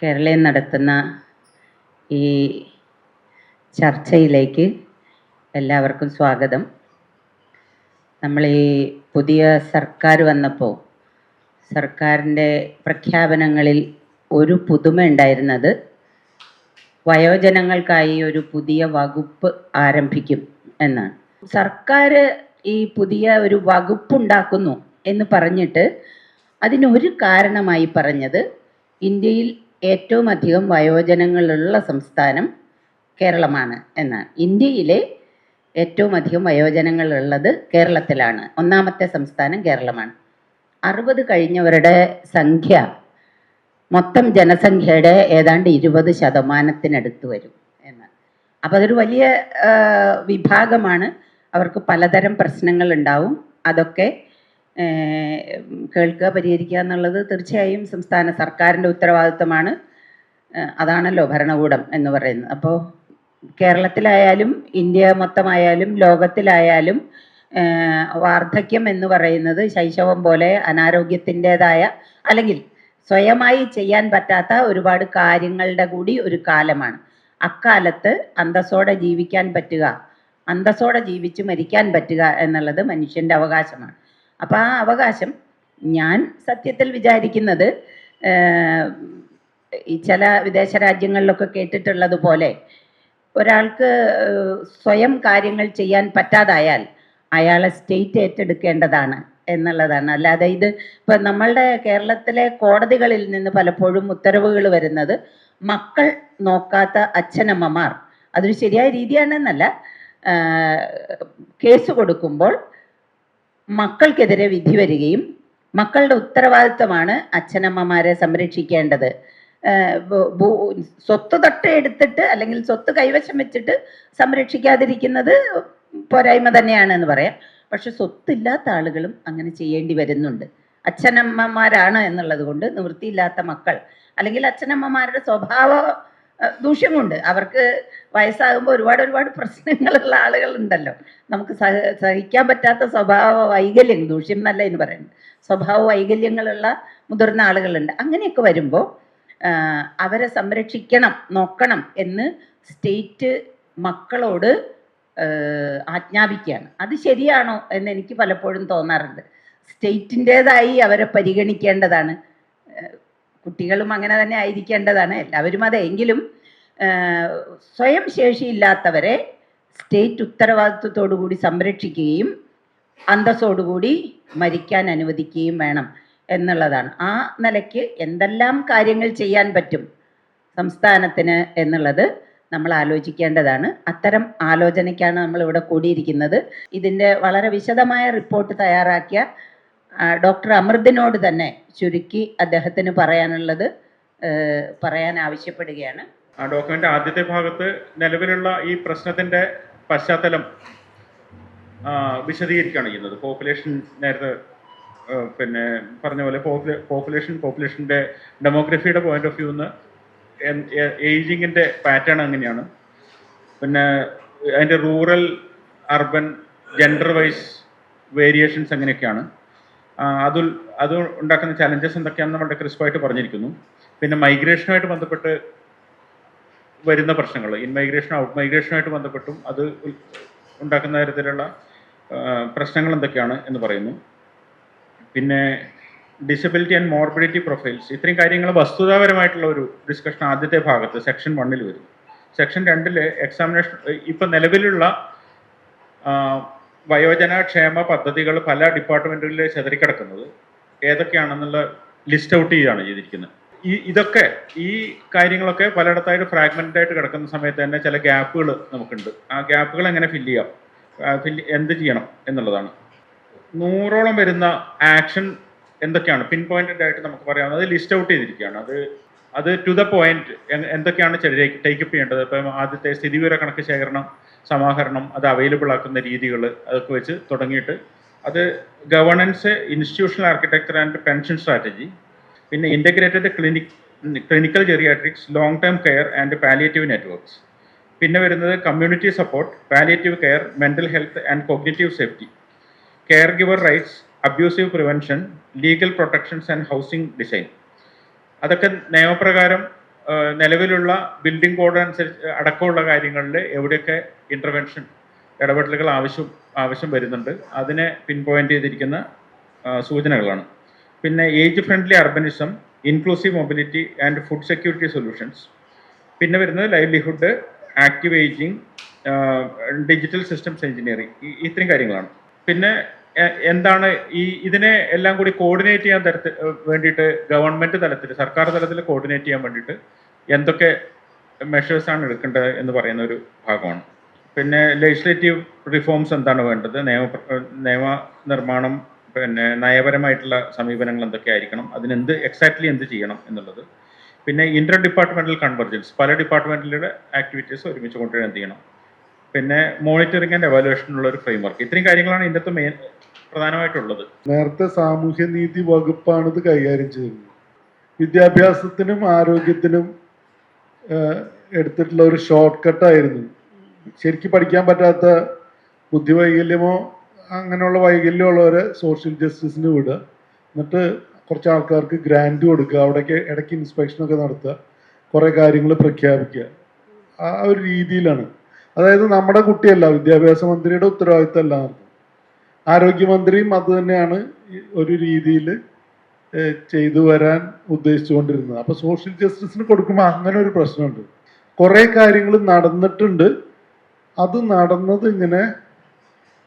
കേരളയിൽ നടത്തുന്ന ഈ ചർച്ചയിലേക്ക് എല്ലാവർക്കും സ്വാഗതം. നമ്മൾ ഈ പുതിയ സർക്കാർ വന്നപ്പോൾ സർക്കാരിൻ്റെ പ്രഖ്യാപനങ്ങളിൽ ഒരു പുതുമ ഉണ്ടായിരുന്നത് വയോജനങ്ങൾക്കായി ഒരു പുതിയ വകുപ്പ് ആരംഭിക്കും എന്നാണ്. സർക്കാർ ഈ പുതിയ ഒരു വകുപ്പുണ്ടാക്കുന്നു എന്ന് പറഞ്ഞിട്ട് അതിനൊരു കാരണമായി പറഞ്ഞത് ഇന്ത്യയിൽ ഏറ്റവും അധികം വയോജനങ്ങളുള്ള സംസ്ഥാനം കേരളമാണ് എന്നാണ്. ഇന്ത്യയിലെ ഏറ്റവും അധികം വയോജനങ്ങളുള്ളത് കേരളത്തിലാണ്. ഒന്നാമത്തെ സംസ്ഥാനം കേരളമാണ്. 60 കഴിഞ്ഞവരുടെ സംഖ്യ മൊത്തം ജനസംഖ്യയുടെ ഏതാണ്ട് 20% വരും എന്ന്. അപ്പോൾ അതൊരു വലിയ വിഭാഗമാണ്. അവർക്ക് പലതരം പ്രശ്നങ്ങൾ ഉണ്ടാവും. അതൊക്കെ കേൾക്കുക, പരിഹരിക്കുക എന്നുള്ളത് തീർച്ചയായും സംസ്ഥാന സർക്കാരിൻ്റെ ഉത്തരവാദിത്വമാണ്. അതാണല്ലോ ഭരണകൂടം എന്ന് പറയുന്നത്. അപ്പോൾ കേരളത്തിലായാലും ഇന്ത്യ മൊത്തമായാലും ലോകത്തിലായാലും വാർദ്ധക്യം എന്ന് പറയുന്നത് ശൈശവം പോലെ അനാരോഗ്യത്തിൻ്റെതായ അല്ലെങ്കിൽ സ്വയമായി ചെയ്യാൻ പറ്റാത്ത ഒരുപാട് കാര്യങ്ങളുടെ കൂടി ഒരു കാലമാണ്. അക്കാലത്ത് അന്തസ്സോടെ ജീവിക്കാൻ പറ്റുക, അന്തസ്സോടെ ജീവിച്ച് മരിക്കാൻ പറ്റുക എന്നുള്ളത് മനുഷ്യൻ്റെ അവകാശമാണ്. അപ്പോൾ ആ അവകാശം ഞാൻ സത്യത്തിൽ വിചാരിക്കുന്നത് ഈ ചില വിദേശ രാജ്യങ്ങളിലൊക്കെ കേട്ടിട്ടുള്ളത് പോലെ ഒരാൾക്ക് സ്വയം കാര്യങ്ങൾ ചെയ്യാൻ പറ്റാതായാൽ അയാളെ സ്റ്റേറ്റ് ഏറ്റെടുക്കേണ്ടതാണ് എന്നുള്ളതാണ്. അല്ലാതെ ഇത് ഇപ്പം നമ്മളുടെ കേരളത്തിലെ കോടതികളിൽ നിന്ന് പലപ്പോഴും ഉത്തരവുകൾ വരുന്നത് മക്കൾ നോക്കാത്ത അച്ഛനമ്മമാർ, അതൊരു ശരിയായ രീതിയാണെന്നല്ല, കേസ് കൊടുക്കുമ്പോൾ മക്കൾക്കെതിരെ വിധി വരികയും മക്കളുടെ ഉത്തരവാദിത്വമാണ് അച്ഛനമ്മമാരെ സംരക്ഷിക്കേണ്ടത്. സ്വത്ത് എടുത്തിട്ട് അല്ലെങ്കിൽ സ്വത്ത് കൈവശം വെച്ചിട്ട് സംരക്ഷിക്കാതിരിക്കുന്നത് പോരായ്മ തന്നെയാണെന്ന് പറയാം. പക്ഷെ സ്വത്തില്ലാത്ത ആളുകളും അങ്ങനെ ചെയ്യേണ്ടി വരുന്നുണ്ട്. അച്ഛനമ്മമാരാണ് എന്നുള്ളത് കൊണ്ട് നിവൃത്തിയില്ലാത്ത മക്കൾ അല്ലെങ്കിൽ അച്ഛനമ്മമാരുടെ സ്വഭാവ ദൂഷ്യമുണ്ട്. അവർക്ക് വയസ്സാകുമ്പോൾ ഒരുപാട് പ്രശ്നങ്ങളുള്ള ആളുകളുണ്ടല്ലോ. നമുക്ക് സഹിക്കാൻ പറ്റാത്ത സ്വഭാവ വൈകല്യം, ദൂഷ്യം എന്നല്ല എന്ന് പറയുന്നത്, സ്വഭാവ വൈകല്യങ്ങളുള്ള മുതിർന്ന ആളുകളുണ്ട്. അങ്ങനെയൊക്കെ വരുമ്പോൾ അവരെ സംരക്ഷിക്കണം, നോക്കണം എന്ന് സ്റ്റേറ്റ് മക്കളോട് ആജ്ഞാപിക്കുകയാണ്. അത് ശരിയാണോ എന്ന് എനിക്ക് പലപ്പോഴും തോന്നാറുണ്ട്. സ്റ്റേറ്റിൻ്റേതായി അവരെ പരിഗണിക്കേണ്ടതാണ്. കുട്ടികളും അങ്ങനെ തന്നെ ആയിരിക്കേണ്ടതാണ്, എല്ലാവരും അതെ. എങ്കിലും സ്വയം ശേഷിയില്ലാത്തവരെ സ്റ്റേറ്റ് ഉത്തരവാദിത്വത്തോടു കൂടി സംരക്ഷിക്കുകയും അന്തസ്സോടുകൂടി മരിക്കാൻ അനുവദിക്കുകയും വേണം എന്നുള്ളതാണ്. ആ നിലയ്ക്ക് എന്തെല്ലാം കാര്യങ്ങൾ ചെയ്യാൻ പറ്റും സംസ്ഥാനത്തിന് എന്നുള്ളത് നമ്മൾ ആലോചിക്കേണ്ടതാണ്. അത്തരം ആലോചനയ്ക്കാണ് നമ്മൾ ഇവിടെ കൂടിയിരിക്കുന്നത്. ഇതിൻ്റെ വളരെ വിശദമായ റിപ്പോർട്ട് തയ്യാറാക്കിയ ഡോക്ടർ അമൃതിനോട് തന്നെ ചുരുക്കി അദ്ദേഹത്തിന് പറയാനുള്ളത് പറയാൻ ആവശ്യപ്പെടുകയാണ്. ആ ഡോക്യുമെൻ്റ് ആദ്യത്തെ ഭാഗത്ത് നിലവിലുള്ള ഈ പ്രശ്നത്തിൻ്റെ പശ്ചാത്തലം വിശദീകരിക്കുകയാണ് ചെയ്യുന്നത്. പോപ്പുലേഷൻ നേരത്തെ പിന്നെ പറഞ്ഞ പോലെ പോപ്പുലേഷൻ്റെ ഡെമോഗ്രഫിയുടെ പോയിന്റ് ഓഫ് വ്യൂന്ന് ഏജിങ്ങിൻ്റെ പാറ്റേൺ എങ്ങനെയാണ്, പിന്നെ അതിൻ്റെ rural urban gender wise variations എങ്ങനെയൊക്കെയാണ്, അത് ഉണ്ടാക്കുന്ന ചലഞ്ചസ് എന്തൊക്കെയാണെന്ന് നമ്മുടെ ക്രിസ്പായിട്ട് പറഞ്ഞിരിക്കുന്നു. പിന്നെ മൈഗ്രേഷനുമായിട്ട് ബന്ധപ്പെട്ട് വരുന്ന പ്രശ്നങ്ങൾ, ഇൻമൈഗ്രേഷനും ഔട്ട് മൈഗ്രേഷനുമായിട്ട് ബന്ധപ്പെട്ടും അത് ഉണ്ടാക്കുന്ന തരത്തിലുള്ള പ്രശ്നങ്ങൾ എന്തൊക്കെയാണ് എന്ന് പറയുന്നു. പിന്നെ ഡിസബിലിറ്റി ആൻഡ് മോർബിഡിറ്റി പ്രൊഫൈൽസ്, ഇത്രയും കാര്യങ്ങൾ വസ്തുതാപരമായിട്ടുള്ള ഒരു ഡിസ്കഷൻ ആദ്യത്തെ ഭാഗത്ത് സെക്ഷൻ 1 വരും. സെക്ഷൻ 2 എക്സാമിനേഷൻ ഇപ്പം നിലവിലുള്ള വയോജന ക്ഷേമ പദ്ധതികൾ പല ഡിപ്പാർട്ട്മെൻറ്റുകളിൽ ചെതറിക്കിടക്കുന്നത് ഏതൊക്കെയാണെന്നുള്ള ലിസ്റ്റ് ഔട്ട് ചെയ്യുകയാണ് ചെയ്തിരിക്കുന്നത്. ഇതൊക്കെ ഈ കാര്യങ്ങളൊക്കെ പലയിടത്തായിട്ട് ഫ്രാഗ്മെൻ്റ് ആയിട്ട് കിടക്കുന്ന സമയത്ത് തന്നെ ചില ഗ്യാപ്പുകൾ നമുക്കുണ്ട്. ആ ഗ്യാപ്പുകൾ എങ്ങനെ ഫില്ല് ചെയ്യാം, എന്ത് ചെയ്യണം എന്നുള്ളതാണ്. 100ഓളം വരുന്ന ആക്ഷൻ എന്തൊക്കെയാണ് പിൻ പോയിന്റഡ് ആയിട്ട് നമുക്ക് പറയാവുന്നത് ലിസ്റ്റ് ഔട്ട് ചെയ്തിരിക്കുകയാണ്. അത് ടു ദ പോയിന്റ് എന്തൊക്കെയാണ് ടേക്കപ്പ് ചെയ്യേണ്ടത്. ഇപ്പം ആദ്യത്തെ സ്ഥിതിവിവര കണക്ക് ശേഖരണം, സമാഹരണം, അത് അവൈലബിൾ ആക്കുന്ന രീതികൾ, അതൊക്കെ വെച്ച് തുടങ്ങിയിട്ട് അത് governance, institutional architecture and pension strategy, പിന്നെ integrated clinical geriatrics, long term care and palliative networks, പിന്നെ വരുന്നത് community support, palliative care, mental health and cognitive safety, care giver rights, abusive prevention, legal protections and housing design. അതൊക്കെ നിയമപ്രകാരം നിലവിലുള്ള building code അനുസരിച്ച് അടക്കമുള്ള കാര്യങ്ങളിൽ എവിടെയൊക്കെ ഇൻ്റർവെൻഷൻ ഇടപെടലുകൾ ആവശ്യം വരുന്നുണ്ട് അതിനെ പിൻ പോയിന്റ് ചെയ്തിരിക്കുന്ന സൂചനകളാണ്. പിന്നെ age friendly urbanism, inclusive mobility and food security solutions. പിന്നെ വരുന്നത് livelihood, active ageing, digital systems engineering, ഇത്രയും കാര്യങ്ങളാണ്. പിന്നെ എന്താണ് ഇതിനെ എല്ലാം കൂടി കോർഡിനേറ്റ് ചെയ്യാൻ വേണ്ടിയിട്ട് ഗവൺമെൻറ് തലത്തിൽ, സർക്കാർ തലത്തിൽ കോർഡിനേറ്റ് ചെയ്യാൻ വേണ്ടിയിട്ട് എന്തൊക്കെ മെഷേഴ്സാണ് എടുക്കേണ്ടത് എന്ന് പറയുന്ന ഒരു ഭാഗമാണ്. പിന്നെ ലെജിസ്ലേറ്റീവ് റിഫോംസ് എന്താണ് വേണ്ടത്, നിയമ നിർമ്മാണം, പിന്നെ നയപരമായിട്ടുള്ള സമീപനങ്ങൾ എന്തൊക്കെ ആയിരിക്കണം, എക്സാക്ട്ലി എന്ത് ചെയ്യണം എന്നുള്ളത്. പിന്നെ ഇന്റർ ഡിപ്പാർട്ട്മെന്റൽ കൺവെർജൻസ്, പല ഡിപ്പാർട്ട്മെന്റിലുള്ള ആക്ടിവിറ്റീസ് ഒരുമിച്ച് കൊണ്ടുവരാൻ എന്ത് ചെയ്യണം. പിന്നെ മോണിറ്ററിംഗ് ആൻഡ് എവാലുവേഷനുള്ള ഒരു ഫ്രെയിംവർക്ക്. ഇത്രയും കാര്യങ്ങളാണ് ഇതിൻ്റെ മെയിൻ പ്രധാനമായിട്ടുള്ളത്. നേരത്തെ സാമൂഹ്യനീതി വകുപ്പാണ് ഇത് കൈകാര്യം ചെയ്യുന്നത്. വിദ്യാഭ്യാസത്തിനും ആരോഗ്യത്തിനും എടുത്തിട്ടുള്ള ഒരു ഷോർട്ട് കട്ടായിരുന്നു. ശരിക്കും പഠിക്കാൻ പറ്റാത്ത ബുദ്ധിവൈകല്യമോ അങ്ങനെയുള്ള വൈകല്യമുള്ളവരെ സോഷ്യൽ ജസ്റ്റിസിന് വിടുക, എന്നിട്ട് കുറച്ച് ആൾക്കാർക്ക് ഗ്രാൻഡ് കൊടുക്കുക, അവിടേക്ക് ഇടയ്ക്ക് ഇൻസ്പെക്ഷനൊക്കെ നടത്തുക, കുറേ കാര്യങ്ങൾ പ്രഖ്യാപിക്കുക. ആ ഒരു രീതിയിലാണ്. അതായത് നമ്മുടെ കുട്ടിയല്ല, വിദ്യാഭ്യാസ മന്ത്രിയുടെ ഉത്തരവാദിത്തമല്ല, ആരോഗ്യമന്ത്രിയും അത് തന്നെയാണ് ഒരു രീതിയിൽ ചെയ്തു വരാൻ ഉദ്ദേശിച്ചുകൊണ്ടിരുന്നത്. അപ്പോൾ സോഷ്യൽ ജസ്റ്റിസിന് കൊടുക്കുമ്പോൾ അങ്ങനെ ഒരു പ്രശ്നമുണ്ട്. കുറേ കാര്യങ്ങൾ നടന്നിട്ടുണ്ട്. അത് നടന്നത് ഇങ്ങനെ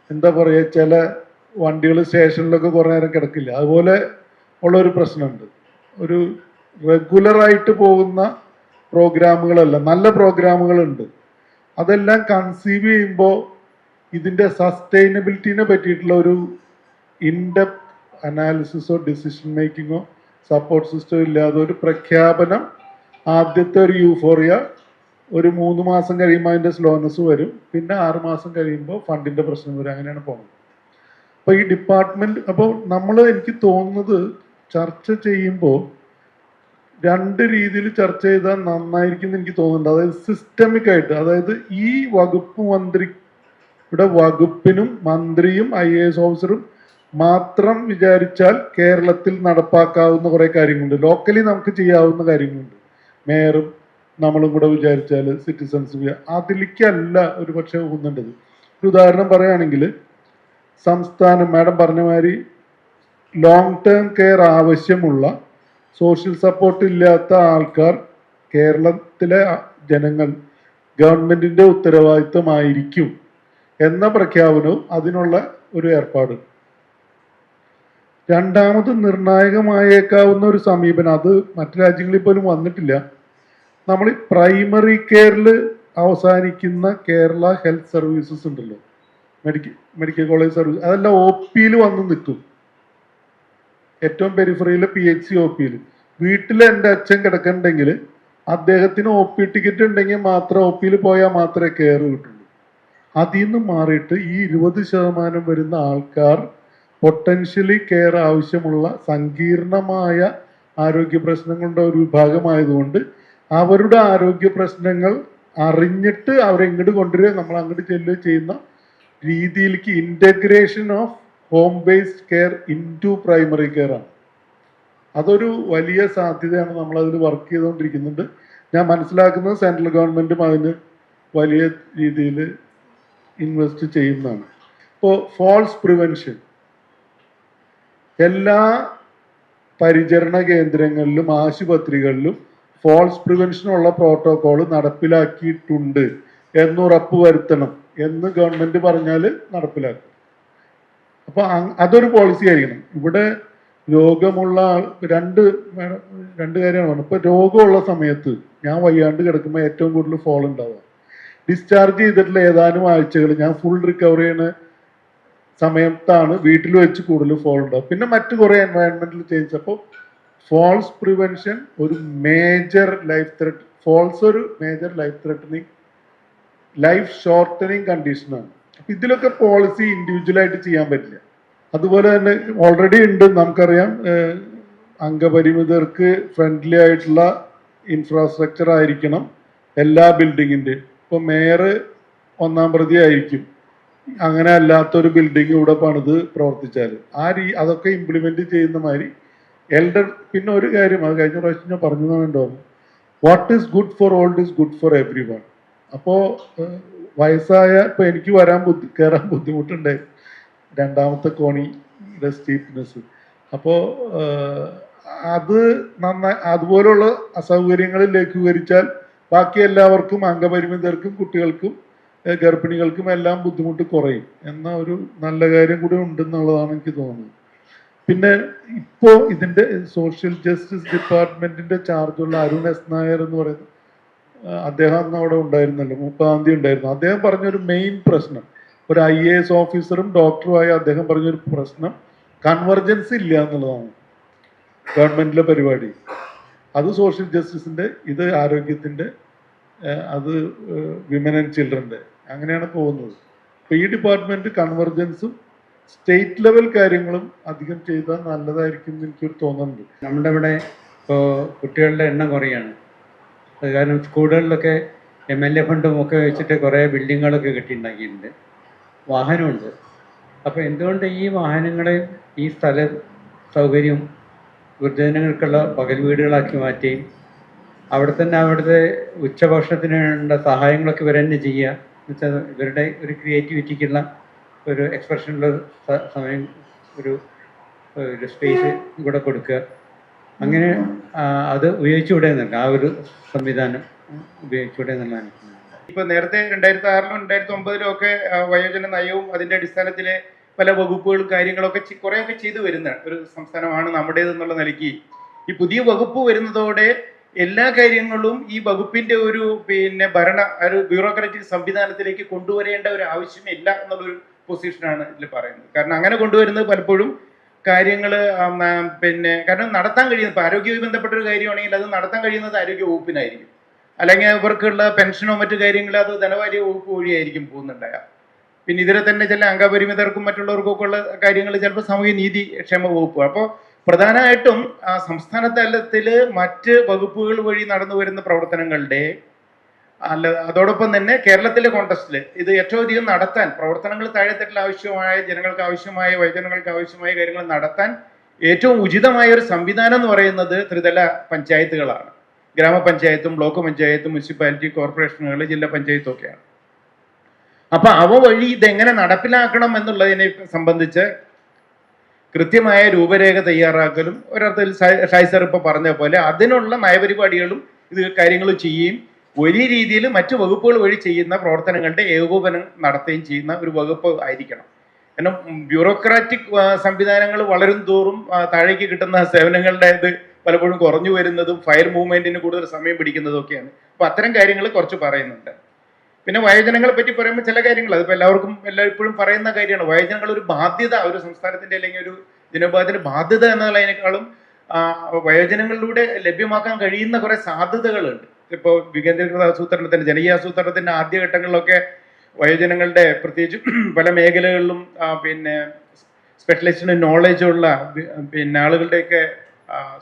എന്താ പറയുക, ചില വണ്ടികൾ സ്റ്റേഷനിലൊക്കെ കുറേ നേരം കിടക്കില്ല, അതുപോലെ ഉള്ളൊരു പ്രശ്നമുണ്ട്. ഒരു റെഗുലറായിട്ട് പോകുന്ന പ്രോഗ്രാമുകളല്ല, നല്ല പ്രോഗ്രാമുകളുണ്ട്. അതെല്ലാം കൺസീവ് ചെയ്യുമ്പോൾ ഇതിൻ്റെ സസ്റ്റൈനബിലിറ്റിനെ പറ്റിയിട്ടുള്ള ഒരു ഇൻഡെപ്ത് അനാലിസിസോ ഡിസിഷൻ മേക്കിങ്ങോ സപ്പോർട്ട് സിസ്റ്റം ഇല്ലാതെ ഒരു പ്രഖ്യാപനം, ആദ്യത്തെ ഒരു യൂഫോറിയ, ഒരു 3 മാസം കഴിയുമ്പോൾ അതിൻ്റെ സ്ലോനെസ് വരും, പിന്നെ 6 മാസം കഴിയുമ്പോൾ ഫണ്ടിൻ്റെ പ്രശ്നം വരും, അങ്ങനെയാണ് പോകുന്നത്. അപ്പോൾ ഈ ഡിപ്പാർട്ട്മെൻറ്റ്, അപ്പോൾ എനിക്ക് തോന്നുന്നത് ചർച്ച ചെയ്യുമ്പോൾ 2 രീതിയിൽ ചർച്ച ചെയ്താൽ നന്നായിരിക്കും എന്ന് എനിക്ക് തോന്നുന്നുണ്ട്. അതായത് സിസ്റ്റമിക് ആയിട്ട്, അതായത് ഈ മന്ത്രിയുടെ വകുപ്പിനും മന്ത്രിയും IAS ഓഫീസറും മാത്രം വിചാരിച്ചാൽ കേരളത്തിൽ നടപ്പാക്കാവുന്ന കുറേ കാര്യങ്ങളുണ്ട്. ലോക്കലി നമുക്ക് ചെയ്യാവുന്ന കാര്യങ്ങളുണ്ട്. മേയറും നമ്മളും കൂടെ വിചാരിച്ചാൽ സിറ്റിസൺസ് അതിലേക്കല്ല ഒരു പക്ഷേ ഊന്നേണ്ടത്. ഒരു ഉദാഹരണം പറയുകയാണെങ്കിൽ, സംസ്ഥാനം മാഡം പറഞ്ഞ മാതിരി ലോങ് ടേം കെയർ ആവശ്യമുള്ള സോഷ്യൽ സപ്പോർട്ട് ഇല്ലാത്ത ആൾക്കാർ, കേരളത്തിലെ ജനങ്ങൾ ഗവൺമെൻറ്റിൻ്റെ ഉത്തരവാദിത്തമായിരിക്കും എന്ന പ്രഖ്യാപനവും അതിനുള്ള ഒരു ഏർപ്പാട്. രണ്ടാമത് നിർണായകമായേക്കാവുന്ന ഒരു സമീപനം, അത് മറ്റു രാജ്യങ്ങളിൽ പോലും വന്നിട്ടില്ല. നമ്മൾ പ്രൈമറി കെയറിൽ അവസാനിക്കുന്ന കേരള ഹെൽത്ത് സർവീസസ് ഉണ്ടല്ലോ, മെഡിക്കൽ കോളേജ് സർവീസ്, അതെല്ലാം OP-യിൽ വന്ന് നിൽക്കും. ഏറ്റവും പെരിഫറിയിൽ PHC OP-യിൽ. വീട്ടിൽ എൻ്റെ അച്ഛൻ കിടക്കണ്ടെങ്കിൽ അദ്ദേഹത്തിന് OP ടിക്കറ്റ് ഉണ്ടെങ്കിൽ മാത്രം OP-യിൽ പോയാൽ മാത്രമേ കെയർ കിട്ടുള്ളൂ. അതിൽ നിന്ന് മാറിയിട്ട് ഈ 20% വരുന്ന ആൾക്കാർ പൊട്ടൻഷ്യലി കെയർ ആവശ്യമുള്ള സങ്കീർണമായ ആരോഗ്യ പ്രശ്നങ്ങളുടെ ഒരു വിഭാഗമായതുകൊണ്ട് അവരുടെ ആരോഗ്യ പ്രശ്നങ്ങൾ അറിഞ്ഞിട്ട് അവരെങ്ങോട്ട് കൊണ്ടുവരിക, നമ്മൾ അങ്ങോട്ട് ചെല്ലുക ചെയ്യുന്ന രീതിയിലേക്ക് integration of home based care into primary care ആണ്. അതൊരു വലിയ സാധ്യതയാണ്. നമ്മളതിൽ വർക്ക് ചെയ്തുകൊണ്ടിരിക്കുന്നുണ്ട്. ഞാൻ മനസ്സിലാക്കുന്നത് സെൻട്രൽ ഗവൺമെൻറ്റും അതിന് വലിയ രീതിയിൽ ഇൻവെസ്റ്റ് ചെയ്യുന്നതാണ്. ഇപ്പോൾ ഫോൾസ് പ്രിവെൻഷൻ എല്ലാ പരിചരണ കേന്ദ്രങ്ങളിലും ആശുപത്രികളിലും ഫോൾസ് പ്രിവെൻഷനുള്ള പ്രോട്ടോകോൾ നടപ്പിലാക്കിയിട്ടുണ്ട് എന്നുറപ്പ് വരുത്തണം എന്ന് ഗവൺമെൻറ് പറഞ്ഞാൽ നടപ്പിലാക്കും. അപ്പോൾ അതൊരു പോളിസി ആയിരിക്കണം. ഇവിടെ രോഗമുള്ള രണ്ട് കാര്യമാണ് പറഞ്ഞത്. ഇപ്പോൾ രോഗമുള്ള സമയത്ത് ഞാൻ വയ്യാണ്ട് കിടക്കുമ്പോൾ ഏറ്റവും കൂടുതൽ ഫോൾ ഉണ്ടാവുക. ഡിസ്ചാർജ് ചെയ്തിട്ടുള്ള ഏതാനും ആഴ്ചകൾ ഞാൻ ഫുൾ റിക്കവർ ചെയ്യുന്ന സമയത്താണ് വീട്ടിൽ വെച്ച് കൂടുതൽ ഫോൾ ഉണ്ടാവും. പിന്നെ മറ്റു കുറേ എൻവയൺമെൻറ്റൽ ചേഞ്ച്. അപ്പോൾ ഫോൾസ് പ്രിവെൻഷൻ ഒരു മേജർ ലൈഫ് ത്രെറ്റ്, ഫോൾസ് ഒരു major life threatening, life shortening കണ്ടീഷനാണ്. അപ്പം ഇതിലൊക്കെ പോളിസി ഇൻഡിവിജ്വലായിട്ട് ചെയ്യാൻ പറ്റില്ല. അതുപോലെ തന്നെ ഓൾറെഡി ഉണ്ട്, നമുക്കറിയാം, അംഗപരിമിതർക്ക് ഫ്രണ്ട്ലി ആയിട്ടുള്ള ഇൻഫ്രാസ്ട്രക്ചർ ആയിരിക്കണം എല്ലാ ബിൽഡിങ്ങിൻ്റെയും. ഇപ്പോൾ മേയർ 1ാം പ്രതി ആയിരിക്കും, അങ്ങനെ അല്ലാത്തൊരു ബിൽഡിംഗ് ഇവിടെ പണിത് പ്രവർത്തിച്ചാൽ അതൊക്കെ ഇംപ്ലിമെൻറ്റ് ചെയ്യുന്ന മാതിരി പിന്നെ ഒരു കാര്യം, അത് കഴിഞ്ഞ പ്രാവശ്യം ഞാൻ പറഞ്ഞതാണ് തോന്നുന്നു, what is good for old is good for every one. അപ്പോൾ വയസ്സായ ഇപ്പോൾ എനിക്ക് കയറാൻ ബുദ്ധിമുട്ടുണ്ടായി, രണ്ടാമത്തെ കോണിയുടെ സ്റ്റീപ്നെസ്. അപ്പോൾ അത് നന്നായി അതുപോലുള്ള അസൗകര്യങ്ങൾ ലഘൂകരിച്ചാൽ ബാക്കി എല്ലാവർക്കും, അംഗപരിമിതർക്കും കുട്ടികൾക്കും ഗർഭിണികൾക്കും എല്ലാം ബുദ്ധിമുട്ട് കുറയും എന്ന ഒരു നല്ല കാര്യം കൂടി ഉണ്ടെന്നുള്ളതാണ് എനിക്ക് തോന്നുന്നത്. പിന്നെ ഇപ്പോൾ ഇതിൻ്റെ സോഷ്യൽ ജസ്റ്റിസ് ഡിപ്പാർട്ട്മെന്റിന്റെ ചാർജുള്ള അരുൺ എസ് നായർ എന്ന് പറയുന്ന അദ്ദേഹം അന്ന് അവിടെ ഉണ്ടായിരുന്നല്ലോ, 30-ാം തീയതി ഉണ്ടായിരുന്നു. അദ്ദേഹം പറഞ്ഞൊരു മെയിൻ പ്രശ്നം, ഒരു IAS ഓഫീസറും ഡോക്ടറുമായ അദ്ദേഹം പറഞ്ഞൊരു പ്രശ്നം കൺവർജൻസ് ഇല്ല എന്നുള്ളതാണ് ഗവൺമെന്റിലെ പരിപാടി. അത് സോഷ്യൽ ജസ്റ്റിസിന്റെ, ഇത് ആരോഗ്യത്തിന്റെ, അത് വിമൻ ആൻഡ് ചിൽഡ്രന്റെ, അങ്ങനെയാണ് പോകുന്നത്. അപ്പൊ ഈ ഡിപ്പാർട്ട്മെന്റ് കൺവർജൻസും സ്റ്റേറ്റ് ലെവൽ കാര്യങ്ങളും അധികം ചെയ്താൽ നല്ലതായിരിക്കും എന്ന് എനിക്കൊരു തോന്നുന്നുണ്ട്. നമ്മുടെ ഇവിടെ ഇപ്പോൾ കുട്ടികളുടെ എണ്ണം കുറയാണ്. അത് കാരണം സ്കൂളുകളിലൊക്കെ MLA ഫണ്ടും ഒക്കെ വെച്ചിട്ട് കുറേ ബിൽഡിങ്ങുകളൊക്കെ കെട്ടിയിട്ടുണ്ടാക്കിയിട്ടുണ്ട്, വാഹനമുണ്ട്. അപ്പോൾ എന്തുകൊണ്ട് ഈ വാഹനങ്ങളെ ഈ സ്ഥല സൗകര്യം വൃദ്ധജനങ്ങൾക്കുള്ള പകൽ വീടുകളാക്കി മാറ്റുകയും അവിടെ തന്നെ അവിടുത്തെ ഉച്ചഭക്ഷണത്തിന് വേണ്ട സഹായങ്ങളൊക്കെ ഇവർ തന്നെ ചെയ്യുക എന്ന് വെച്ചാൽ ഇവരുടെ ഒരു ക്രിയേറ്റിവിറ്റിക്കുള്ള ഒരു എക്സ്പ്രഷനുള്ള സമയം, ഒരു സ്പേസ് കൂടെ കൊടുക്കുക. അങ്ങനെ അത് ഉപയോഗിച്ചുകൂടെ എന്നല്ല, ആ ഒരു സംവിധാനം ഉപയോഗിച്ചുകൂടെ എന്നുള്ളതാണ്. ഇപ്പോൾ നേരത്തെ 2006-ലും 2009-ലും ഒക്കെ വയോജന നയവും അതിൻ്റെ അടിസ്ഥാനത്തിൽ പല വകുപ്പുകളും കാര്യങ്ങളൊക്കെ കുറേയൊക്കെ ചെയ്തു വരുന്ന ഒരു സംസ്ഥാനമാണ് നമ്മുടേതെന്നുള്ള നിലയ്ക്ക് ഈ പുതിയ വകുപ്പ് വരുന്നതോടെ എല്ലാ കാര്യങ്ങളും ഈ വകുപ്പിന്റെ ഒരു ഒരു ബ്യൂറോക്രാറ്റിക് സംവിധാനത്തിലേക്ക് കൊണ്ടുവരേണ്ട ഒരു ആവശ്യമില്ല എന്നുള്ളൊരു പൊസിഷനാണ് ഇതിൽ പറയുന്നത്. കാരണം അങ്ങനെ കൊണ്ടുവരുന്നത് പലപ്പോഴും കാര്യങ്ങൾ കാരണം നടത്താൻ കഴിയുന്നത്, ഇപ്പോൾ ആരോഗ്യവുമായി ബന്ധപ്പെട്ട ഒരു കാര്യമാണെങ്കിൽ അത് നടത്താൻ കഴിയുന്നത് ആരോഗ്യ വകുപ്പിനായിരിക്കും, അല്ലെങ്കിൽ ഇവർക്കുള്ള പെൻഷനോ മറ്റു കാര്യങ്ങളോ അത് ധനകാര്യ വകുപ്പ് വഴിയായിരിക്കും പോകുന്നുണ്ടാകുക. പിന്നെ ഇതിലെ തന്നെ ചില അംഗപരിമിതർക്കും മറ്റുള്ളവർക്കും ഒക്കെ ഉള്ള കാര്യങ്ങൾ ചിലപ്പോൾ സാമൂഹ്യ നീതി ക്ഷേമ വകുപ്പ്. അപ്പോൾ പ്രധാനമായിട്ടും സംസ്ഥാന തലത്തിൽ മറ്റ് വകുപ്പുകൾ വഴി നടന്നു വരുന്ന പ്രവർത്തനങ്ങളുടെ അതോടൊപ്പം തന്നെ കേരളത്തിലെ കോണ്ടസ്റ്റിൽ ഇത് ഏറ്റവും അധികം നടത്താൻ പ്രവർത്തനങ്ങൾ താഴെത്തട്ടിൽ ആവശ്യമായ ജനങ്ങൾക്ക് ആവശ്യമായ വയോജനങ്ങൾക്ക് ആവശ്യമായ കാര്യങ്ങൾ നടത്താൻ ഏറ്റവും ഉചിതമായ ഒരു സംവിധാനം എന്ന് പറയുന്നത് ത്രിതല പഞ്ചായത്തുകളാണ്. ഗ്രാമപഞ്ചായത്തും ബ്ലോക്ക് പഞ്ചായത്തും മുനിസിപ്പാലിറ്റി കോർപ്പറേഷനുകൾ ജില്ലാ പഞ്ചായത്തും ഒക്കെയാണ്. അപ്പൊ അവ വഴി ഇതെങ്ങനെ നടപ്പിലാക്കണം എന്നുള്ളതിനെ സംബന്ധിച്ച് കൃത്യമായ രൂപരേഖ തയ്യാറാക്കലും ഒരർത്ഥത്തിൽ ഷൈസർ ഇപ്പോൾ പറഞ്ഞ പോലെ അതിനുള്ള നയപരിപാടികളും ഇത് കാര്യങ്ങളും ചെയ്യുകയും വലിയ രീതിയിൽ മറ്റു വകുപ്പുകൾ വഴി ചെയ്യുന്ന പ്രവർത്തനങ്ങളുടെ ഏകോപനം നടത്തുകയും ചെയ്യുന്ന ഒരു വകുപ്പ് ആയിരിക്കണം. കാരണം ബ്യൂറോക്രാറ്റിക് സംവിധാനങ്ങൾ വളരും തോറും താഴേക്ക് കിട്ടുന്ന സേവനങ്ങളുടെ ഇത് പലപ്പോഴും കുറഞ്ഞു വരുന്നതും ഫയൽ മൂവ്മെന്റിന് കൂടുതൽ സമയം പിടിക്കുന്നതും ഒക്കെയാണ്. അപ്പൊ അത്തരം കാര്യങ്ങൾ കുറച്ച് പറയുന്നുണ്ട്. പിന്നെ വയോജനങ്ങളെ പറ്റി പറയുമ്പോൾ ചില കാര്യങ്ങൾ അതിപ്പോൾ എല്ലായ്പ്പോഴും പറയുന്ന കാര്യമാണ്. വയോജനങ്ങൾ ഒരു ബാധ്യത, ഒരു സംസ്ഥാനത്തിന്റെ അല്ലെങ്കിൽ ഒരു ജനവിഭാഗത്തിന്റെ ബാധ്യത എന്നുള്ളതിനേക്കാളും വയോജനങ്ങളിലൂടെ ലഭ്യമാക്കാൻ കഴിയുന്ന കുറെ സാധ്യതകളുണ്ട്. ഇപ്പോൾ വികേന്ദ്രീകൃത ആസൂത്രണത്തിന്റെ, ജനകീയ ആസൂത്രണത്തിന്റെ ആദ്യഘട്ടങ്ങളിലൊക്കെ വയോജനങ്ങളുടെ പ്രത്യേകിച്ച് പല മേഖലകളിലും സ്പെഷ്യലിസ്റ്റിന് നോളജുള്ള ആളുകളുടെയൊക്കെ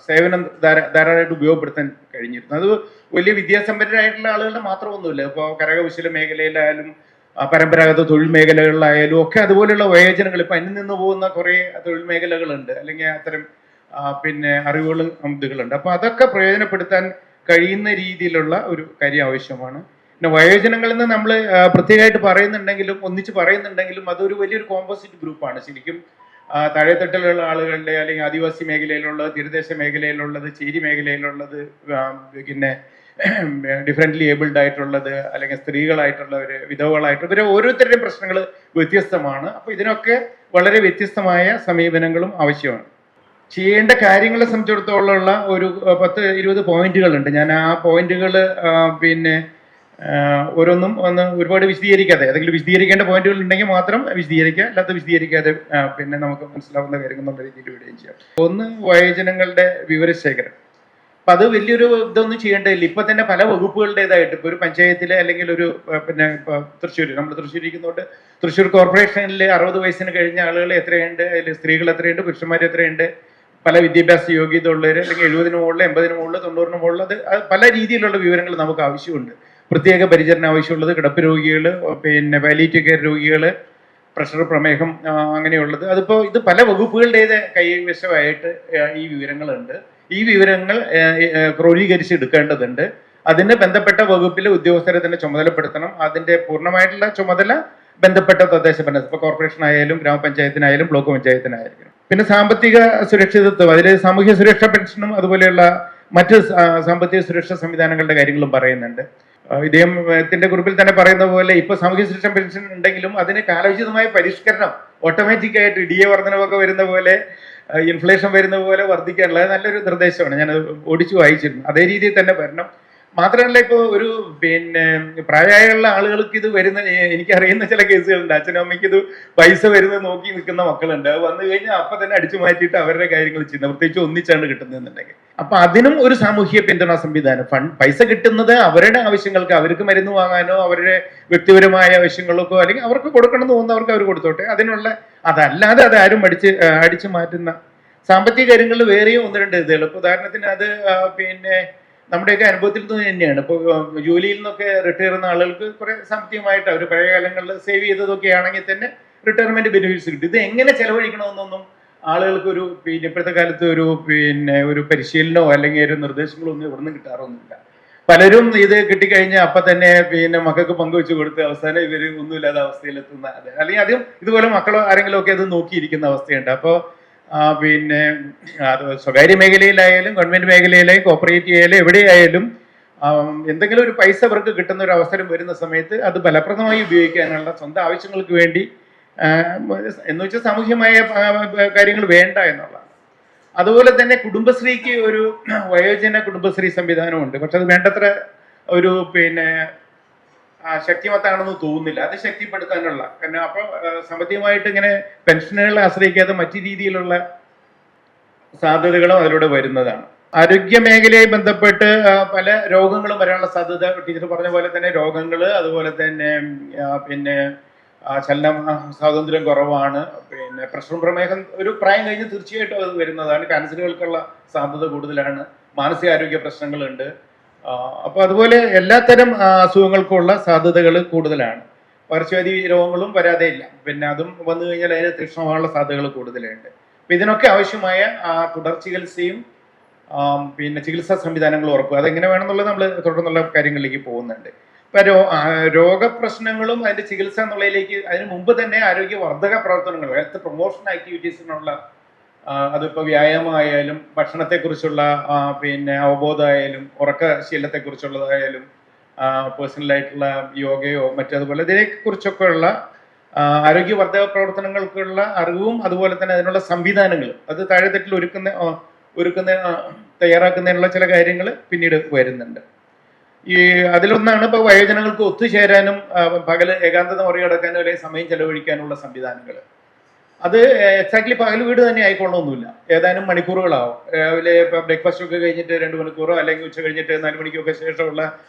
സേവനം ധാരാളമായിട്ട് ഉപയോഗപ്പെടുത്താൻ കഴിഞ്ഞിരുന്നു. അത് വലിയ വിദ്യാസമ്പന്നരായിട്ടുള്ള ആളുകളുടെ മാത്രമൊന്നുമില്ല. ഇപ്പോൾ കരകൗശല മേഖലയിലായാലും പരമ്പരാഗത തൊഴിൽ മേഖലകളിലായാലും ഒക്കെ അതുപോലെയുള്ള വയോജനങ്ങൾ ഇപ്പം അന്യം നിന്ന് പോകുന്ന കുറേ തൊഴിൽ മേഖലകളുണ്ട്, അല്ലെങ്കിൽ അത്തരം അറിവുകളും ഇതുകളുണ്ട്. അപ്പോൾ അതൊക്കെ പ്രയോജനപ്പെടുത്താൻ കഴിയുന്ന രീതിയിലുള്ള ഒരു കാര്യം ആവശ്യമാണ്. പിന്നെ വയോജനങ്ങളിൽ നിന്ന് നമ്മൾ പ്രത്യേകമായിട്ട് പറയുന്നുണ്ടെങ്കിലും ഒന്നിച്ച് പറയുന്നുണ്ടെങ്കിലും അതൊരു വലിയൊരു കോമ്പോസിറ്റ് ഗ്രൂപ്പാണ്. ശരിക്കും താഴെത്തട്ടിലുള്ള ആളുകളുടെ, അല്ലെങ്കിൽ ആദിവാസി മേഖലയിലുള്ളത്, തീരദേശ മേഖലയിലുള്ളത്, ചേരി മേഖലയിലുള്ളത്, പിന്നെ ഡിഫറെൻ്റ്ലി ഏബിൾഡ് ആയിട്ടുള്ളത്, അല്ലെങ്കിൽ സ്ത്രീകളായിട്ടുള്ളവർ, വിധവകളായിട്ടുള്ള ഇവരെ ഓരോരുത്തരുടെയും പ്രശ്നങ്ങൾ വ്യത്യസ്തമാണ്. അപ്പോൾ ഇതിനൊക്കെ വളരെ വ്യത്യസ്തമായ സമീപനങ്ങളും ആവശ്യമാണ്. ചെയ്യേണ്ട കാര്യങ്ങളെ സംബന്ധിച്ചിടത്തോളമുള്ള ഒരു 10-20 പോയിന്റുകളുണ്ട്. ഞാൻ ആ പോയിന്റുകൾ ഓരോന്നും ഒരുപാട് വിശദീകരിക്കാതെ, ഏതെങ്കിലും വിശദീകരിക്കേണ്ട പോയിന്റുകൾ ഉണ്ടെങ്കിൽ മാത്രം വിശദീകരിക്കുക, അല്ലാത്ത വിശദീകരിക്കാതെ നമുക്ക് മനസ്സിലാവുന്ന കാര്യങ്ങൾ എന്നുള്ള രീതിയിൽ വിടുകയും ചെയ്യാം. ഒന്ന്, വയോജനങ്ങളുടെ വിവരശേഖരം. അപ്പം അത് വലിയൊരു ഇതൊന്നും ചെയ്യേണ്ടതില്ല. ഇപ്പൊ തന്നെ പല വകുപ്പുകളുടേതായിട്ട് ഇപ്പോൾ ഒരു പഞ്ചായത്തിലെ അല്ലെങ്കിൽ ഒരു തൃശ്ശൂർ, നമ്മൾ തൃശ്ശൂർ ഇരിക്കുന്നതുകൊണ്ട് തൃശ്ശൂർ കോർപ്പറേഷനിൽ 60 വയസ്സിന് കഴിഞ്ഞ ആളുകൾ എത്രയുണ്ട്, അതിൽ സ്ത്രീകൾ എത്രയുണ്ട്, പുരുഷന്മാർ എത്രയുണ്ട്, പല വിദ്യാഭ്യാസ യോഗ്യത ഉള്ളവർ, അല്ലെങ്കിൽ 70-ന് മുകളിൽ, 80-ന് മുകളിൽ, 90-ന് മുകളിൽ, അത് പല രീതിയിലുള്ള വിവരങ്ങൾ നമുക്ക് ആവശ്യമുണ്ട്. പ്രത്യേക പരിചരണം ആവശ്യമുള്ളത്, കിടപ്പ് രോഗികൾ, പാലിയേറ്റീവ് കെയർ രോഗികൾ, പ്രഷർ, പ്രമേഹം, അങ്ങനെയുള്ളത്. അതിപ്പോൾ ഇത് പല വകുപ്പുകളുടേത് കൈവശമായിട്ട് ഈ വിവരങ്ങളുണ്ട്. ഈ വിവരങ്ങൾ ക്രോഡീകരിച്ചെടുക്കേണ്ടതുണ്ട്. അതിന് ബന്ധപ്പെട്ട വകുപ്പിലെ ഉദ്യോഗസ്ഥരെ തന്നെ ചുമതലപ്പെടുത്തണം. അതിന്റെ പൂർണ്ണമായിട്ടുള്ള ചുമതല ബന്ധപ്പെട്ട തദ്ദേശ ഭരണ, ഇപ്പോൾ കോർപ്പറേഷൻ ആയാലും ഗ്രാമപഞ്ചായത്തിനായാലും ബ്ലോക്ക് പഞ്ചായത്തിനായാലും. പിന്നെ സാമ്പത്തിക സുരക്ഷിതത്വം, അതിൽ സാമൂഹ്യ സുരക്ഷാ പെൻഷനും അതുപോലെയുള്ള മറ്റ് സാമ്പത്തിക സുരക്ഷാ സംവിധാനങ്ങളുടെ കാര്യങ്ങളും പറയുന്നുണ്ട്. ഇദ്ദേഹത്തിന്റെ കുറിപ്പിൽ തന്നെ പറയുന്ന പോലെ ഇപ്പൊ സാമൂഹ്യ സുരക്ഷാ പെൻഷൻ ഉണ്ടെങ്കിലും അതിന് കാലോചിതമായ പരിഷ്കരണം, ഓട്ടോമാറ്റിക് ആയിട്ട് DA വർധനവൊക്കെ വരുന്ന പോലെ, ഇൻഫ്ലേഷൻ വരുന്ന പോലെ വർദ്ധിക്കാനുള്ള നല്ലൊരു നിർദ്ദേശമാണ്. ഞാൻ ഓടിച്ചു വായിച്ചിരുന്നു. അതേ രീതിയിൽ തന്നെ വരണം. മാത്രമല്ല ഇപ്പോൾ ഒരു പ്രായമായുള്ള ആളുകൾക്ക് ഇത് വരുന്ന, എനിക്കറിയുന്ന ചില കേസുകളുണ്ട്. അച്ഛനും അമ്മയ്ക്ക് ഇത് പൈസ വരുന്നത് നോക്കി നിൽക്കുന്ന മക്കളുണ്ട്. അത് വന്നു കഴിഞ്ഞാൽ അപ്പൊ തന്നെ അടിച്ചു മാറ്റിയിട്ട് അവരുടെ കാര്യങ്ങൾ ചെയ്യുന്നത്, പ്രത്യേകിച്ച് ഒന്നിച്ചാണ് കിട്ടുന്നതെന്നുണ്ടെങ്കിൽ. അപ്പൊ അതിനും ഒരു സാമൂഹ്യ പിന്തുണ സംവിധാനം, പൈസ കിട്ടുന്നത് അവരുടെ ആവശ്യങ്ങൾക്ക്, അവർക്ക് മരുന്ന് വാങ്ങാനോ അവരുടെ വ്യക്തിപരമായ ആവശ്യങ്ങൾക്കോ അല്ലെങ്കിൽ അവർക്ക് കൊടുക്കണം എന്ന് തോന്നുന്നവർക്ക് അവർ കൊടുത്തോട്ടെ. അതിനുള്ള, അതല്ലാതെ അത് ആരും അടിച്ചു മാറ്റുന്ന സാമ്പത്തിക കാര്യങ്ങളിൽ വേറെയും ഒന്ന് രണ്ട് ഇതുകൾ. ഇപ്പൊ ഉദാഹരണത്തിന് അത് നമ്മുടെയൊക്കെ അനുഭവത്തിൽ നിന്ന് തന്നെയാണ്. ഇപ്പോൾ ജോലിയിൽ നിന്നൊക്കെ റിട്ടയർ ചെയ്യുന്ന ആളുകൾക്ക് കുറെ സാമ്പത്തികമായിട്ട് അവർ പഴയ കാലങ്ങളിൽ സേവ് ചെയ്തതൊക്കെ ആണെങ്കിൽ തന്നെ റിട്ടയർമെന്റ് ബെനിഫിറ്റ്സ് കിട്ടും. ഇത് എങ്ങനെ ചെലവഴിക്കണമെന്നൊന്നും ആളുകൾക്ക് ഒരു ഇപ്പോഴത്തെ കാലത്ത് ഒരു പരിശീലനമോ അല്ലെങ്കിൽ ഒരു നിർദ്ദേശങ്ങളോ ഒന്നും ഇവിടുന്ന് കിട്ടാറൊന്നുമില്ല. പലരും ഇത് കിട്ടിക്കഴിഞ്ഞാൽ അപ്പൊ തന്നെ മക്കൾക്ക് പങ്കുവെച്ച് കൊടുത്ത് അവസാനം ഇവര് ഒന്നുമില്ലാത്ത അവസ്ഥയിലെത്തുന്ന, അല്ലെങ്കിൽ ആദ്യം ഇതുപോലെ മക്കളോ ആരെങ്കിലും ഒക്കെ അത് നോക്കിയിരിക്കുന്ന അവസ്ഥയുണ്ട്. അപ്പോൾ അത് സ്വകാര്യ മേഖലയിലായാലും ഗവൺമെന്റ് മേഖലയിലായാലും കോർപ്പറേറ്റ് ആയാലും എവിടെയായാലും എന്തെങ്കിലും ഒരു പൈസ അവർക്ക് കിട്ടുന്ന ഒരു അവസരം വരുന്ന സമയത്ത് അത് ഫലപ്രദമായി ഉപയോഗിക്കാനുള്ള സ്വന്തം ആവശ്യങ്ങൾക്ക് വേണ്ടി എന്ന് വെച്ചാൽ സാമൂഹ്യമായ കാര്യങ്ങൾ വേണ്ട എന്നുള്ളതാണ്. അതുപോലെ തന്നെ കുടുംബശ്രീക്ക് ഒരു വയോജന കുടുംബശ്രീ സംവിധാനമുണ്ട്. പക്ഷെ അത് വേണ്ടത്ര ഒരു ശക്തിമത്താണെന്ന് തോന്നുന്നില്ല. അത് ശക്തിപ്പെടുത്താനുള്ള, കാരണം അപ്പൊ സാമ്പത്തികമായിട്ട് ഇങ്ങനെ പെൻഷനുകളെ ആശ്രയിക്കാതെ മറ്റു രീതിയിലുള്ള സാധ്യതകളും അതിലൂടെ വരുന്നതാണ്. ആരോഗ്യ മേഖലയുമായി ബന്ധപ്പെട്ട് പല രോഗങ്ങളും വരാനുള്ള സാധ്യത ടീച്ചർ പറഞ്ഞ പോലെ തന്നെ രോഗങ്ങൾ, അതുപോലെ തന്നെ ചലന സ്വാതന്ത്ര്യം കുറവാണ്, പ്രഷറും പ്രമേഹം ഒരു പ്രായം കഴിഞ്ഞ് തീർച്ചയായിട്ടും അത് വരുന്നതാണ്. ക്യാൻസറുകൾക്കുള്ള സാധ്യത കൂടുതലാണ്, മാനസികാരോഗ്യ പ്രശ്നങ്ങളുണ്ട്. അപ്പൊ അതുപോലെ എല്ലാത്തരം അസുഖങ്ങൾക്കുള്ള സാധ്യതകൾ കൂടുതലാണ്. പകർച്ചവ്യാധി രോഗങ്ങളും വരാതെ ഇല്ല. അതും വന്നു കഴിഞ്ഞാൽ അതിന് തീക്ഷ്ണമായുള്ള സാധ്യതകൾ കൂടുതലുണ്ട്. അപ്പൊ ഇതിനൊക്കെ ആവശ്യമായ തുടർ ചികിത്സയും ചികിത്സാ സംവിധാനങ്ങളും ഉറപ്പ്, അതെങ്ങനെ വേണമെന്നുള്ളത് നമ്മൾ തുടർന്നുള്ള കാര്യങ്ങളിലേക്ക് പോകുന്നുണ്ട്. ഇപ്പൊ രോഗപ്രശ്നങ്ങളും അതിന്റെ ചികിത്സ എന്നുള്ളതിലേക്ക് അതിന് മുമ്പ് തന്നെ ആരോഗ്യവർദ്ധക പ്രവർത്തനങ്ങൾ, ഹെൽത്ത് പ്രൊമോഷൻ ആക്ടിവിറ്റീസിനുള്ള, അതിപ്പോ വ്യായാമമായാലും ഭക്ഷണത്തെക്കുറിച്ചുള്ള അവബോധമായാലും ഉറക്കശീലത്തെക്കുറിച്ചുള്ളതായാലും പേഴ്സണലായിട്ടുള്ള യോഗയോ മറ്റതുപോലെ ഇതിനെക്കുറിച്ചൊക്കെ ഉള്ള ആരോഗ്യവർദ്ധക പ്രവർത്തനങ്ങൾക്കുള്ള അറിവും അതുപോലെ തന്നെ അതിനുള്ള സംവിധാനങ്ങളും അത് താഴെത്തട്ടിൽ തയ്യാറാക്കുന്നതിനുള്ള ചില കാര്യങ്ങൾ പിന്നീട് വരുന്നുണ്ട്. അതിലൊന്നാണ് ഇപ്പോൾ വയോജനങ്ങൾക്ക് ഒത്തുചേരാനും പകൽ ഏകാന്തത മറികടക്കാനും അല്ലെങ്കിൽ സമയം ചെലവഴിക്കാനുള്ള സംവിധാനങ്ങൾ. അത് എക്സാക്ട്ലി പകൽ വീട് തന്നെ ആയിക്കൊള്ളണമെന്നില്ല, ഏതാനും മണിക്കൂറുകളാവും. രാവിലെ ഇപ്പോൾ ബ്രേക്ക്ഫാസ്റ്റ് ഒക്കെ കഴിഞ്ഞിട്ട് 2 മണിക്കൂറോ അല്ലെങ്കിൽ ഉച്ച കഴിഞ്ഞിട്ട് 4 മണിക്കൊക്കെ ശേഷമുള്ള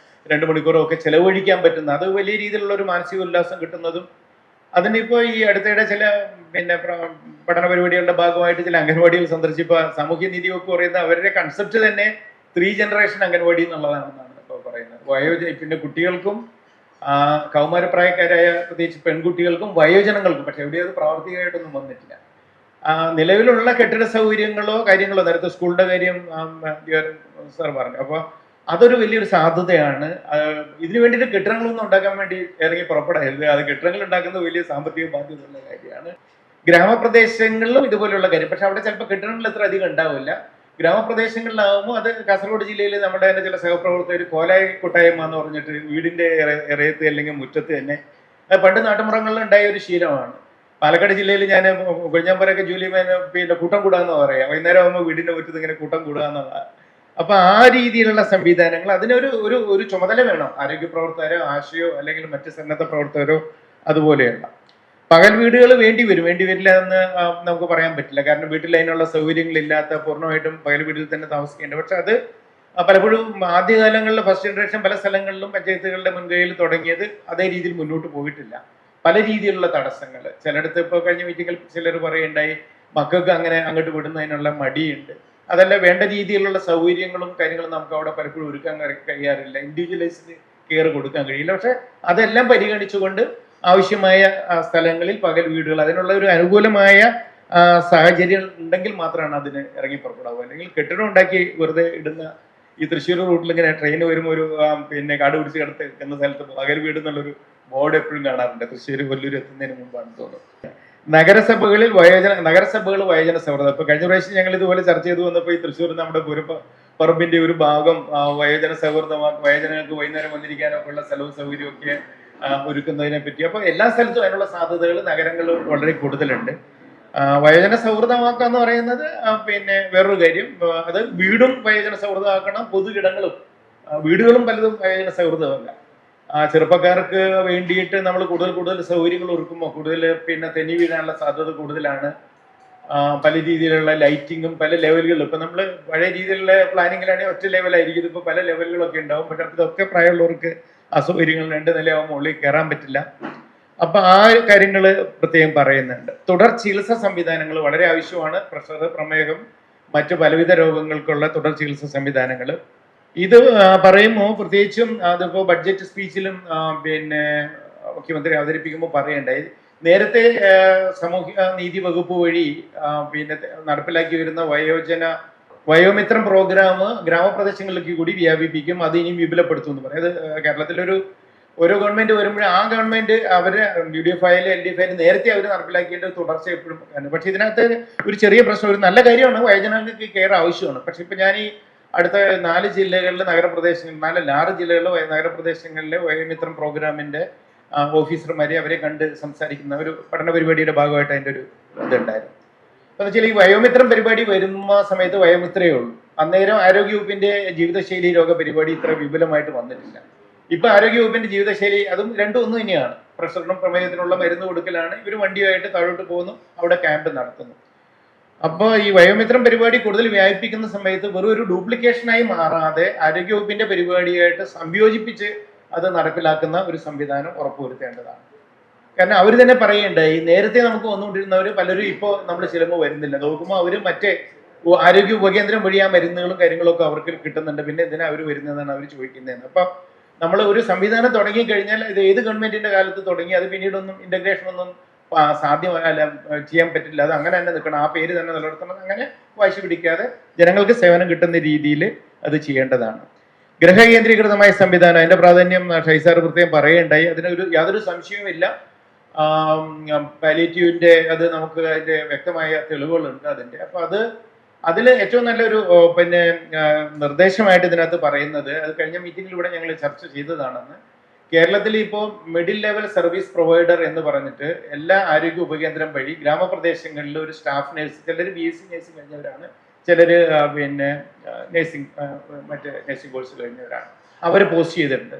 2 മണിക്കൂറോ ഒക്കെ ചെലവഴിക്കാൻ പറ്റുന്ന, അത് വലിയ രീതിയിലുള്ള ഒരു മാനസിക ഉല്ലാസം കിട്ടുന്നതും. അതിനിപ്പോൾ ഈ അടുത്തിടെ ചില പഠന പരിപാടികളുടെ ഭാഗമായിട്ട് ചില അംഗൻവാടികൾ സന്ദർശിപ്പോൾ സാമൂഹ്യ നീതി വകുപ്പ് പറയുന്ന അവരുടെ കൺസെപ്റ്റ് തന്നെ 3 ജനറേഷൻ അംഗൻവാടി എന്നുള്ളതാണെന്നാണ് ഇപ്പോൾ പറയുന്നത്. പിന്നെ കുട്ടികൾക്കും കൗമാരപ്രായക്കാരായ പ്രത്യേകിച്ച് പെൺകുട്ടികൾക്കും വയോജനങ്ങൾക്കും, പക്ഷെ എവിടെ അത് പ്രാവർത്തികമായിട്ടൊന്നും വന്നിട്ടില്ല. നിലവിലുള്ള കെട്ടിട സൗകര്യങ്ങളോ കാര്യങ്ങളോ, നേരത്തെ സ്കൂളിന്റെ കാര്യം സാർ പറഞ്ഞു. അപ്പോൾ അതൊരു വലിയൊരു സാധ്യതയാണ്. ഇതിനു വേണ്ടിയിട്ട് കെട്ടിടങ്ങളൊന്നും ഉണ്ടാക്കാൻ വേണ്ടി ഇറങ്ങി പുറപ്പെടരുത്. അത് കെട്ടിടങ്ങൾ ഉണ്ടാക്കുന്നത് വലിയ സാമ്പത്തിക ബാധ്യതയുള്ള കാര്യമാണ്. ഗ്രാമപ്രദേശങ്ങളിലും ഇതുപോലെയുള്ള കാര്യം, പക്ഷെ അവിടെ ചിലപ്പോൾ കെട്ടിടങ്ങൾ അത്ര അധികം ഉണ്ടാവില്ല. ഗ്രാമപ്രദേശങ്ങളിലാവുമ്പോൾ അത് കാസർഗോഡ് ജില്ലയിൽ നമ്മുടെ തന്നെ ചില സഹപ്രവർത്തകർ കോലായി കൂട്ടായ്മ എന്ന് പറഞ്ഞിട്ട് വീടിന്റെ ഇറയത്ത് അല്ലെങ്കിൽ മുറ്റത്ത് തന്നെ, പണ്ട് നാട്ടുമ്പുറങ്ങളിൽ ഉണ്ടായ ഒരു ശീലമാണ്. പാലക്കാട് ജില്ലയിൽ ഞാൻ കൊഴിഞ്ഞാമ്പരൊക്കെ ജൂലി കൂട്ടം കൂടാന്ന് പറയാം, വൈകുന്നേരം ആകുമ്പോൾ വീടിന്റെ മുറ്റത്ത് ഇങ്ങനെ കൂട്ടം കൂടുകയെന്നുള്ള. അപ്പൊ ആ രീതിയിലുള്ള സംവിധാനങ്ങൾ, അതിനൊരു ഒരു ചുമതല വേണം ആരോഗ്യ പ്രവർത്തകരോ ആശയോ അല്ലെങ്കിൽ മറ്റ് സന്നദ്ധ പ്രവർത്തകരോ. അതുപോലെയുള്ള പകൽ വീടുകൾ വേണ്ടി വരില്ല എന്ന് നമുക്ക് പറയാൻ പറ്റില്ല. കാരണം വീട്ടിൽ അതിനുള്ള സൗകര്യങ്ങളില്ലാത്ത പൂർണ്ണമായിട്ടും പകൽ വീട്ടിൽ തന്നെ താമസിക്കേണ്ടത്. പക്ഷെ അത് പലപ്പോഴും ആദ്യകാലങ്ങളിൽ ഫസ്റ്റ് ജനറേഷൻ പല സ്ഥലങ്ങളിലും പഞ്ചായത്തുകളുടെ മുൻകൈയിൽ തുടങ്ങിയത് അതേ രീതിയിൽ മുന്നോട്ട് പോയിട്ടില്ല. പല രീതിയിലുള്ള തടസ്സങ്ങൾ, ചിലയിടത്ത് ഇപ്പോൾ കഴിഞ്ഞ മീറ്റിങ്ങിൽ ചിലർ പറയുണ്ടായി മക്കൾക്ക് അങ്ങനെ അങ്ങോട്ട് വിടുന്നതിനുള്ള മടിയുണ്ട്. അതല്ല, വേണ്ട രീതിയിലുള്ള സൗകര്യങ്ങളും കാര്യങ്ങളും നമുക്ക് അവിടെ പലപ്പോഴും ഒരുക്കാൻ കഴിയാറില്ല, ഇൻഡിവിജ്വലൈസ്ഡ് കെയർ കൊടുക്കാൻ കഴിയില്ല. പക്ഷെ അതെല്ലാം പരിഗണിച്ചുകൊണ്ട് ആവശ്യമായ സ്ഥലങ്ങളിൽ പകൽ വീടുകൾ, അതിനുള്ള ഒരു അനുകൂലമായ സാഹചര്യം ഉണ്ടെങ്കിൽ മാത്രമാണ് അതിന് ഇറങ്ങി പുറപ്പെടാവുക. അല്ലെങ്കിൽ കെട്ടിടം ഉണ്ടാക്കി വെറുതെ ഇടുന്ന ഈ തൃശ്ശൂർ റൂട്ടിൽ ഇങ്ങനെ ട്രെയിൻ വരുമ്പോൾ ഒരു പിന്നെ കാട് പിടിച്ച് കിടക്കുന്ന സ്ഥലത്ത് പകൽ വീട് എന്നുള്ളൊരു ബോർഡ് എപ്പോഴും കാണാറുണ്ട്. തൃശ്ശൂർ കൊല്ലൂർ എത്തുന്നതിന് മുമ്പാണ് തോന്നുന്നത്. നഗരസഭകൾ വയോജന സൗഹൃദം. ഇപ്പൊ കഴിഞ്ഞ പ്രാവശ്യം ഞങ്ങൾ ഇതുപോലെ ചർച്ച ചെയ്തു വന്നപ്പോൾ ഈ തൃശ്ശൂർ നമ്മുടെ പറമ്പിന്റെ ഒരു ഭാഗം വയോജന സൗഹൃദമാക്കി വയോജനങ്ങൾക്ക് വൈകുന്നേരം വന്നിരിക്കാനൊക്കെ ഉള്ള സ്ഥലവും സൗകര്യമൊക്കെ ഒരുക്കുന്നതിനെ പറ്റി. അപ്പൊ എല്ലാ സ്ഥലത്തും അതിനുള്ള സാധ്യതകൾ നഗരങ്ങളിൽ വളരെ കൂടുതലുണ്ട്. വയോജന സൗഹൃദമാക്കുക എന്ന് പറയുന്നത് പിന്നെ വേറൊരു കാര്യം. അത് വീടും വയോജന സൗഹൃദമാക്കണം, വീടുകളും പലതും വയോജന സൗഹൃദമല്ല. ചെറുപ്പക്കാർക്ക് വേണ്ടിയിട്ട് നമ്മൾ കൂടുതൽ സൗകര്യങ്ങൾ ഒരുക്കുമ്പോൾ കൂടുതൽ പിന്നെ തെന്നി വീഴാനുള്ള സാധ്യത കൂടുതലാണ്. പല രീതിയിലുള്ള ലൈറ്റിങ്ങും പല ലെവലുകളിലും ഇപ്പൊ നമ്മൾ പഴയ രീതിയിലുള്ള പ്ലാനിങ്ങിലാണെങ്കിൽ ഒറ്റ ലെവലായിരിക്കും, ഇതിപ്പോൾ പല ലെവലുകളൊക്കെ ഉണ്ടാവും. പക്ഷെ ഇതൊക്കെ പ്രായമുള്ളവർക്ക് അസൗകര്യങ്ങൾ 2 നിലയാവും, മുകളിൽ കയറാൻ പറ്റില്ല. അപ്പൊ ആ കാര്യങ്ങൾ പ്രത്യേകം പറയുന്നുണ്ട്. തുടർ ചികിത്സാ സംവിധാനങ്ങൾ വളരെ ആവശ്യമാണ്. പ്രഷർ, പ്രമേഹം, മറ്റു പലവിധ രോഗങ്ങൾക്കുള്ള തുടർ ചികിത്സാ സംവിധാനങ്ങൾ ഇത് പറയുമ്പോൾ പ്രത്യേകിച്ചും അതിപ്പോ ബഡ്ജറ്റ് സ്പീച്ചിലും പിന്നെ മുഖ്യമന്ത്രി അവതരിപ്പിക്കുമ്പോൾ പറയണ്ടായി. നേരത്തെ സാമൂഹിക നീതി വകുപ്പ് വഴി പിന്നെ നടപ്പിലാക്കി വരുന്ന വയോമിത്രം പ്രോഗ്രാം ഗ്രാമപ്രദേശങ്ങളിലേക്ക് കൂടി വ്യാപിപ്പിക്കും, അത് ഇനിയും വിപുലപ്പെടുത്തും എന്ന് പറയും. അത് കേരളത്തിലൊരു ഓരോ ഗവൺമെന്റ് വരുമ്പോഴും ആ ഗവൺമെന്റ് അവര് UDF ആയാലും LDF ആയാലും നേരത്തെ അവർ നടപ്പിലാക്കിയിട്ട് തുടർച്ച എപ്പോഴും. പക്ഷെ ഇതിനകത്ത് ഒരു ചെറിയ പ്രശ്നം, ഒരു നല്ല കാര്യമാണ്, വയോജനങ്ങൾക്ക് കെയർ ആവശ്യമാണ്. പക്ഷെ ഇപ്പൊ ഞാൻ ഈ അടുത്ത 4 ജില്ലകളിലെ നഗരപ്രദേശങ്ങളിൽ 6 ജില്ലകളിലെ നഗരപ്രദേശങ്ങളിലെ വയോമിത്രം പ്രോഗ്രാമിന്റെ ഓഫീസർമാരെ അവരെ കണ്ട് സംസാരിക്കുന്ന ഒരു പഠന പരിപാടിയുടെ ഭാഗമായിട്ട് അതിൻ്റെ ഒരു ഇതുണ്ടായിരുന്നു. എന്ന് വെച്ചാൽ ഈ വയോമിത്രം പരിപാടി വരുന്ന സമയത്ത് വയോമിത്രയേ ഉള്ളൂ. അന്നേരം ആരോഗ്യവകുപ്പിന്റെ ജീവിതശൈലി രോഗ പരിപാടി ഇത്ര വിപുലമായിട്ട് വന്നിട്ടില്ല. ഇപ്പൊ ആരോഗ്യവകുപ്പിന്റെ ജീവിതശൈലി അതും രണ്ടും ഒന്ന് തന്നെയാണ്. പ്രഷറിനും പ്രമേഹത്തിനുള്ള മരുന്ന് കൊടുക്കലാണ്. ഇവർ വണ്ടിയായിട്ട് താഴോട്ട് പോകുന്നു, അവിടെ ക്യാമ്പ് നടത്തുന്നു. അപ്പോൾ ഈ വയോമിത്രം പരിപാടി കൂടുതൽ വ്യാപിപ്പിക്കുന്ന സമയത്ത് വെറും ഒരു ഡ്യൂപ്ലിക്കേഷനായി മാറാതെ ആരോഗ്യവകുപ്പിന്റെ പരിപാടിയായിട്ട് സംയോജിപ്പിച്ച് അത് നടപ്പിലാക്കുന്ന ഒരു സംവിധാനം ഉറപ്പുവരുത്തേണ്ടതാണ്. കാരണം അവർ തന്നെ പറയുണ്ടായി, നേരത്തെ നമുക്ക് വന്നുകൊണ്ടിരുന്നവർ പലരും ഇപ്പോൾ നമ്മൾ ചിലപ്പോൾ വരുന്നില്ല. നോക്കുമ്പോൾ അവർ മറ്റേ ആരോഗ്യ ഉപകേന്ദ്രം വഴി ആ മരുന്നുകളും കാര്യങ്ങളൊക്കെ അവർക്ക് കിട്ടുന്നുണ്ട്. പിന്നെ എന്തിനാ അവർ വരുന്നതെന്നാണ് അവർ ചോദിക്കുന്നതെന്ന്. അപ്പൊ നമ്മൾ ഒരു സംവിധാനം തുടങ്ങി കഴിഞ്ഞാൽ ഇത് ഏത് ഗവൺമെന്റിന്റെ കാലത്ത് തുടങ്ങി അത് പിന്നീടൊന്നും ഇന്റഗ്രേഷൻ ഒന്നും സാധ്യമല്ല, ചെയ്യാൻ പറ്റില്ല. അത് അങ്ങനെ തന്നെ നിൽക്കണം, ആ പേര് തന്നെ നിലനിർത്തണം. അങ്ങനെ വാശി പിടിക്കാതെ ജനങ്ങൾക്ക് സേവനം കിട്ടുന്ന രീതിയിൽ അത് ചെയ്യേണ്ടതാണ്. ഗ്രഹകേന്ദ്രീകൃതമായ സംവിധാനം, അതിന്റെ പ്രാധാന്യം ഷൈസാർ പ്രത്യേകം പറയുകയുണ്ടായി. അതിനൊരു യാതൊരു സംശയവുമില്ല. പാലിയേറ്റീവിന്റെ അത് നമുക്ക് അതിന്റെ വ്യക്തമായ തെളിവുകളുണ്ട് അതിന്റെ. അപ്പൊ അതിൽ ഏറ്റവും നല്ലൊരു പിന്നെ നിർദ്ദേശമായിട്ട് ഇതിനകത്ത് പറയുന്നത്, അത് കഴിഞ്ഞ മീറ്റിംഗിലൂടെ ഞങ്ങൾ ചർച്ച ചെയ്തതാണെന്ന്, കേരളത്തിൽ ഇപ്പോൾ മിഡിൽ ലെവൽ സർവീസ് പ്രൊവൈഡർ എന്ന് പറഞ്ഞിട്ട് എല്ലാ ആരോഗ്യ ഉപകേന്ദ്രം വഴി ഗ്രാമപ്രദേശങ്ങളിൽ ഒരു സ്റ്റാഫ് നഴ്സ്, ചിലർ BSc നഴ്സിംഗ് കഴിഞ്ഞവരാണ്, ചിലർ പിന്നെ മറ്റേ നഴ്സിംഗ് കോഴ്സ് കഴിഞ്ഞവരാണ്, അവർ പോസ്റ്റ് ചെയ്തിട്ടുണ്ട്.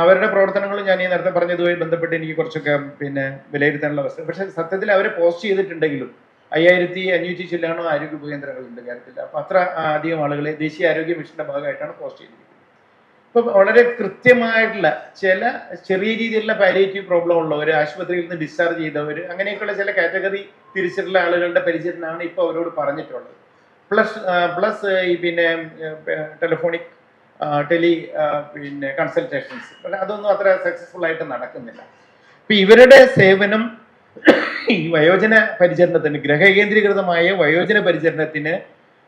അവരുടെ പ്രവർത്തനങ്ങളും ഞാൻ ഈ നേരത്തെ പറഞ്ഞതുമായി ബന്ധപ്പെട്ട് എനിക്ക് കുറച്ചൊക്കെ പിന്നെ വിലയിരുത്താനുള്ള അവസ്ഥ. പക്ഷെ സത്യത്തിൽ അവരെ പോസ്റ്റ് ചെയ്തിട്ടുണ്ടെങ്കിലും 5500 ചില്ലാണോ ആരോഗ്യ ഉപകേന്ദ്രങ്ങളുണ്ട് കേരളത്തിൽ. അപ്പൊ അത്ര അധികം ആളുകളെ ദേശീയ ആരോഗ്യ മിഷന്റെ ഭാഗമായിട്ടാണ് പോസ്റ്റ് ചെയ്തിരിക്കുന്നത്. ഇപ്പൊ വളരെ കൃത്യമായിട്ടുള്ള ചില ചെറിയ രീതിയിലുള്ള പാലിയേറ്റീവ് പ്രോബ്ലം ഉള്ളവർ, ആശുപത്രിയിൽ നിന്ന് ഡിസ്ചാർജ് ചെയ്തവർ, അങ്ങനെയൊക്കെയുള്ള ചില കാറ്റഗറി തിരിച്ചിട്ടുള്ള ആളുകളുടെ പരിചരണമാണ് ഇപ്പോൾ അവരോട് പറഞ്ഞിട്ടുള്ളത്. പ്ലസ് ഈ പിന്നെ ടെലിഫോണിക് പിന്നെ കൺസൾട്ടേഷൻസ്, അതൊന്നും അത്ര സക്സസ്ഫുൾ ആയിട്ട് നടക്കുന്നില്ല. ഇപ്പൊ ഇവരുടെ സേവനം ഈ വയോജന പരിചരണത്തിന്, ഗ്രഹകേന്ദ്രീകൃതമായ വയോജന പരിചരണത്തിന്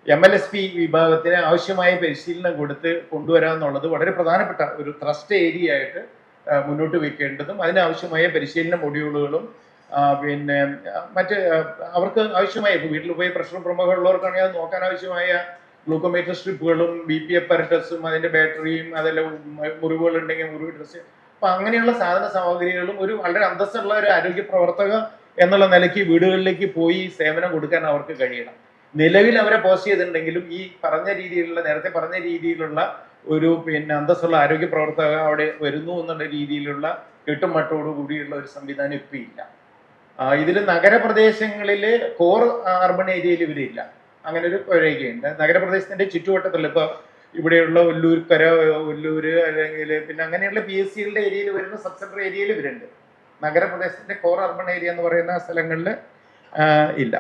MLSP വിഭാഗത്തിന് ആവശ്യമായ പരിശീലനം കൊടുത്ത് കൊണ്ടുവരാമെന്നുള്ളത് വളരെ പ്രധാനപ്പെട്ട ഒരു ട്രസ്റ്റ് ഏരിയ ആയിട്ട് മുന്നോട്ട് വയ്ക്കേണ്ടതും, അതിനാവശ്യമായ പരിശീലന മൊഡ്യൂളുകളും പിന്നെ മറ്റ് അവർക്ക് ആവശ്യമായ, ഇപ്പോൾ വീട്ടിൽ പോയി പ്രഷർ പ്രമേഹം ഉള്ളവർക്കാണെങ്കിൽ അത് നോക്കാൻ ആവശ്യമായ ഗ്ലൂക്കോമീറ്റർ സ്ട്രിപ്പുകളും BP അപ്പററ്റസും അതിന്റെ ബാറ്ററിയും അതെല്ലാം, മുറിവുകളുണ്ടെങ്കിൽ മുറിവ് ഡ്രസ്സ്, അപ്പൊ അങ്ങനെയുള്ള സാധന സാമഗ്രികളും ഒരു വളരെ അന്തസ്സുള്ള ഒരു ആരോഗ്യ പ്രവർത്തക എന്നുള്ള നിലയ്ക്ക് വീടുകളിലേക്ക് പോയി സേവനം കൊടുക്കാൻ അവർക്ക് കഴിയണം. നിലവിൽ അവരെ പോസ്റ്റ് ചെയ്തിട്ടുണ്ടെങ്കിലും ഈ നേരത്തെ പറഞ്ഞ രീതിയിലുള്ള ഒരു പിന്നെ അന്തസ്സുള്ള ആരോഗ്യ പ്രവർത്തക അവിടെ വരുന്നു എന്നുള്ള രീതിയിലുള്ള കെട്ടുമട്ടോടു കൂടിയുള്ള ഒരു സംവിധാനം ഇപ്പം ഇല്ല. ഇതിൽ നഗരപ്രദേശങ്ങളിൽ കോർ അർബൺ ഏരിയയിൽ ഇവരില്ല. അങ്ങനെ ഒരു രേഖയുണ്ട്. നഗരപ്രദേശത്തിന്റെ ചുറ്റുവട്ടത്തുള്ള ഇപ്പൊ ഇവിടെയുള്ള ഒല്ലൂര് അല്ലെങ്കിൽ പിന്നെ അങ്ങനെയുള്ള PSCകളുടെ ഏരിയയിൽ വരുന്ന സബ് സെന്റർ ഏരിയയിൽ ഇവരുണ്ട്. നഗരപ്രദേശത്തിന്റെ കോർ അർബൺ ഏരിയ എന്ന് പറയുന്ന സ്ഥലങ്ങളിൽ ഇല്ല.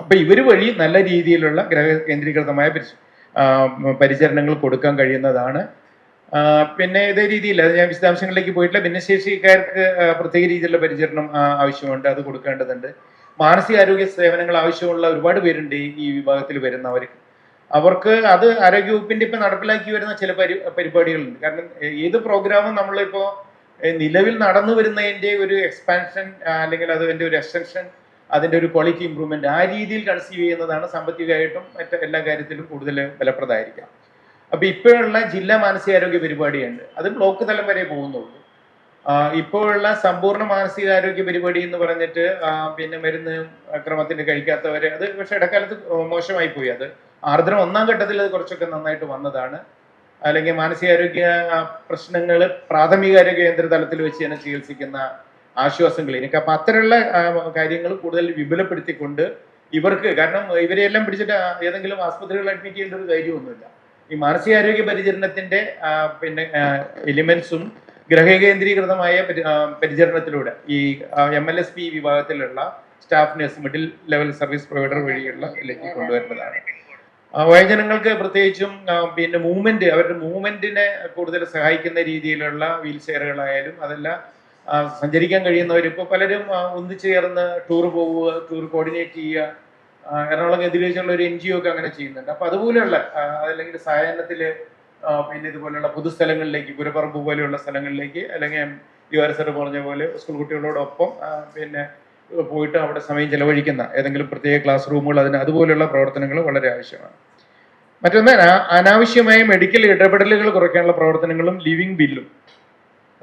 അപ്പൊ ഇവര് വഴി നല്ല രീതിയിലുള്ള ഗ്രഹ കേന്ദ്രീകൃതമായ പരിചരണങ്ങൾ കൊടുക്കാൻ കഴിയുന്നതാണ്. പിന്നെ ഇതേ രീതിയിൽ അത് ഞാൻ വിശദാംശങ്ങളിലേക്ക് പോയിട്ടില്ല. ഭിന്നശേഷിക്കാർക്ക് പ്രത്യേക രീതിയിലുള്ള പരിചരണം ആവശ്യമുണ്ട്, അത് കൊടുക്കേണ്ടതുണ്ട്. മാനസികാരോഗ്യ സേവനങ്ങൾ ആവശ്യമുള്ള ഒരുപാട് പേരുണ്ട് ഈ വിഭാഗത്തിൽ വരുന്നവർക്ക്. അവർക്ക് അത് ആരോഗ്യവകുപ്പിന്റെ ഇപ്പൊ നടപ്പിലാക്കി വരുന്ന ചില പരിപാടികളുണ്ട്. കാരണം ഏത് പ്രോഗ്രാമും നമ്മളിപ്പോ നിലവിൽ നടന്നു വരുന്നതിന്റെ ഒരു എക്സ്പാൻഷൻ അല്ലെങ്കിൽ അതിന്റെ ഒരു എക്സ്റ്റൻഷൻ, അതിന്റെ ഒരു ക്വാളിറ്റി ഇമ്പ്രൂവ്മെന്റ് ആ രീതിയിൽ കൺസീവ് ചെയ്യുന്നതാണ് സാമ്പത്തികമായിട്ടും മറ്റ് എല്ലാ കാര്യത്തിലും കൂടുതൽ ഫലപ്രദമായിരിക്കാം. അപ്പൊ ഇപ്പോഴുള്ള ജില്ലാ മാനസികാരോഗ്യ പരിപാടിയുണ്ട്, അത് ബ്ലോക്ക് തലം വരെ പോകുന്നുള്ളൂ. ഇപ്പോഴുള്ള സമ്പൂർണ്ണ മാനസികാരോഗ്യ പരിപാടി എന്ന് പറഞ്ഞിട്ട് പിന്നെ മരുന്ന് ക്രമത്തിന് കഴിക്കാത്തവരെ, അത് പക്ഷെ ഇടക്കാലത്ത് മോശമായി പോയി. അത് ആർദ്രം 1-ാം ഘട്ടത്തിൽ അത് കുറച്ചൊക്കെ നന്നായിട്ട് വന്നതാണ്. അല്ലെങ്കിൽ മാനസികാരോഗ്യ പ്രശ്നങ്ങൾ പ്രാഥമികാരോഗ്യ കേന്ദ്ര തലത്തിൽ വെച്ച് തന്നെ ചികിത്സിക്കുന്ന ആശ്വാസം ക്ലിനിക്ക്. അപ്പൊ അത്തരമുള്ള കാര്യങ്ങൾ കൂടുതൽ വിപുലപ്പെടുത്തിക്കൊണ്ട് ഇവർക്ക്, കാരണം ഇവരെയെല്ലാം പിടിച്ചിട്ട് ഏതെങ്കിലും ആസ്പത്രികളിൽ അഡ്മിറ്റ് ചെയ്യേണ്ട ഒരു കാര്യമൊന്നുമില്ല. ഈ മാനസികാരോഗ്യ പരിചരണത്തിന്റെ പിന്നെ എലിമെന്റ്സും ഗ്രഹകേന്ദ്രീകൃതമായ പരിചരണത്തിലൂടെ ഈ MLSP വിഭാഗത്തിലുള്ള staff nurse, middle level service provider വഴിയുള്ള ഇതിലേക്ക് കൊണ്ടുവരേണ്ടതാണ്. വയോജനങ്ങൾക്ക് പ്രത്യേകിച്ചും പിന്നെ മൂവ്മെന്റ്, അവരുടെ മൂവ്മെന്റിനെ കൂടുതൽ സഹായിക്കുന്ന രീതിയിലുള്ള വീൽ ചെയറുകളായാലും അതെല്ലാം സഞ്ചരിക്കാൻ കഴിയുന്നവർ ഇപ്പോൾ പലരും ഒന്നിച്ചേർന്ന് ടൂർ പോവുക, ടൂർ കോർഡിനേറ്റ് ചെയ്യുക. എറണാകുളം കേന്ദ്രീകരിച്ചുള്ള ഒരു NGO ഒക്കെ അങ്ങനെ ചെയ്യുന്നുണ്ട്. അപ്പൊ അതുപോലെയുള്ള അല്ലെങ്കിൽ സായാഹ്നത്തില് പിന്നെ ഇതുപോലെയുള്ള പൊതുസ്ഥലങ്ങളിലേക്ക്, പുരപ്പറമ്പ് പോലെയുള്ള സ്ഥലങ്ങളിലേക്ക്, അല്ലെങ്കിൽ UR സർ പറഞ്ഞ പോലെ സ്കൂൾ കുട്ടികളോടൊപ്പം പിന്നെ പോയിട്ട് അവിടെ സമയം ചെലവഴിക്കുന്ന ഏതെങ്കിലും പ്രത്യേക ക്ലാസ് റൂമുകൾ, അതുപോലെയുള്ള പ്രവർത്തനങ്ങൾ വളരെ ആവശ്യമാണ്. മറ്റൊന്ന്, അനാവശ്യമായ മെഡിക്കൽ ഇടപെടലുകൾ കുറയ്ക്കാനുള്ള പ്രവർത്തനങ്ങളും ലിവിങ് ബില്ലും.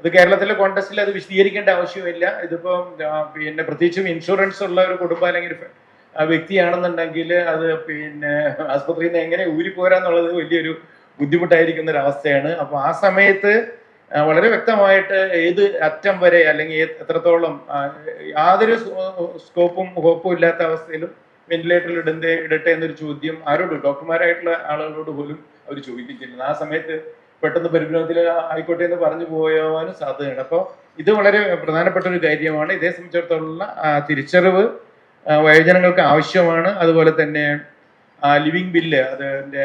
അത് കേരളത്തിലെ കോൺടെക്സ്റ്റിൽ അത് വിശദീകരിക്കേണ്ട ആവശ്യമില്ല. ഇതിപ്പോ പിന്നെ പ്രത്യേകിച്ചും ഇൻഷുറൻസ് ഉള്ള ഒരു കുടുംബം അല്ലെങ്കിൽ വ്യക്തിയാണെന്നുണ്ടെങ്കിൽ അത് പിന്നെ ആസ്പത്രിയിൽ നിന്ന് എങ്ങനെ ഊരിപ്പോരാന്നുള്ളത് വലിയൊരു ബുദ്ധിമുട്ടായിരിക്കുന്ന ഒരു അവസ്ഥയാണ്. അപ്പൊ ആ സമയത്ത് വളരെ വ്യക്തമായിട്ട് ഏത് അറ്റം വരെ അല്ലെങ്കിൽ എത്രത്തോളം യാതൊരു സ്കോപ്പും ഹോപ്പും ഇല്ലാത്ത അവസ്ഥയിലും വെന്റിലേറ്ററിൽ ഇടട്ടെ എന്നൊരു ചോദ്യം ആരോട്, ഡോക്ടർമാരായിട്ടുള്ള ആളുകളോട് പോലും അവർ ചോദിപ്പിച്ചിരുന്നത്. ആ സമയത്ത് പെട്ടെന്ന് പരിഭ്രമത്തിൽ ആയിക്കോട്ടെ എന്ന് പറഞ്ഞു പോകാനും സാധ്യതയുണ്ട്. അപ്പോൾ ഇത് വളരെ പ്രധാനപ്പെട്ട ഒരു കാര്യമാണ്. ഇതേ സംബന്ധിച്ചിടത്തോളം തിരിച്ചറിവ് വയോജനങ്ങൾക്ക് ആവശ്യമാണ്. അതുപോലെ തന്നെ ലിവിങ് ബില്ല് അതിൻ്റെ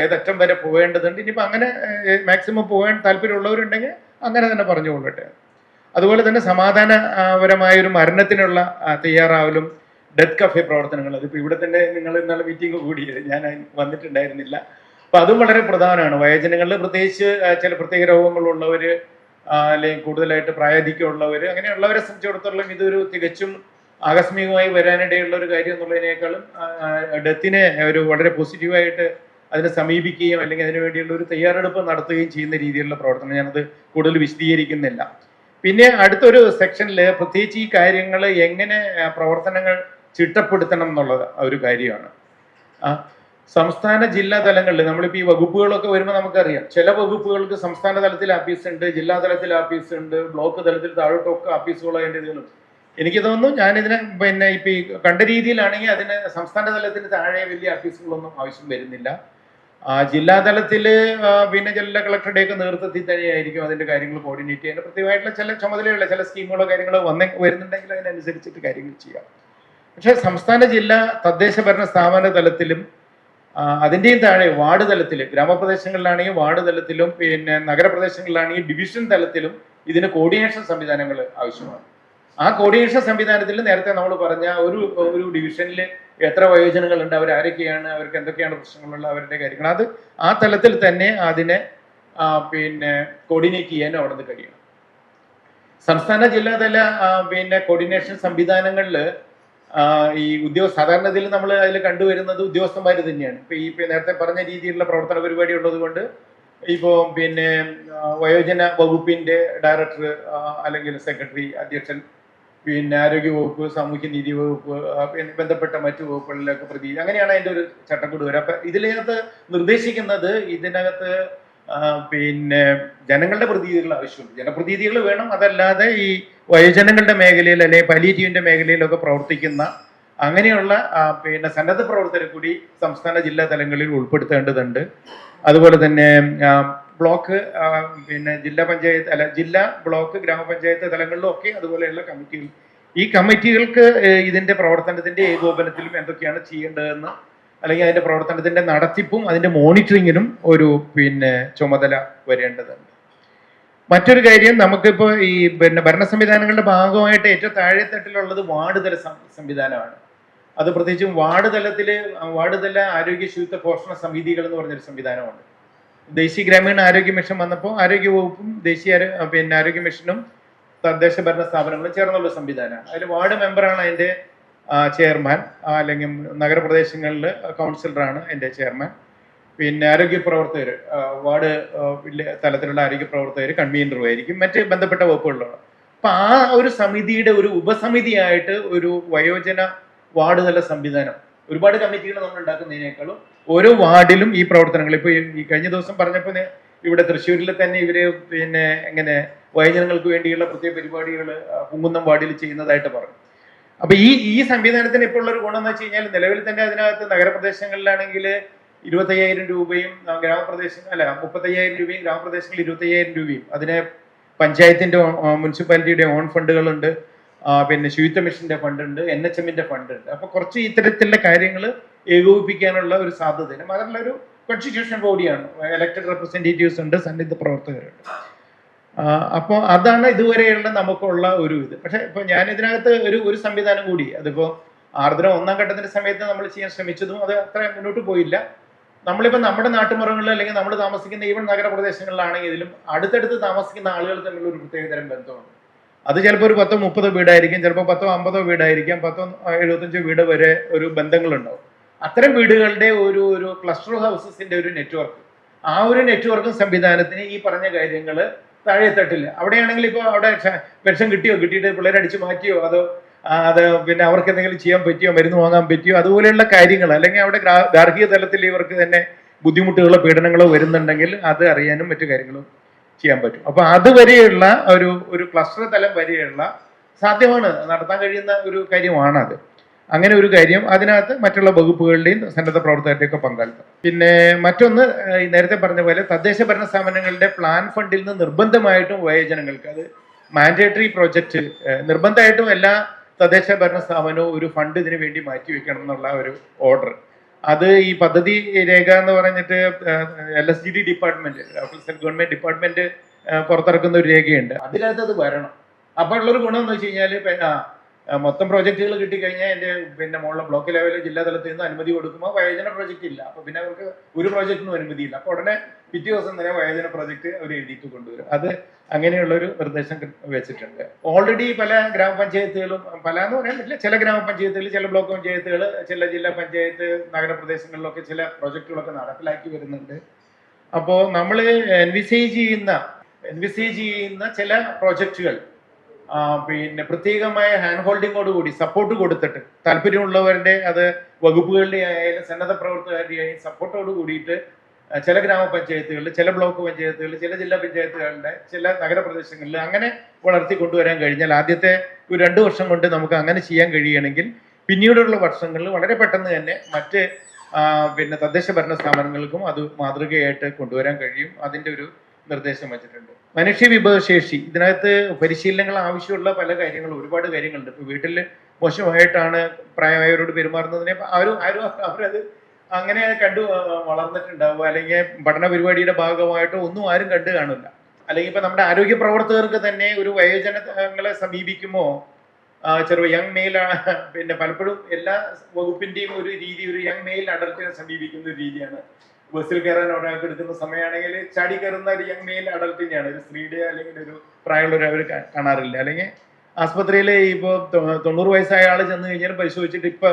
ഏതറ്റം വരെ പോകേണ്ടതുണ്ട്. ഇനിയിപ്പോൾ അങ്ങനെ മാക്സിമം പോകാൻ താല്പര്യമുള്ളവരുണ്ടെങ്കിൽ അങ്ങനെ തന്നെ പറഞ്ഞുകൊള്ളട്ടെ. അതുപോലെ തന്നെ സമാധാനപരമായ ഒരു മരണത്തിനുള്ള തയ്യാറാവലും ഡെത്ത് കഫേ പ്രവർത്തനങ്ങൾ, അതിപ്പോൾ ഇവിടെ തന്നെ നിങ്ങൾ ഇന്നലെ മീറ്റിംഗ് കൂടിയത്, ഞാൻ വന്നിട്ടുണ്ടായിരുന്നില്ല. അപ്പം അതും വളരെ പ്രധാനമാണ്. വയോജനങ്ങളിൽ പ്രത്യേകിച്ച് ചില പ്രത്യേക രോഗങ്ങളുള്ളവർ അല്ലെങ്കിൽ കൂടുതലായിട്ട് പ്രായാധിക്യമുള്ളവർ, അങ്ങനെയുള്ളവരെ സംബന്ധിച്ചിടത്തോളം ഇതൊരു തികച്ചും ആകസ്മികമായി വരാനിടയുള്ള ഒരു കാര്യം എന്നുള്ളതിനേക്കാളും ഡെത്തിനെ ഒരു വളരെ പോസിറ്റീവായിട്ട് അതിനെ സമീപിക്കുകയും അല്ലെങ്കിൽ അതിനു വേണ്ടിയുള്ള ഒരു തയ്യാറെടുപ്പ് നടത്തുകയും ചെയ്യുന്ന രീതിയിലുള്ള പ്രവർത്തനം ഞാനത് കൂടുതൽ വിശദീകരിക്കുന്നില്ല. പിന്നെ അടുത്തൊരു സെക്ഷനിൽ പ്രത്യേകിച്ച് ഈ കാര്യങ്ങൾ എങ്ങനെ പ്രവർത്തനങ്ങൾ ചിട്ടപ്പെടുത്തണം എന്നുള്ളത് ഒരു കാര്യമാണ്. സംസ്ഥാന ജില്ലാ തലങ്ങളിൽ നമ്മളിപ്പോൾ ഈ വകുപ്പുകളൊക്കെ വരുമ്പോൾ നമുക്കറിയാം, ചില വകുപ്പുകൾക്ക് സംസ്ഥാന തലത്തിൽ ആഫീസ് ഉണ്ട്, ജില്ലാ തലത്തിൽ ആഫീസ് ഉണ്ട്, ബ്ലോക്ക് തലത്തിൽ താഴോട്ടൊക്കെ ആഫീസുകളോ അതിൻ്റെ ഇതിലും. എനിക്ക് തോന്നുന്നു ഞാനിതിനെ പിന്നെ ഇപ്പം ഈ കണ്ട രീതിയിലാണെങ്കിൽ അതിന് സംസ്ഥാന തലത്തിന് താഴെ വലിയ ആഫീസുകളൊന്നും ആവശ്യം വരുന്നില്ല. ജില്ലാ തലത്തിൽ പിന്നെ ജില്ലാ കളക്ടറുടെയൊക്കെ നേതൃത്വത്തിൽ തന്നെയായിരിക്കും അതിൻ്റെ കാര്യങ്ങൾ കോർഡിനേറ്റ് ചെയ്യാൻ പ്രത്യേകമായിട്ടുള്ള ചില ചുമതലയുള്ള ചില സ്കീമുകളോ കാര്യങ്ങളോ വരുന്നുണ്ടെങ്കിൽ അതിനനുസരിച്ചിട്ട് കാര്യങ്ങൾ ചെയ്യാം. പക്ഷേ സംസ്ഥാന ജില്ലാ തദ്ദേശ ഭരണ സ്ഥാപന തലത്തിലും അതിൻ്റെയും താഴെ വാർഡ് തലത്തിൽ, ഗ്രാമപ്രദേശങ്ങളിലാണെങ്കിൽ വാർഡ് തലത്തിലും പിന്നെ നഗരപ്രദേശങ്ങളിലാണെങ്കിൽ ഡിവിഷൻ തലത്തിലും ഇതിന് കോർഡിനേഷൻ സംവിധാനങ്ങൾ ആവശ്യമാണ്. ആ കോർഡിനേഷൻ സംവിധാനത്തിൽ നേരത്തെ നമ്മൾ പറഞ്ഞ ഒരു ഡിവിഷനിൽ എത്ര വയോജനങ്ങളുണ്ട്, അവരാരൊക്കെയാണ്, അവർക്ക് എന്തൊക്കെയാണ് പ്രശ്നങ്ങളുള്ള അവരുടെ കാര്യങ്ങൾ, അത് ആ തലത്തിൽ തന്നെ അതിനെ പിന്നെ കോർഡിനേറ്റ് ചെയ്യാനും അവിടെ നിന്ന് കഴിയണം. സംസ്ഥാന ജില്ലാതല പിന്നെ കോർഡിനേഷൻ സംവിധാനങ്ങളിൽ ഈ സാധാരണ ഇതിൽ നമ്മൾ അതിൽ കണ്ടുവരുന്നത് ഉദ്യോഗസ്ഥന്മാർ തന്നെയാണ്. ഇപ്പൊ നേരത്തെ പറഞ്ഞ രീതിയിലുള്ള പ്രവർത്തന പരിപാടി ഉള്ളത് കൊണ്ട് ഇപ്പോൾ പിന്നെ വയോജന വകുപ്പിന്റെ ഡയറക്ടർ അല്ലെങ്കിൽ സെക്രട്ടറി, അധ്യക്ഷൻ, പിന്നെ ആരോഗ്യ വകുപ്പ്, സാമൂഹ്യ നീതി വകുപ്പ്, ബന്ധപ്പെട്ട മറ്റു വകുപ്പുകളിലൊക്കെ പ്രതി, അങ്ങനെയാണ് അതിൻ്റെ ഒരു ചട്ടക്കൂട് വരിക. അപ്പൊ ഇതിനകത്ത് നിർദ്ദേശിക്കുന്നത് ഇതിനകത്ത് പിന്നെ ജനങ്ങളുടെ പ്രതിനിധികൾ ആവശ്യമുണ്ട്, ജനപ്രതിനിധികൾ വേണം. അതല്ലാതെ ഈ വയോജനങ്ങളുടെ മേഖലയിൽ അല്ലെങ്കിൽ പാലിയേറ്റീവിന്റെ മേഖലയിലൊക്കെ പ്രവർത്തിക്കുന്ന അങ്ങനെയുള്ള പിന്നെ സന്നദ്ധ പ്രവർത്തകരെ കൂടി സംസ്ഥാന ജില്ലാ തലങ്ങളിൽ ഉൾപ്പെടുത്തേണ്ടതുണ്ട്. അതുപോലെ തന്നെ ബ്ലോക്ക് പിന്നെ ജില്ലാ പഞ്ചായത്ത് ജില്ലാ ബ്ലോക്ക് ഗ്രാമപഞ്ചായത്ത് തലങ്ങളിലും ഒക്കെ അതുപോലെയുള്ള കമ്മിറ്റികൾ, ഈ കമ്മിറ്റികൾക്ക് ഇതിന്റെ പ്രവർത്തനത്തിന്റെ ഏകോപനത്തിലും എന്തൊക്കെയാണ് ചെയ്യേണ്ടതെന്ന് അല്ലെങ്കിൽ അതിന്റെ പ്രവർത്തനത്തിന്റെ നടത്തിപ്പും അതിന്റെ മോണിറ്ററിങ്ങിനും ഒരു പിന്നെ ചുമതല വരേണ്ടതുണ്ട്. മറ്റൊരു കാര്യം, നമുക്കിപ്പോൾ ഈ പിന്നെ ഭരണ സംവിധാനങ്ങളുടെ ഭാഗമായിട്ട് ഏറ്റവും താഴെത്തട്ടിലുള്ളത് വാർഡ് തല സംവിധാനമാണ്. അത് പ്രത്യേകിച്ചും വാർഡ് തല ആരോഗ്യ ശുചിത്വ പോഷണ സമിതികൾ എന്ന് പറഞ്ഞൊരു സംവിധാനമുണ്ട്. ദേശീയ ഗ്രാമീണ ആരോഗ്യ മിഷൻ വന്നപ്പോൾ ആരോഗ്യ വകുപ്പും ആരോഗ്യ മിഷനും തദ്ദേശ ഭരണ സ്ഥാപനങ്ങളും ചേർന്നുള്ള സംവിധാനമാണ്. അതിൽ വാർഡ് മെമ്പറാണ് അതിൻ്റെ ചെയർമാൻ, അല്ലെങ്കിൽ നഗരപ്രദേശങ്ങളിൽ കൗൺസിലറാണ് എൻ്റെ ചെയർമാൻ. പിന്നെ ആരോഗ്യ പ്രവർത്തകർ, വാർഡ് തലത്തിലുള്ള ആരോഗ്യ പ്രവർത്തകർ കൺവീനറും ആയിരിക്കും, മറ്റ് ബന്ധപ്പെട്ട വകുപ്പുകളിലാണ്. അപ്പം ആ ഒരു സമിതിയുടെ ഒരു ഉപസമിതിയായിട്ട് ഒരു വയോജന വാർഡ് തല സംവിധാനം, ഒരുപാട് കമ്മിറ്റികൾ നമ്മൾ ഉണ്ടാക്കുന്നതിനേക്കാളും ഓരോ വാർഡിലും ഈ പ്രവർത്തനങ്ങൾ, ഇപ്പോൾ ഈ കഴിഞ്ഞ ദിവസം പറഞ്ഞപ്പോൾ ഇവിടെ തൃശ്ശൂരിൽ തന്നെ ഇവര് പിന്നെ എങ്ങനെ വയോജനങ്ങൾക്ക് വേണ്ടിയുള്ള പ്രത്യേക പരിപാടികൾ കുങ്കുന്നം വാർഡിൽ ചെയ്യുന്നതായിട്ട് പറഞ്ഞു. അപ്പൊ ഈ സംവിധാനത്തിന് ഇപ്പോൾ ഉള്ളൊരു ഗുണം എന്ന് വെച്ച് കഴിഞ്ഞാൽ നിലവിൽ തന്നെ അതിനകത്ത് നഗരപ്രദേശങ്ങളിലാണെങ്കിൽ 25,000 രൂപയും 35,000 രൂപയും ഗ്രാമപ്രദേശങ്ങളിൽ 25,000 രൂപയും, അതിന് പഞ്ചായത്തിന്റെ മുനിസിപ്പാലിറ്റിയുടെ ഓൺ ഫണ്ടുകളുണ്ട്, പിന്നെ ശുചിത്വ മിഷന്റെ ഫണ്ടുണ്ട്, NHMന്റെ ഫണ്ടുണ്ട്. അപ്പൊ കുറച്ച് ഇത്തരത്തിലുള്ള കാര്യങ്ങൾ ഏകോപിപ്പിക്കാനുള്ള ഒരു സാധ്യത. മാത്രമല്ല ഒരു കോൺസ്റ്റിറ്റ്യൂഷൻ ബോഡിയാണ്, എലക്ടഡ് റെപ്രസെന്റേറ്റീവ്സ് ഉണ്ട്, സന്നിധ പ്രവർത്തകരുണ്ട്. അപ്പോൾ അതാണ് ഇതുവരെയുള്ള നമുക്കുള്ള ഒരു ഇത്. പക്ഷെ ഇപ്പൊ ഞാൻ ഇതിനകത്ത് ഒരു സംവിധാനം കൂടി, അതിപ്പോ ആർദ്രം 1ാം ഘട്ടത്തിന്റെ സമയത്ത് നമ്മൾ ചെയ്യാൻ ശ്രമിച്ചതും അത് അത്ര മുന്നോട്ട് പോയില്ല. നമ്മളിപ്പോൾ നമ്മുടെ നാട്ടുമുറങ്ങളിൽ അല്ലെങ്കിൽ നമ്മൾ താമസിക്കുന്ന ഈവൻ നഗരപ്രദേശങ്ങളിലാണെങ്കിലും അടുത്തടുത്ത് താമസിക്കുന്ന ആളുകൾ തമ്മിലുള്ള ഒരു പ്രത്യേകതരം ബന്ധമുണ്ട്. അത് ചിലപ്പോൾ ഒരു 10-30 വീടായിരിക്കും, ചിലപ്പോൾ 10-50 വീടായിരിക്കാം, 10-75 വീട് വരെ ഒരു ബന്ധങ്ങളുണ്ടാവും. അത്തരം വീടുകളുടെ ഒരു ക്ലസ്റ്റർ ഹൗസസിന്റെ ഒരു നെറ്റ്വർക്ക്, ആ ഒരു നെറ്റ്വർക്കും സംവിധാനത്തിന് ഈ പറഞ്ഞ കാര്യങ്ങൾ താഴെത്തട്ടില്ല. അവിടെയാണെങ്കിൽ ഇപ്പോൾ അവിടെ പെൻഷൻ കിട്ടിയിട്ട് പിള്ളേരെ അടിച്ചു മാറ്റിയോ, അത് പിന്നെ അവർക്ക് എന്തെങ്കിലും ചെയ്യാൻ പറ്റിയോ, മരുന്ന് വാങ്ങാൻ പറ്റിയോ, അതുപോലെയുള്ള കാര്യങ്ങൾ, അല്ലെങ്കിൽ അവിടെ ഗാർഹിക തലത്തിൽ ഇവർക്ക് തന്നെ ബുദ്ധിമുട്ടുകളോ പീഡനങ്ങളോ വരുന്നുണ്ടെങ്കിൽ അത് അറിയാനും മറ്റു കാര്യങ്ങളും ചെയ്യാൻ പറ്റും. അപ്പൊ അതുവരെയുള്ള ഒരു ക്ലസ്റ്റർ തലം വരെയുള്ള സാധ്യമാണ്, നടത്താൻ കഴിയുന്ന ഒരു കാര്യമാണ് അത്. അങ്ങനെ ഒരു കാര്യം, അതിനകത്ത് മറ്റുള്ള വകുപ്പുകളുടെയും സന്നദ്ധ പ്രവർത്തകരുടെയും ഒക്കെ പങ്കാളിത്തം. പിന്നെ മറ്റൊന്ന്, നേരത്തെ പറഞ്ഞ പോലെ തദ്ദേശ ഭരണ സ്ഥാപനങ്ങളുടെ പ്ലാൻ ഫണ്ടിൽ നിന്ന് നിർബന്ധമായിട്ടും വയോജനങ്ങൾക്ക്, അത് മാൻഡേറ്ററി പ്രോജക്റ്റ്, നിർബന്ധമായിട്ടും എല്ലാ തദ്ദേശ ഭരണ സ്ഥാപനവും ഒരു ഫണ്ട് ഇതിനു വേണ്ടി മാറ്റിവെക്കണം എന്നുള്ള ഒരു ഓർഡർ, അത് ഈ പദ്ധതി രേഖ എന്ന് പറഞ്ഞിട്ട് LSGD ഡിപ്പാർട്ട്മെന്റ്, ഗവൺമെന്റ് ഡിപ്പാർട്ട്മെന്റ് പുറത്തിറക്കുന്ന ഒരു രേഖയുണ്ട്, അതിനകത്ത് അത് വരണം. അപ്പോൾ ഉള്ളൊരു ഗുണം എന്ന് വെച്ച് കഴിഞ്ഞാൽ മൊത്തം പ്രോജക്റ്റുകൾ കിട്ടിക്കഴിഞ്ഞാൽ എൻ്റെ പിന്നെ മുകളിലെ ബ്ലോക്ക് ലെവലിൽ ജില്ലാ തലത്തിൽ നിന്ന് അനുമതി കൊടുക്കുമ്പോൾ വയോജന പ്രോജക്റ്റ് ഇല്ല, അപ്പോൾ പിന്നെ അവർക്ക് ഒരു പ്രോജക്റ്റിനും അനുമതിയില്ല. അപ്പോൾ ഉടനെ പിറ്റേ ദിവസം തന്നെ വയോജന പ്രോജക്റ്റ് അവർ എഴുതിയിട്ട് കൊണ്ടുവരും. അത് അങ്ങനെയുള്ളൊരു നിർദ്ദേശം വെച്ചിട്ടുണ്ട്. ഓൾറെഡി പല ഗ്രാമപഞ്ചായത്തുകളും, പല എന്ന് പറയാൻ പറ്റില്ല, ചില ഗ്രാമപഞ്ചായത്തുകൾ, ചില ബ്ലോക്ക് പഞ്ചായത്തുകൾ, ചില ജില്ലാ പഞ്ചായത്ത്, നഗരപ്രദേശങ്ങളിലൊക്കെ ചില പ്രോജക്റ്റുകളൊക്കെ നടപ്പിലാക്കി വരുന്നുണ്ട്. അപ്പോൾ നമ്മൾ എൻവിസേജ് ചെയ്യുന്ന ചില പ്രോജക്റ്റുകൾ പിന്നെ പ്രത്യേകമായ ഹാൻഡ് ഹോൾഡിങ്ങോടുകൂടി സപ്പോർട്ട് കൊടുത്തിട്ട്, താല്പര്യമുള്ളവരുടെ, അത് വകുപ്പുകളുടെ ആയാലും സന്നദ്ധ പ്രവർത്തകരുടെ ആയാലും സപ്പോർട്ടോട് കൂടിയിട്ട് ചില ഗ്രാമപഞ്ചായത്തുകളിൽ, ചില ബ്ലോക്ക് പഞ്ചായത്തുകളിൽ, ചില ജില്ലാ പഞ്ചായത്തുകളുടെ, ചില നഗരപ്രദേശങ്ങളിൽ അങ്ങനെ വളർത്തി കൊണ്ടുവരാൻ കഴിഞ്ഞാൽ, ആദ്യത്തെ ഒരു 2 വർഷം കൊണ്ട് നമുക്ക് അങ്ങനെ ചെയ്യാൻ കഴിയുകയാണെങ്കിൽ പിന്നീടുള്ള വർഷങ്ങളിൽ വളരെ പെട്ടെന്ന് തന്നെ മറ്റ് പിന്നെ തദ്ദേശ ഭരണ സ്ഥാപനങ്ങൾക്കും അത് മാതൃകയായിട്ട് കൊണ്ടുവരാൻ കഴിയും. അതിൻ്റെ ഒരു നിർദ്ദേശം വെച്ചിട്ടുണ്ട്. മനുഷ്യ വിഭവശേഷി, ഇതിനകത്ത് പരിശീലനങ്ങൾ ആവശ്യമുള്ള പല കാര്യങ്ങളും, ഒരുപാട് കാര്യങ്ങളുണ്ട്. ഇപ്പോൾ വീട്ടിൽ മോശമായിട്ടാണ് പ്രായമായവരോട് പെരുമാറുന്നതിനെ അവരത് അങ്ങനെ കണ്ടു വളർന്നിട്ടുണ്ടാവുക, അല്ലെങ്കിൽ പഠന പരിപാടിയുടെ ഭാഗമായിട്ടോ ഒന്നും ആരും കണ്ടു കാണില്ല. അല്ലെങ്കിൽ ഇപ്പൊ നമ്മുടെ ആരോഗ്യ പ്രവർത്തകർക്ക് തന്നെ ഒരു വയോജനങ്ങളെ സമീപിക്കുമ്പോൾ ചെറു യങ് മെയിൽ, പിന്നെ പലപ്പോഴും എല്ലാ വകുപ്പിന്റെയും ഒരു രീതി ഒരു യങ് മെയിൽ അഡൽട്ടിനെ സമീപിക്കുന്ന ഒരു രീതിയാണ്. ബസ്സിൽ കയറാൻ ഒരാൾക്ക് എടുക്കുന്ന സമയമാണെങ്കിൽ ചാടി കയറുന്ന ഒരു യങ് മെയിൽ അഡൽട്ടിനെയാണ്, ഒരു സ്ത്രീയുടെ അല്ലെങ്കിൽ ഒരു പ്രായമുള്ളവർ അവർ കാണാറില്ല. അല്ലെങ്കിൽ ആസ്പത്രിയിൽ ഇപ്പോൾ 90 വയസ്സായ ആൾ ചെന്ന് കഴിഞ്ഞാൽ പരിശോധിച്ചിട്ട് ഇപ്പൊ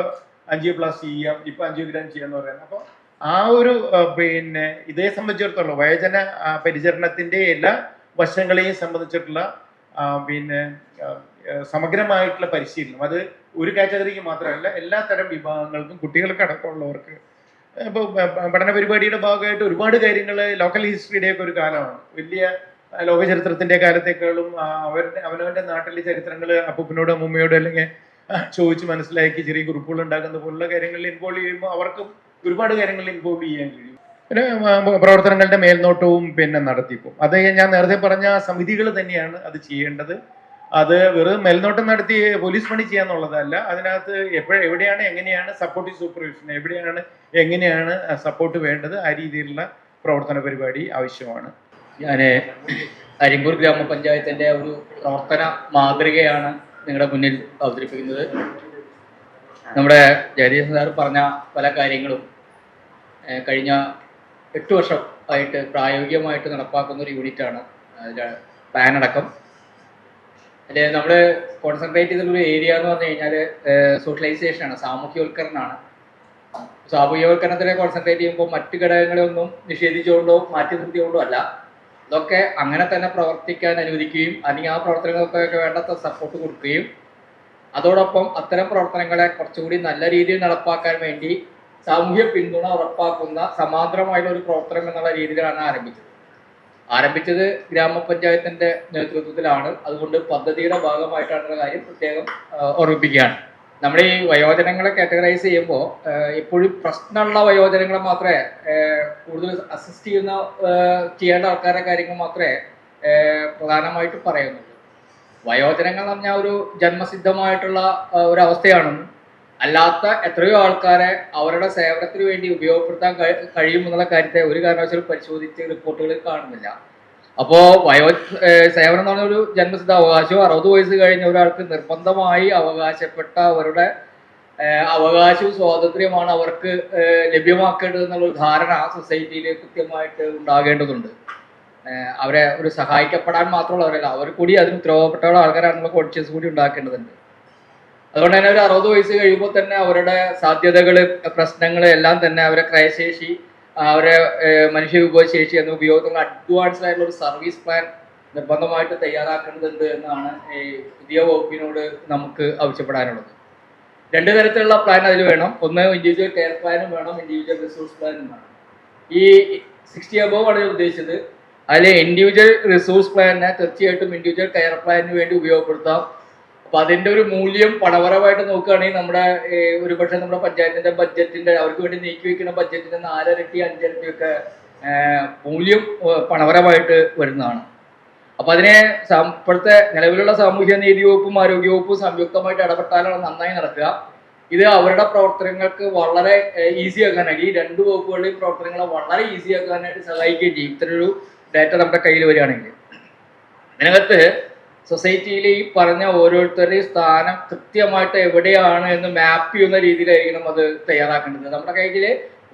5+ ചെയ്യാം, ഇപ്പൊ 5 ഗ്രാം ചെയ്യാന്ന് പറയുന്നത്. അപ്പോൾ ആ ഒരു പിന്നെ ഇതേ സംബന്ധിച്ചിടത്തോളം വയോജന പരിചരണത്തിന്റെ എല്ലാ വശങ്ങളെയും സംബന്ധിച്ചിട്ടുള്ള പിന്നെ സമഗ്രമായിട്ടുള്ള പരിശീലനം, അത് ഒരു കാറ്റഗറിക്ക് മാത്രമല്ല, എല്ലാ തരം വിഭാഗങ്ങൾക്കും, കുട്ടികൾക്ക് അടക്കമുള്ളവർക്ക്. ഇപ്പോൾ പഠന പരിപാടിയുടെ ഭാഗമായിട്ട് ഒരുപാട് കാര്യങ്ങൾ, ലോക്കൽ ഹിസ്റ്ററിയുടെ ഒക്കെ ഒരു കാലമാണ്, വലിയ ലോകചരിത്രത്തിന്റെ കാലത്തേക്കാളും അവനവന്റെ നാട്ടിലെ ചരിത്രങ്ങൾ അപ്പൂപ്പനോടും അമ്മൂമ്മയോടും അല്ലെങ്കിൽ ചോദിച്ച് മനസ്സിലാക്കി ചെറിയ ഗ്രൂപ്പുകൾ ഉണ്ടാക്കുന്ന പോലുള്ള കാര്യങ്ങളിൽ ഇൻവോൾവ് ചെയ്യുമ്പോൾ അവർക്ക് ഒരുപാട് കാര്യങ്ങളിൽ ഇൻവോൾവ് ചെയ്യാൻ കഴിയും. പിന്നെ പ്രവർത്തനങ്ങളുടെ മേൽനോട്ടവും പിന്നെ നടത്തിപ്പും, അത് ഞാൻ നേരത്തെ പറഞ്ഞ സമിതികൾ തന്നെയാണ് അത് ചെയ്യേണ്ടത്. അത് വെറും മേൽനോട്ടം നടത്തി പോലീസ് പണി ചെയ്യാന്നുള്ളതല്ല, അതിനകത്ത് എവിടെയാണ് എങ്ങനെയാണ് സപ്പോർട്ടീവ് സൂപ്പർവിഷൻ, എങ്ങനെയാണ് സപ്പോർട്ട് വേണ്ടത്, ആ രീതിയിലുള്ള പ്രവർത്തന പരിപാടി ആവശ്യമാണ്. ഞാൻ അരിമ്പൂർ ഗ്രാമപഞ്ചായത്തിൻ്റെ ഒരു പ്രവർത്തന മാതൃകയാണ് നിങ്ങളുടെ മുന്നിൽ അവതരിപ്പിക്കുന്നത്. നമ്മുടെ ജഗദീശൻ സാർ പറഞ്ഞ പല കാര്യങ്ങളും കഴിഞ്ഞ 8 വർഷം ആയിട്ട് പ്രായോഗികമായിട്ട് നടപ്പാക്കുന്ന ഒരു യൂണിറ്റാണ് അതിൻ്റെ പ്ലാൻ അടക്കം. അതിൽ നമ്മൾ കോൺസെൻട്രേറ്റ് ചെയ്തിട്ടുള്ള ഏരിയ എന്ന് പറഞ്ഞു കഴിഞ്ഞാൽ സോഷ്യലൈസേഷനാണ്, സാമൂഹ്യവൽക്കരണമാണ്. സാമൂഹ്യവൽക്കരണത്തിനെ കോൺസെൻട്രേറ്റ് ചെയ്യുമ്പോൾ മറ്റു ഘടകങ്ങളെയൊന്നും നിഷേധിച്ചുകൊണ്ടോ മാറ്റി നിർത്തിക്കൊണ്ടോ അല്ല, ഇതൊക്കെ അങ്ങനെ തന്നെ പ്രവർത്തിക്കാൻ അനുവദിക്കുകയും അല്ലെങ്കിൽ ആ പ്രവർത്തനങ്ങൾക്കൊക്കെ വേണ്ടത്ര സപ്പോർട്ട് കൊടുക്കുകയും അതോടൊപ്പം അത്തരം പ്രവർത്തനങ്ങളെ കുറച്ചുകൂടി നല്ല രീതിയിൽ നടപ്പാക്കാൻ വേണ്ടി സാമൂഹ്യ പിന്തുണ ഉറപ്പാക്കുന്ന സമാന്തരമായുള്ള ഒരു പ്രവർത്തനം എന്നുള്ള രീതിയിലാണ് ആരംഭിച്ചത് ഗ്രാമപഞ്ചായത്തിന്റെ നേതൃത്വത്തിലാണ്. അതുകൊണ്ട് പദ്ധതിയുടെ ഭാഗമായിട്ടാണ് കാര്യം പ്രത്യേകം ഓർമ്മിപ്പിക്കുകയാണ്. നമ്മൾ ഈ വയോജനങ്ങളെ കാറ്റഗറൈസ് ചെയ്യുമ്പോൾ എപ്പോഴും പ്രശ്നമുള്ള വയോജനങ്ങളെ മാത്രമേ കൂടുതൽ അസിസ്റ്റ് ചെയ്യേണ്ട ആൾക്കാരുടെ കാര്യങ്ങൾ മാത്രമേ പ്രധാനമായിട്ട് പറയുന്നുള്ളൂ. വയോജനങ്ങൾ എന്ന് പറഞ്ഞാൽ ഒരു ജന്മസിദ്ധമായിട്ടുള്ള ഒരു അവസ്ഥയാണെന്നും അല്ലാത്ത എത്രയോ ആൾക്കാരെ അവരുടെ സേവനത്തിന് വേണ്ടി ഉപയോഗപ്പെടുത്താൻ കഴിയുമെന്നുള്ള കാര്യത്തെ ഒരു കാരണവശാലും പരിശോധിച്ച് റിപ്പോർട്ടുകളിൽ കാണുന്നില്ല. അപ്പോൾ സേവനം എന്ന് പറഞ്ഞ ഒരു ജന്മസിദ്ധ അവകാശവും 60 വയസ്സ് കഴിഞ്ഞ ഒരാൾക്ക് നിർബന്ധമായി അവകാശപ്പെട്ട അവരുടെ അവകാശവും സ്വാതന്ത്ര്യമാണ് അവർക്ക് ലഭ്യമാക്കേണ്ടത് എന്നുള്ളൊരു ധാരണ സൊസൈറ്റിയിൽ കൃത്യമായിട്ട് ഉണ്ടാകേണ്ടതുണ്ട്. അവരെ ഒരു സഹായിക്കപ്പെടാൻ മാത്രമുള്ളവരല്ല, അവർ കൂടി അതിന് ഉത്തരവാദപ്പെട്ട ആൾക്കാരാണെന്നുള്ള കോൺഷ്യസ് കൂടി ഉണ്ടാക്കേണ്ടതുണ്ട്. അതുകൊണ്ട് തന്നെ ഒരു 60 വയസ്സ് കഴിയുമ്പോൾ തന്നെ അവരുടെ സാധ്യതകൾ, പ്രശ്നങ്ങൾ എല്ലാം തന്നെ അവരെ ക്രയശേഷി, അവരെ മനുഷ്യ വിഭവശേഷി എന്ന ഉപയോഗത്തിൽ അഡ്വാൻസ്ഡ് ആയിട്ടുള്ള ഒരു സർവീസ് പ്ലാൻ നിർബന്ധമായിട്ട് തയ്യാറാക്കേണ്ടതുണ്ട് എന്നാണ് ഈ പുതിയ വകുപ്പിനോട് നമുക്ക് ആവശ്യപ്പെടാനുള്ളത്. 2 തരത്തിലുള്ള പ്ലാൻ അതിൽ വേണം. ഒന്ന് ഇൻഡിവിജ്വൽ കെയർ പ്ലാനും വേണം, ഇൻഡിവിജ്വൽ റിസോഴ്സ് പ്ലാനും വേണം. ഈ 60 above ആണ് ഉദ്ദേശിച്ചത്. അതിൽ ഇൻഡിവിജ്വൽ റിസോഴ്സ് പ്ലാനിനെ തീർച്ചയായിട്ടും ഇൻഡിവിജ്വൽ കെയർ പ്ലാനിന് വേണ്ടി ഉപയോഗപ്പെടുത്താം. അപ്പൊ അതിന്റെ ഒരു മൂല്യം പണപരമായിട്ട് നോക്കുകയാണെങ്കിൽ നമ്മുടെ ഒരുപക്ഷെ നമ്മുടെ പഞ്ചായത്തിന്റെ ബഡ്ജറ്റിന്റെ അവർക്ക് വേണ്ടി നീക്കി വെക്കുന്ന ബഡ്ജറ്റിന്റെ 4 ഇരട്ടി 5 ഇരട്ടിയൊക്കെ മൂല്യം പണപരമായിട്ട് വരുന്നതാണ്. അപ്പൊ അതിനെ ഇപ്പോഴത്തെ നിലവിലുള്ള സാമൂഹ്യ നീതി വകുപ്പും ആരോഗ്യ വകുപ്പും സംയുക്തമായിട്ട് ഇടപെട്ടാലാണ് നന്നായി നടക്കുക. ഇത് അവരുടെ പ്രവർത്തനങ്ങൾക്ക് വളരെ ഈസി ആക്കാനായിട്ട്, ഈ 2 വകുപ്പുകളുടെയും പ്രവർത്തനങ്ങളെ വളരെ ഈസി ആക്കാനായിട്ട് സഹായിക്കുകയും ചെയ്യും ഇത്തരൊരു ഡാറ്റ നമ്മുടെ കയ്യിൽ വരികയാണെങ്കിൽ. ഇതിനകത്ത് സൊസൈറ്റിയിൽ ഈ പറഞ്ഞ ഓരോരുത്തരുടെയും സ്ഥാനം കൃത്യമായിട്ട് എവിടെയാണ് എന്ന് മാപ്പ് ചെയ്യുന്ന രീതിയിലായിരിക്കണം അത് തയ്യാറാക്കേണ്ടത്. നമ്മുടെ കയ്യിൽ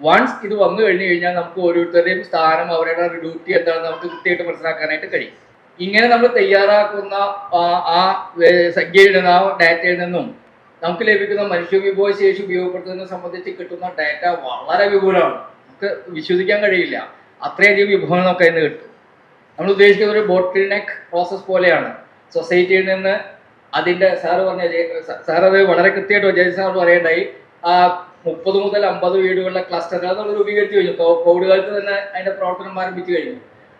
വൺസ് ഇത് വന്നു കഴിഞ്ഞു കഴിഞ്ഞാൽ നമുക്ക് ഓരോരുത്തരുടെയും സ്ഥാനം, അവരുടെ ഡ്യൂട്ടി എന്താണെന്ന് നമുക്ക് കൃത്യമായിട്ട് മനസ്സിലാക്കാനായിട്ട് കഴിയും. ഇങ്ങനെ നമ്മൾ തയ്യാറാക്കുന്ന ആ സംഖ്യയിൽ നിന്ന്, ആ ഡാറ്റയിൽ നിന്നും നമുക്ക് ലഭിക്കുന്ന മനുഷ്യ വിഭവശേഷി ഉപയോഗപ്പെടുത്തുന്നതിനെ സംബന്ധിച്ച് കിട്ടുന്ന ഡാറ്റ വളരെ വിപുലമാണ്. നമുക്ക് വിശ്വസിക്കാൻ കഴിയില്ല, അത്രയധികം വിഭവങ്ങൾ നമുക്ക് അതിന് കിട്ടും. നമ്മൾ ഉദ്ദേശിക്കുന്ന ഒരു ബോട്ടിൽ നെക്ക് പ്രോസസ് പോലെയാണ്. സൊസൈറ്റിയിൽ നിന്ന് അതിൻ്റെ സാർ അത് വളരെ കൃത്യമായിട്ട് ജയ് സാർ പറയേണ്ടായി. 30 മുതൽ 50 വീടുകളുടെ ക്ലസ്റ്ററുകൾ നമ്മൾ രൂപീകരിച്ച് കഴിഞ്ഞു. കോവിഡ് കാലത്ത് തന്നെ അതിൻ്റെ പ്രവർത്തനം ആരംഭിച്ചു കഴിഞ്ഞു.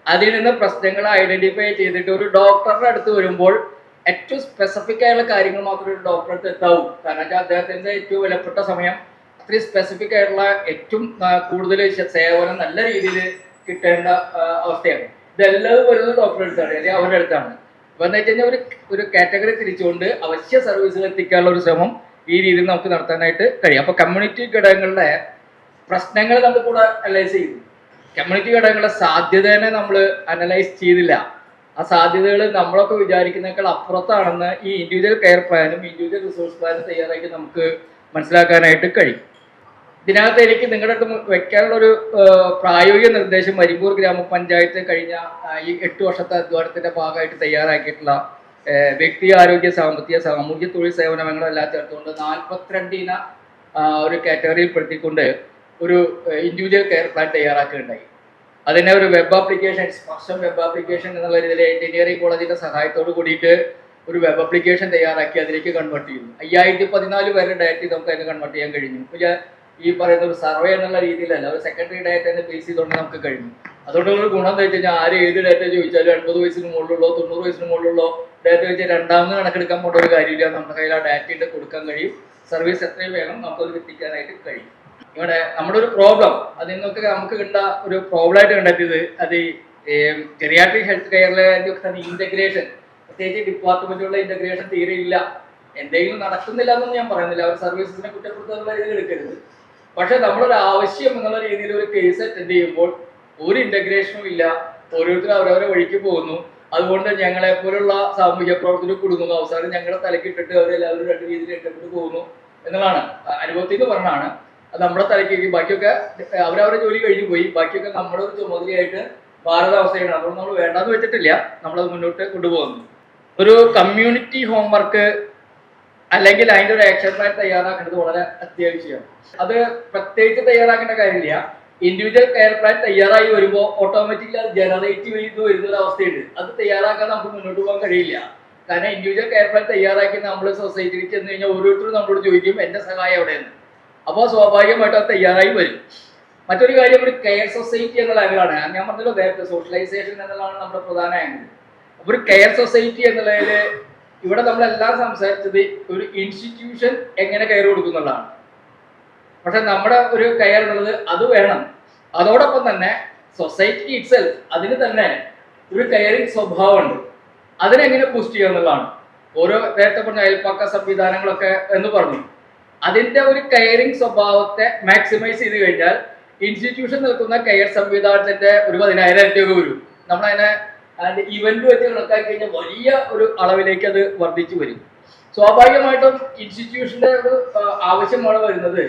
അതിൽ നിന്ന് പ്രശ്നങ്ങൾ ഐഡന്റിഫൈ ചെയ്തിട്ട് ഒരു ഡോക്ടറുടെ അടുത്ത് വരുമ്പോൾ ഏറ്റവും സ്പെസിഫിക് ആയുള്ള കാര്യങ്ങൾ മാത്രമേ ഒരു ഡോക്ടറെ അടുത്ത് എത്താവൂ. കാരണം വെച്ചാൽ അദ്ദേഹത്തിൻ്റെ ഏറ്റവും വിലപ്പെട്ട സമയം അത്രയും സ്പെസിഫിക് ആയിട്ടുള്ള ഏറ്റവും കൂടുതൽ സേവനം നല്ല രീതിയിൽ കിട്ടേണ്ട അവസ്ഥയാണ്. ഇതെല്ലാം വരുന്നത് ഡോക്ടറെ അടുത്താണ് അല്ലെങ്കിൽ അവരുടെ അടുത്താണ്. അപ്പോൾ എന്താ വെച്ച് കഴിഞ്ഞാൽ ഒരു കാറ്റഗറി തിരിച്ചുകൊണ്ട് അവശ്യ സർവീസുകൾ എത്തിക്കാനുള്ള ഒരു ശ്രമം ഈ രീതിയിൽ നമുക്ക് നടത്താനായിട്ട് കഴിയും. അപ്പോൾ കമ്മ്യൂണിറ്റി ഘടകങ്ങളുടെ പ്രശ്നങ്ങൾ നമ്മൾ കൂടെ അനലൈസ് ചെയ്തു. കമ്മ്യൂണിറ്റി ഘടകങ്ങളുടെ സാധ്യതയെ നമ്മൾ അനലൈസ് ചെയ്തില്ല. ആ സാധ്യതകൾ നമ്മളൊക്കെ വിചാരിക്കുന്നതിനേക്കാൾ അപ്പുറത്താണെന്ന് ഈ ഇൻഡിവിജ്വൽ കെയർ പ്ലാനും ഇൻഡിവിജ്വൽ റിസോഴ്സ് പ്ലാനും തയ്യാറാക്കി നമുക്ക് മനസ്സിലാക്കാനായിട്ട് കഴിയും. ഇതിനകത്ത് എനിക്ക് നിങ്ങളുടെ അടുത്ത് വെക്കാനുള്ള ഒരു പ്രായോഗിക നിർദ്ദേശം, അരിമ്പൂർ ഗ്രാമപഞ്ചായത്ത് കഴിഞ്ഞ ഈ 8 വർഷത്തെ അധ്വാനത്തിന്റെ ഭാഗമായിട്ട് തയ്യാറാക്കിയിട്ടുള്ള വ്യക്തി ആരോഗ്യ സാമ്പത്തിക സാമൂഹ്യ തൊഴിൽ സേവനങ്ങളെല്ലാം ചേർത്തുകൊണ്ട് 42 ഇന ഒരു കാറ്റഗറിയിൽ പെടുത്തിക്കൊണ്ട് ഒരു ഇൻഡിവിജ്വൽ കെയർ പ്ലാൻ തയ്യാറാക്കുകയുണ്ടായി. അതിനെ ഒരു വെബ് ആപ്ലിക്കേഷൻ, സ്പർശം വെബ് ആപ്ലിക്കേഷൻ എന്നുള്ള രീതിയിൽ എഞ്ചിനീയറിംഗ് കോളേജിന്റെ സഹായത്തോട് കൂടിയിട്ട് ഒരു വെബ് ആപ്ലിക്കേഷൻ തയ്യാറാക്കി അതിലേക്ക് കൺവേർട്ട് ചെയ്യുന്നു. 5014 പേരുടെ ഡാറ്റ നമുക്ക് അതിന് കൺവേർട്ട് ചെയ്യാൻ കഴിഞ്ഞു. ഇപ്പോൾ ഈ പറയുന്ന ഒരു സർവേ എന്നുള്ള രീതിയിലല്ല, ഒരു സെക്കൻഡറി ഡാറ്റയെ ബേസ് ചെയ്തുകൊണ്ട് നമുക്ക് കഴിഞ്ഞു. അതുകൊണ്ടുള്ള ഗുണം എന്താ വെച്ച് കഴിഞ്ഞാൽ ആര് ഏത് ഡാറ്റ ചോദിച്ചാലും 80 വയസ്സിന് മുകളിലുള്ളോ 90 വയസ്സിന് മുകളിലുള്ളോ ഡാറ്റ വെച്ചാൽ രണ്ടാമത് കണക്കെടുക്കാൻ പോകേണ്ട ഒരു കാര്യമില്ല. നമ്മുടെ കയ്യിൽ ആ ഡാറ്റയുടെ കൊടുക്കാൻ കഴിയും. സർവീസ് എത്രയും വേണം നമുക്കത് എത്തിക്കാനായിട്ട് കഴിയും. ഇവിടെ നമ്മുടെ ഒരു പ്രോബ്ലം, അതിൽ നിന്നൊക്കെ നമുക്ക് കണ്ട ഒരു പ്രോബ്ലമായിട്ട് കണ്ടെത്തിയത് അത് ജെറിയാട്രിക് ഹെൽത്ത് കെയറിലെ ഇന്റഗ്രേഷൻ, പ്രത്യേകിച്ച് ഡിപ്പാർട്ട്മെന്റുകളുടെ ഇന്റഗ്രേഷൻ തീരെ ഇല്ല. എന്തെങ്കിലും നടക്കുന്നില്ല എന്നൊന്നും ഞാൻ പറയുന്നില്ല, അവർ സർവീസസിനെ കുറ്റപ്പെടുത്തുന്ന രീതിയിൽ എടുക്കരുത്. പക്ഷെ നമ്മളൊരു ആവശ്യം എന്നുള്ള രീതിയിൽ ഒരു കേസ് അറ്റൻഡ് ചെയ്യുമ്പോൾ ഒരു ഇന്റഗ്രേഷനും ഇല്ല, ഓരോരുത്തരും അവരവരെ വഴിക്ക് പോകുന്നു. അതുകൊണ്ട് ഞങ്ങളെ പോലുള്ള സാമൂഹ്യ പ്രവർത്തനം കൊടുക്കുന്നു. അവസാനം ഞങ്ങളുടെ തലക്കിട്ടിട്ട് അവരെല്ലാവരും 2 രീതിയിൽ ഇഷ്ടപ്പെട്ട് പോകുന്നു എന്നുള്ളതാണ് അനുഭവത്തിൽ നിന്ന് പറഞ്ഞാണ്. അത് നമ്മുടെ തലയ്ക്ക് ബാക്കിയൊക്കെ അവരവരുടെ ജോലി കഴിഞ്ഞു പോയി, ബാക്കിയൊക്കെ നമ്മുടെ ഒരു ചുമതലയായിട്ട് ഭാരത അവസ്ഥയാണ്. അതുകൊണ്ട് നമ്മൾ വേണ്ടാന്ന് വെച്ചിട്ടില്ല, നമ്മളത് മുന്നോട്ട് കൊണ്ടുപോകുന്നു. ഒരു കമ്മ്യൂണിറ്റി ഹോംവർക്ക് അല്ലെങ്കിൽ അതിൻ്റെ ഒരു ആക്ഷൻ പ്ലാൻ തയ്യാറാക്കേണ്ടത് വളരെ അത്യാവശ്യമാണ്. അത് പ്രത്യേകിച്ച് തയ്യാറാക്കേണ്ട കാര്യമില്ല. ഇൻഡിവിജ്വൽ കെയർ പ്ലാൻ തയ്യാറായി വരുമ്പോൾ ഓട്ടോമാറ്റിക്കലി അത് ജനറേറ്റ് ചെയ്ത് വരുന്ന ഒരു അവസ്ഥയുണ്ട്. അത് തയ്യാറാക്കാൻ നമുക്ക് മുന്നോട്ട് പോകാൻ കഴിയില്ല. കാരണം ഇൻഡിവിജ്വൽ കെയർ പ്ലാൻ തയ്യാറാക്കി നമ്മൾ സൊസൈറ്റിയിൽ ചെന്ന് കഴിഞ്ഞാൽ ഓരോരുത്തരും നമ്മളോട് ചോദിക്കും എൻ്റെ സഹായം എവിടെയെന്ന്. അപ്പോൾ സ്വാഭാവികമായിട്ടും അത് തയ്യാറായി വരും. മറ്റൊരു കാര്യം, ഒരു കെയർ സൊസൈറ്റി എന്നുള്ള ആംഗിളാണ്. ഞാൻ പറഞ്ഞല്ലോ നേരത്തെ സോഷ്യലൈസേഷൻ എന്നുള്ളതാണ് നമ്മുടെ പ്രധാന ആംഗിൾ. അപ്പോൾ ഒരു കെയർ സൊസൈറ്റി എന്നുള്ളതിൽ ഇവിടെ നമ്മളെല്ലാം സംസാരിച്ചത് ഒരു ഇൻസ്റ്റിറ്റ്യൂഷൻ എങ്ങനെ കെയർ കൊടുക്കുന്നുള്ളതാണ്. പക്ഷെ നമ്മുടെ ഒരു കെയർ എന്നുള്ളത് അത് വേണം. അതോടൊപ്പം തന്നെ സൊസൈറ്റി ഇറ്റ്സെൽഫ് അതിന് തന്നെ ഒരു കെയറിങ് സ്വഭാവമുണ്ട്. അതിനെങ്ങനെ ബൂസ്റ്റ് ചെയ്യുക എന്നുള്ളതാണ്. ഓരോ നേരത്തെ പറഞ്ഞ അയൽപ്പക്ക സംവിധാനങ്ങളൊക്കെ എന്ന് പറഞ്ഞു, അതിൻ്റെ ഒരു കെയറിങ് സ്വഭാവത്തെ മാക്സിമൈസ് ചെയ്ത് കഴിഞ്ഞാൽ ഇൻസ്റ്റിറ്റ്യൂഷൻ നിൽക്കുന്ന കെയർ സംവിധാനത്തിന്റെ ഒരു 10,000 ഇരട്ടിയൊക്കെ വരും. നമ്മളതിനെ അതിന്റെ ഇവന്റ് വെച്ച് കണക്കാക്കി കഴിഞ്ഞാൽ വലിയ ഒരു അളവിലേക്ക് അത് വർദ്ധിച്ചു വരും. സ്വാഭാവികമായിട്ടും ഇൻസ്റ്റിറ്റ്യൂഷന്റെ ഒരു ആവശ്യമാണ് വരുന്നത്.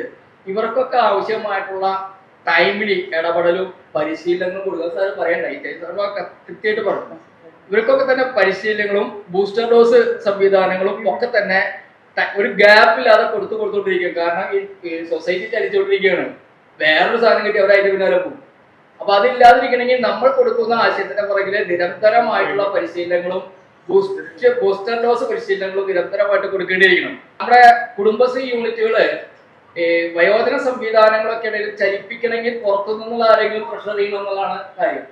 ഇവർക്കൊക്കെ ആവശ്യമായിട്ടുള്ള ടൈമിലി ഇടപെടലും പരിശീലനങ്ങളും കൊടുക്കുക. സാർ പറയണ്ടായി, കൃത്യമായിട്ട് പറഞ്ഞു. ഇവർക്കൊക്കെ തന്നെ പരിശീലനങ്ങളും ബൂസ്റ്റർ ഡോസ് സംവിധാനങ്ങളും ഒക്കെ തന്നെ ഒരു ഗ്യാപ്പില്ലാതെ കൊടുത്തുകൊണ്ടിരിക്കുക. കാരണം ഈ സൊസൈറ്റി ചലിച്ചുകൊണ്ടിരിക്കുകയാണ്. വേറൊരു സാധനം കിട്ടി അവരതിന്റെ പിന്നാലെ പോകും. അപ്പൊ അതില്ലാതിരിക്കണമെങ്കിൽ നമ്മൾ കൊടുക്കുന്ന ആശയത്തിന്റെ പുറകില് നിരന്തരമായിട്ടുള്ള പരിശീലനങ്ങളും ബൂസ്റ്റർ ഡോസ് പരിശീലനങ്ങളും നിരന്തരമായിട്ട് കൊടുക്കേണ്ടിയിരിക്കണം. നമ്മുടെ കുടുംബശ്രീ യൂണിറ്റുകള് വയോജന സംവിധാനങ്ങളൊക്കെ ഇടയിൽ ചലിപ്പിക്കണമെങ്കിൽ പുറത്തു നിന്നുള്ള ആരെങ്കിലും പ്രഷർ ചെയ്യണം എന്നുള്ളതാണ് കാര്യം.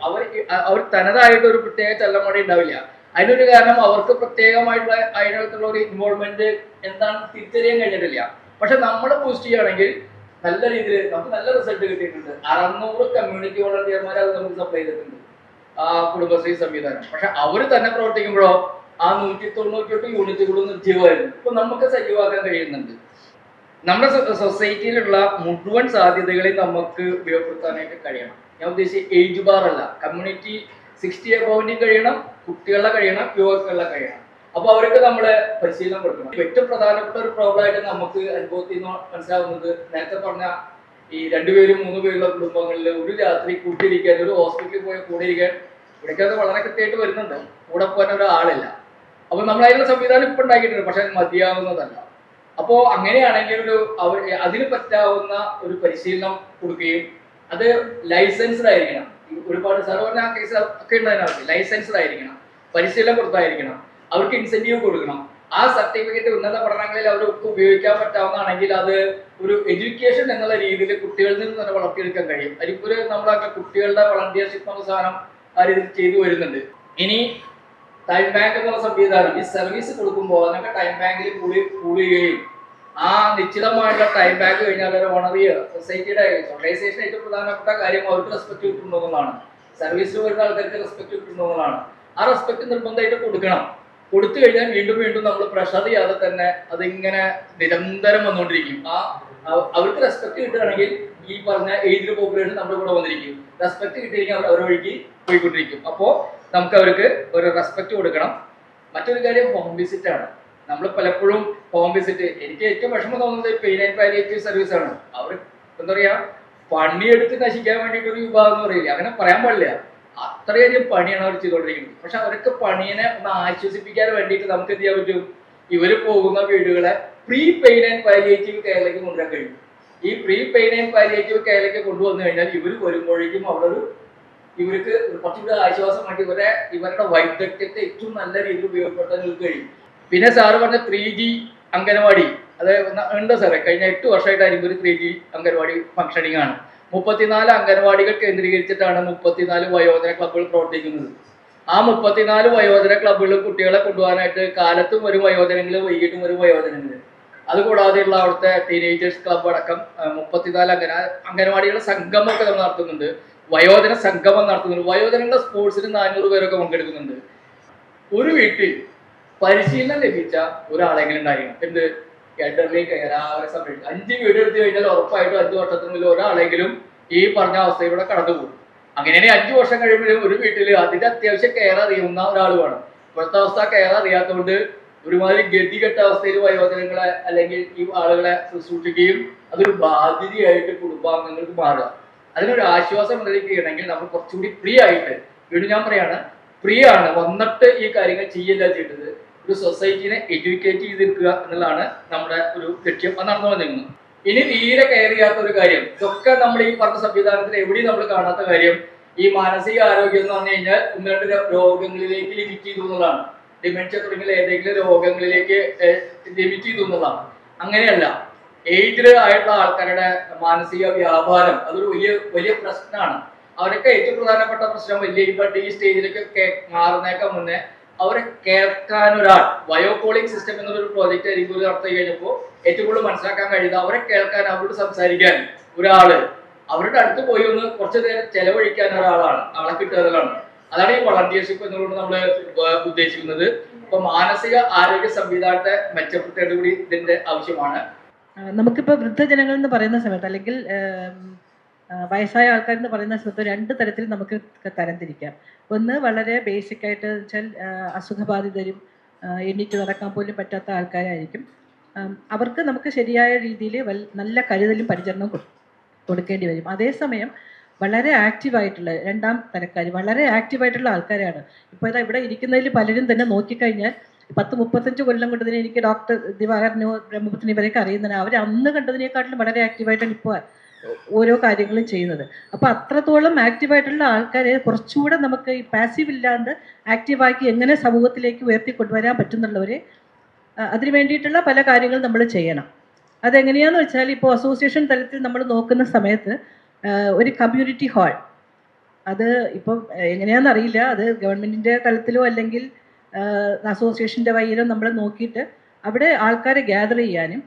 അവർ തനതായിട്ട് ഒരു പ്രത്യേക ചലമടി ഉണ്ടാവില്ല. അതിനൊരു കാരണം അവർക്ക് പ്രത്യേകമായിട്ടുള്ള അതിനകത്തുള്ള ഒരു ഇൻവോൾവ്മെന്റ് എന്താണെന്ന് തിരിച്ചറിയാൻ കഴിഞ്ഞിട്ടില്ല. പക്ഷെ നമ്മൾ ബൂസ്റ്റ് ചെയ്യുകയാണെങ്കിൽ നല്ല രീതിയിൽ നമുക്ക് നല്ല റിസൾട്ട് കിട്ടിയിട്ടുണ്ട്. 600 കമ്മ്യൂണിറ്റി വോളണ്ടിയർമാരെ അത് നമുക്ക് സപ്ലൈ ചെയ്തിട്ടുണ്ട് ആ കുടുംബശ്രീ സംവിധാനം. പക്ഷെ അവർ തന്നെ പ്രവർത്തിക്കുമ്പോഴോ ആ 198 യൂണിറ്റുകളും നിർജ്ജീവമായിരുന്നു. ഇപ്പൊ നമുക്ക് സജീവമാക്കാൻ കഴിയുന്നുണ്ട്. നമ്മുടെ സൊസൈറ്റിയിലുള്ള മുഴുവൻ സാധ്യതകളെയും നമുക്ക് ഉപയോഗപ്പെടുത്താനായിട്ട് കഴിയണം. ഞാൻ ഉദ്ദേശിച്ച ഏജ് ബാർ അല്ല, കമ്മ്യൂണിറ്റി 60 അബോവിനും കഴിയണം, കുട്ടികളുടെ കഴിയണം, യുവാക്കളുടെ കഴിയണം. അപ്പൊ അവർക്ക് നമ്മള് പരിശീലനം കൊടുക്കണം. ഏറ്റവും പ്രധാനപ്പെട്ട ഒരു പ്രോബ്ലം ആയിട്ട് നമുക്ക് അനുഭവത്തിൽ നിന്ന് മനസ്സിലാവുന്നത്, നേരത്തെ പറഞ്ഞ ഈ 2 പേരും 3 പേരുള്ള കുടുംബങ്ങളിൽ ഒരു രാത്രി കൂട്ടിയിരിക്കാൻ, ഒരു ഹോസ്പിറ്റലിൽ പോയി കൂടിയിരിക്കാൻ ഇവിടേക്ക് അത് വളരെ കൃത്യമായിട്ട് വരുന്നുണ്ട്. കൂടെ പോകാൻ ഒരാളില്ല. അപ്പൊ നമ്മൾ അതിനുള്ള സംവിധാനം ഇപ്പൊ ഉണ്ടാക്കിയിട്ടുണ്ട്, പക്ഷെ മതിയാവുന്നതല്ല. അപ്പോ അങ്ങനെയാണെങ്കിൽ അതിന് പറ്റാവുന്ന ഒരു പരിശീലനം കൊടുക്കുകയും അത് ലൈസൻസ്ഡ് ആയിരിക്കണം. ഒരുപാട് സാർ പറഞ്ഞ കേസ് ഒക്കെ ഉണ്ടതിനകത്ത് ലൈസൻസ്ഡ് ആയിരിക്കണം, പരിശീലനം കൊടുത്തായിരിക്കണം, അവർക്ക് ഇൻസെന്റീവ് കൊടുക്കണം. ആ സർട്ടിഫിക്കറ്റ് ഉന്നത പഠനങ്ങളിൽ അവർക്ക് ഉപയോഗിക്കാൻ പറ്റാവുന്നതാണെങ്കിൽ അത് ഒരു എഡ്യൂക്കേഷൻ എന്നുള്ള രീതിയിൽ കുട്ടികളിൽ നിന്ന് തന്നെ വളർത്തിയെടുക്കാൻ കഴിയും. അതിപ്പോൾ നമ്മളൊക്കെ കുട്ടികളുടെ വളണ്ടിയർഷിപ്പ് എന്ന സാധനം ആ രീതിയിൽ ചെയ്തു വരുന്നുണ്ട്. ഇനി ടൈം ബാങ്ക് എന്നുള്ള സംവിധാനം, ഈ സർവീസ് കൊടുക്കുമ്പോൾ അതിനൊക്കെ ടൈം ബാങ്കിൽ കൂടുകയും ആ നിശ്ചിതമായിട്ടുള്ള ടൈം ബാങ്ക് കഴിഞ്ഞാൽ ഒരു ഓണറിയ സൊസൈറ്റിയുടെ ഓർഗനൈസേഷൻ ഏറ്റവും പ്രധാനപ്പെട്ട കാര്യം അവർക്ക് റെസ്പെക്ട് കിട്ടുന്നതാണ്. സർവീസിൽ വരുന്ന ആൾക്കാർക്ക് റെസ്പെക്ട് കിട്ടുന്നതാണ്. ആ റെസ്പെക്ട് നിർബന്ധമായിട്ട് കൊടുക്കണം. കൊടുത്തു കഴിഞ്ഞാൽ വീണ്ടും വീണ്ടും നമ്മൾ പ്രഷർ ചെയ്യാതെ തന്നെ അതിങ്ങനെ നിരന്തരം വന്നുകൊണ്ടിരിക്കും. അവർക്ക് റെസ്പെക്ട് കിട്ടുകയാണെങ്കിൽ ഈ പറഞ്ഞ ഏജ്ഡ് പോപ്പുലേഷൻ നമ്മുടെ കൂടെ വന്നിരിക്കും. റെസ്പെക്ട് കിട്ടിയിരിക്കും അവർ അവരുടെ വഴിക്ക് പോയിക്കൊണ്ടിരിക്കും. അപ്പോൾ നമുക്ക് അവർക്ക് ഒരു റെസ്പെക്ട് കൊടുക്കണം. മറ്റൊരു കാര്യം ഹോം വിസിറ്റ് ആണ്. നമ്മൾ പലപ്പോഴും ഹോം വിസിറ്റ്, എനിക്ക് ഏറ്റവും വിഷമം തോന്നുന്നത് പെയിൻ ആൻഡ് പാലിയേറ്റീവ് സർവീസ് ആണ്. അവർ എന്താ പറയാ, പണിയെടുത്ത് നശിക്കാൻ വേണ്ടിയിട്ട് ഒരു വിഭാഗം എന്ന് പറയില്ല, അങ്ങനെ പറയാൻ പാടില്ല. അത്രയധികം പണിയാണ് അവർ ചെയ്തുകൊണ്ടിരിക്കുന്നത്. പക്ഷെ അവർക്ക് പണിയെ ഒന്ന് ആശ്വസിപ്പിക്കാൻ വേണ്ടിയിട്ട് നമുക്ക് എന്ത് ചെയ്യാൻ പറ്റും? ഇവർ പോകുന്ന വീടുകളെ പ്രീ പെയിൻ ആൻഡ് പാലിയേറ്റീവ് കെയറിലേക്ക് കൊണ്ടുവരാൻ കഴിയും. ഈ പ്രീ പെയിൻ ആൻഡ് പാലിയേറ്റീവ് കെയറിലേക്ക് കൊണ്ടുവന്നു കഴിഞ്ഞാൽ ഇവർ വരുമ്പോഴേക്കും അവിടെ ഇവർക്ക് കുറച്ചുകൂടി ആശ്വാസമായിട്ട് ഇവരുടെ വൈദഗ്ധ്യത്തെ ഏറ്റവും നല്ല രീതിയിൽ ഉപയോഗപ്പെടുത്താൻ ഇവർക്ക് കഴിയും. പിന്നെ സാറ് പറഞ്ഞ 3G അംഗനവാടി, അത് ഉണ്ട് സാറേ. കഴിഞ്ഞ 8 വർഷമായിട്ടായിരിക്കും ഒരു 3G അംഗനവാടി ഫംഗ്ഷനിങ് ആണ്. 34 അംഗനവാടികൾ കേന്ദ്രീകരിച്ചിട്ടാണ് 34 വയോജന ക്ലബ്ബുകൾ പ്രവർത്തിക്കുന്നത്. ആ 34 വയോജന ക്ലബ്ബുകളിൽ കുട്ടികളെ കൊണ്ടുപോകാനായിട്ട് കാലത്തും ഒരു വയോജനങ്ങൾ, വൈകിട്ടും ഒരു വയോജനങ്ങൾ. അതുകൂടാതെയുള്ള അവിടുത്തെ ടീനേജേഴ്സ് ക്ലബ്ബ് അടക്കം 34 അംഗനവാടികളുടെ സംഗമമൊക്കെ നമ്മൾ നടത്തുന്നുണ്ട്. വയോജന സംഗമം നടത്തുന്നുണ്ട്. വയോജനങ്ങളുടെ സ്പോർട്സിന് 400 പേരൊക്കെ പങ്കെടുക്കുന്നുണ്ട്. ഒരു വീട്ടിൽ പരിശീലനം ലഭിച്ച ഒരാളെങ്കിലും ഉണ്ടായിരിക്കണം. എന്ത് എൽഡർലി കെയർ, അവരെ സംരക്ഷിക്കും. 5 വീട് എടുത്തു കഴിഞ്ഞാൽ ഉറപ്പായിട്ടും 5 വർഷത്തിനുള്ളിൽ ഒരാളെങ്കിലും ഈ പറഞ്ഞ അവസ്ഥയിലൂടെ കടന്നു പോകും. അങ്ങനെയാണെങ്കിൽ 5 വർഷം കഴിയുമ്പോഴും ഒരു വീട്ടിൽ അതിന്റെ അത്യാവശ്യം കെയർ അറിയുന്ന ഒരാൾ വേണം. ഇപ്പോഴത്തെ അവസ്ഥ കെയർ അറിയാത്തതുകൊണ്ട് ഒരുമാതിരി ഗതികെട്ട അവസ്ഥയിൽ വയോജനങ്ങളെ അല്ലെങ്കിൽ ഈ ആളുകളെ ശുശ്രൂഷിക്കുകയും അതൊരു ബാധ്യതയായിട്ട് കുടുംബാംഗങ്ങൾക്ക് മാറുക. അതിനൊരു ആശ്വാസം ഉണ്ടായിരിക്കുകയാണെങ്കിൽ നമ്മൾ കുറച്ചുകൂടി ഫ്രീ ആയിട്ട്, വീണ്ടും ഞാൻ പറയാണ്, ഫ്രീ ആണ് വന്നിട്ട് ഈ കാര്യങ്ങൾ ചെയ്യില്ല ചെയ്യേണ്ടത്, ഒരു സൊസൈറ്റിനെ എഡ്യൂക്കേറ്റ് ചെയ്തെടുക്കുക എന്നുള്ളതാണ് നമ്മുടെ ഒരു ലക്ഷ്യം. അത് നടന്നു വന്നിരുന്നു. ഇനി തീരെ കെയർ ചെയ്യാത്ത ഒരു കാര്യം, ഇതൊക്കെ നമ്മൾ ഈ പറഞ്ഞ സംവിധാനത്തിൽ എവിടെയും നമ്മൾ കാണാത്ത കാര്യം, ഈ മാനസിക ആരോഗ്യം എന്ന് പറഞ്ഞു കഴിഞ്ഞാൽ ഒന്ന് രണ്ട് രോഗങ്ങളിലേക്ക് ലിമിറ്റ് ചെയ്തു എന്നുള്ളതാണ്. ഡിമെൻഷ്യ തുടങ്ങിയ ഏതെങ്കിലും രോഗങ്ങളിലേക്ക് ലിമിറ്റ് ചെയ്തു എന്നുള്ളതാണ്. അങ്ങനെയല്ല, ഏജ്ഡ് ആയിട്ടുള്ള ആൾക്കാരുടെ മാനസിക വ്യാപാരം അതൊരു വലിയ വലിയ പ്രശ്നമാണ്. അവരൊക്കെ ഏറ്റവും പ്രധാനപ്പെട്ട പ്രശ്നം വലിയ ഇപ്പം ഈ സ്റ്റേജിലേക്ക് മാറുന്നേക്കാൾ മുന്നേ അവരെ കേൾക്കാൻ ഒരാൾ, ബയോകോളിംഗ് സിസ്റ്റം എന്നൊരു പ്രോജക്റ്റ് അരികൂടി നടത്തി കഴിഞ്ഞപ്പോൾ ഏറ്റവും കൂടുതൽ മനസ്സിലാക്കാൻ കഴിയുന്നത് അവരെ കേൾക്കാൻ, അവരോട് സംസാരിക്കാൻ ഒരാള്, അവരുടെ അടുത്ത് പോയി ഒന്ന് കുറച്ചു നേരം ചെലവഴിക്കാൻ ഒരാളാണ്, ആളെ കിട്ടുന്നതാണ്. അതാണ് ഈ വളണ്ടിയർഷിപ്പ് എന്നുള്ളത് നമ്മൾ ഉദ്ദേശിക്കുന്നത്. അപ്പൊ മാനസിക ആരോഗ്യ സംവിധാനത്തെ മെച്ചപ്പെടുത്തേണ്ട കൂടി ഇതിന്റെ ആവശ്യമാണ്. നമുക്കിപ്പോൾ വൃദ്ധജനങ്ങൾ എന്ന് പറയുന്ന സമയത്ത് അല്ലെങ്കിൽ വയസ്സായ ആൾക്കാരെന്ന് പറയുന്ന സമയത്ത് രണ്ട് തരത്തിൽ നമുക്ക് തരംതിരിക്കാം. ഒന്ന് വളരെ ബേസിക് ആയിട്ട് വെച്ചാൽ അസുഖബാധിതരും എണീറ്റ് നടക്കാൻ പോലും പറ്റാത്ത ആൾക്കാരായിരിക്കും. അവർക്ക് നമുക്ക് ശരിയായ രീതിയിൽ നല്ല കരുതലും പരിചരണവും കൊടുക്കേണ്ടി വരും. അതേസമയം വളരെ ആക്റ്റീവായിട്ടുള്ള രണ്ടാം തരക്കാർ, വളരെ ആക്റ്റീവായിട്ടുള്ള ആൾക്കാരാണ്. ഇപ്പോൾ ഇതാ ഇവിടെ ഇരിക്കുന്നതിൽ പലരും തന്നെ നോക്കിക്കഴിഞ്ഞാൽ 10-35 കൊല്ലം കൊണ്ടതിനെ എനിക്ക് ഡോക്ടർ ദിവാകരനോ ബ്രഹ്മപുത്രനെ ഇവരെയൊക്കെ അറിയുന്നതിന് അവർ അന്ന് കണ്ടതിനേക്കാട്ടിലും വളരെ ആക്റ്റീവായിട്ടാണ് ഇപ്പോൾ ഓരോ കാര്യങ്ങളും ചെയ്യുന്നത്. അപ്പോൾ അത്രത്തോളം ആക്റ്റീവായിട്ടുള്ള ആൾക്കാരെ കുറച്ചുകൂടെ നമുക്ക് ഈ പാസീവ് ഇല്ലാണ്ട് ആക്റ്റീവാക്കി എങ്ങനെ സമൂഹത്തിലേക്ക് ഉയർത്തിക്കൊണ്ടുവരാൻ പറ്റുന്നുള്ളവരെ അതിന് വേണ്ടിയിട്ടുള്ള പല കാര്യങ്ങളും നമ്മൾ ചെയ്യണം. അതെങ്ങനെയാണെന്ന് വെച്ചാൽ ഇപ്പോൾ അസോസിയേഷൻ തലത്തിൽ നമ്മൾ നോക്കുന്ന സമയത്ത് ഒരു കമ്മ്യൂണിറ്റി ഹാൾ, അത് ഇപ്പം എങ്ങനെയാണെന്ന് അറിയില്ല, അത് ഗവൺമെൻറ്റിൻ്റെ തലത്തിലോ അല്ലെങ്കിൽ അസോസിയേഷൻ്റെ വഴിയിലോ നമ്മൾ നോക്കിയിട്ട് അവിടെ ആൾക്കാരെ ഗ്യാദർ ചെയ്യാനും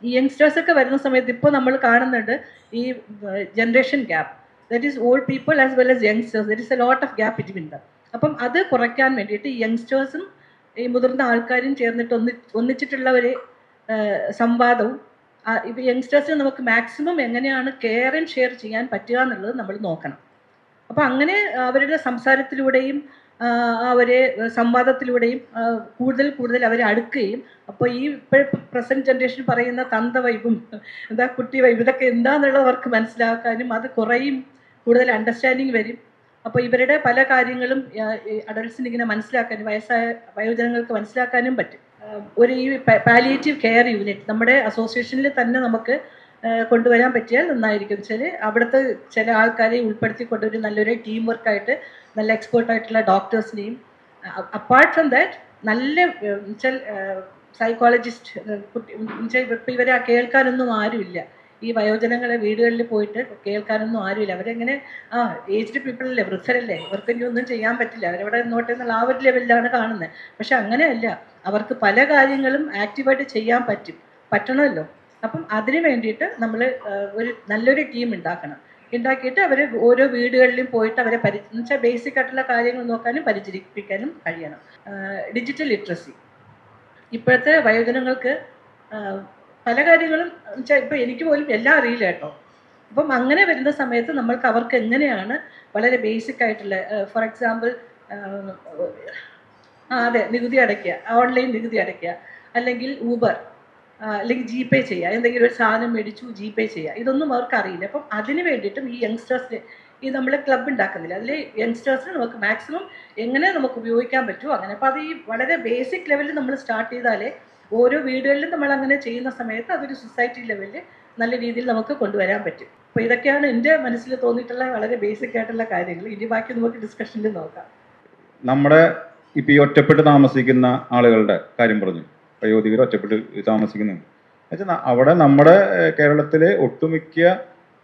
ഈ യങ്സ്റ്റേഴ്സൊക്കെ വരുന്ന സമയത്ത് ഇപ്പോൾ നമ്മൾ കാണുന്നുണ്ട് ഈ generation gap, that is old people as well as youngsters, that is a lot of gap between them. അപ്പം അത് കുറയ്ക്കാൻ വേണ്ടിയിട്ട് ഈ യങ്സ്റ്റേഴ്സും ഈ മുതിർന്ന ആൾക്കാരും ചേർന്നിട്ട് ഒന്നിച്ചിട്ടുള്ള ഒരു സംവാദവും ഇപ്പോൾ യങ്സ്റ്റേഴ്സിന് നമുക്ക് മാക്സിമം എങ്ങനെയാണ് കെയർ ആൻഡ് ഷെയർ ചെയ്യാൻ പറ്റുക എന്നുള്ളത് നമ്മൾ നോക്കണം. അപ്പോൾ അങ്ങനെ അവരുടെ സംസാരത്തിലൂടെയും അവരെ സംവാദത്തിലൂടെയും കൂടുതൽ അവരെ അടുക്കുകയും, അപ്പോൾ ഈ പ്രസൻറ്റ് ജനറേഷൻ പറയുന്ന തന്ത വൈബും കുട്ടി വൈബ് ഇതൊക്കെ എന്താണെന്നുള്ളത് അവർക്ക് മനസ്സിലാക്കാനും അത് കുറയും, കൂടുതൽ അണ്ടർസ്റ്റാൻഡിങ് വരും. അപ്പോൾ ഇവരുടെ പല കാര്യങ്ങളും അഡൾട്ട്സിന് ഇങ്ങനെ മനസ്സിലാക്കാനും വയോജനങ്ങൾക്ക് മനസ്സിലാക്കാനും പറ്റും. ഒരു ഈ പാലിയേറ്റീവ് കെയർ യൂണിറ്റ് നമ്മുടെ അസോസിയേഷനിൽ തന്നെ നമുക്ക് കൊണ്ടുവരാൻ പറ്റിയാൽ നന്നായിരിക്കും. വെച്ചാൽ അവിടുത്തെ ചില ആൾക്കാരെ ഉൾപ്പെടുത്തിക്കൊണ്ട് ഒരു നല്ലൊരു ടീം വർക്കായിട്ട് നല്ല എക്സ്പേർട്ടായിട്ടുള്ള ഡോക്ടേഴ്സിനെയും, അപ്പാർട്ട് ഫ്രം ദാറ്റ് നല്ല വെച്ചാൽ സൈക്കോളജിസ്റ്റ്, ഇപ്പം ഇവരെ കേൾക്കാനൊന്നും ആരുമില്ല. ഈ വയോജനങ്ങളെ വീടുകളിൽ പോയിട്ട് കേൾക്കാനൊന്നും ആരുമില്ല. അവരെങ്ങനെ ഏജ്ഡ് പീപ്പിളല്ലേ, വൃദ്ധരല്ലേ, ഇവർക്കൊന്നും ഒന്നും ചെയ്യാൻ പറ്റില്ല, അവരവിടെ നോട്ടെ എന്നുള്ള ആ ഒരു ലെവലിലാണ് കാണുന്നത്. പക്ഷെ അങ്ങനെയല്ല, അവർക്ക് പല കാര്യങ്ങളും ആക്റ്റീവായിട്ട് ചെയ്യാൻ പറ്റണമല്ലോ. അപ്പം അതിന് വേണ്ടിയിട്ട് നമ്മൾ ഒരു നല്ലൊരു ടീം ഉണ്ടാക്കിയിട്ട് അവർ ഓരോ വീടുകളിലും പോയിട്ട് അവരെ വെച്ചാൽ ബേസിക് ആയിട്ടുള്ള കാര്യങ്ങൾ നോക്കാനും പരിചരിപ്പിക്കാനും കഴിയണം. ഡിജിറ്റൽ ലിറ്ററസി ഇപ്പോഴത്തെ വയോജനങ്ങൾക്ക് പല കാര്യങ്ങളും വെച്ചാൽ ഇപ്പോൾ എനിക്ക് പോലും എല്ലാം അറിയില്ല കേട്ടോ. അപ്പം അങ്ങനെ വരുന്ന സമയത്ത് നമ്മൾക്ക് അവർക്ക് എങ്ങനെയാണ് വളരെ ബേസിക് ആയിട്ടുള്ള, ഫോർ എക്സാമ്പിൾ അതെ, നികുതി അടയ്ക്കുക, ഓൺലൈൻ നികുതി അടയ്ക്കുക, അല്ലെങ്കിൽ ഊബർ അല്ലെങ്കിൽ ജിപേ ചെയ്യുക, എന്തെങ്കിലും ഒരു സാധനം മേടിച്ചു ജിപേ ചെയ്യുക, ഇതൊന്നും അവർക്ക് അറിയില്ല. അപ്പം അതിന് വേണ്ടിയിട്ടും ഈ യങ്സ്റ്റേഴ്സിന് ഈ നമ്മൾ ക്ലബ്ബ് ഉണ്ടാക്കുന്നില്ല, അതിൽ യങ്സ്റ്റേഴ്സിന് നമുക്ക് മാക്സിമം എങ്ങനെ നമുക്ക് ഉപയോഗിക്കാൻ പറ്റുമോ അങ്ങനെ. അപ്പോൾ അത് ഈ വളരെ ബേസിക് ലെവലിൽ നമ്മൾ സ്റ്റാർട്ട് ചെയ്താലേ ഓരോ വീടുകളിലും നമ്മൾ അങ്ങനെ ചെയ്യുന്ന സമയത്ത് അതൊരു സൊസൈറ്റി ലെവലിൽ നല്ല രീതിയിൽ നമുക്ക് കൊണ്ടുവരാൻ പറ്റും. അപ്പോൾ ഇതൊക്കെയാണ് എൻ്റെ മനസ്സിൽ തോന്നിയിട്ടുള്ള വളരെ ബേസിക് ആയിട്ടുള്ള കാര്യങ്ങൾ. ഇനി ബാക്കി നമുക്ക് ഡിസ്കഷനിൽ നോക്കാം. നമ്മുടെ ഇപ്പം ഈ ഒറ്റപ്പെട്ട് താമസിക്കുന്ന ആളുകളുടെ കാര്യം പറഞ്ഞു, വയോധികർ ഒറ്റപ്പെട്ട് താമസിക്കുന്നു വെച്ചാൽ അവിടെ നമ്മുടെ കേരളത്തിലെ ഒട്ടുമിക്ക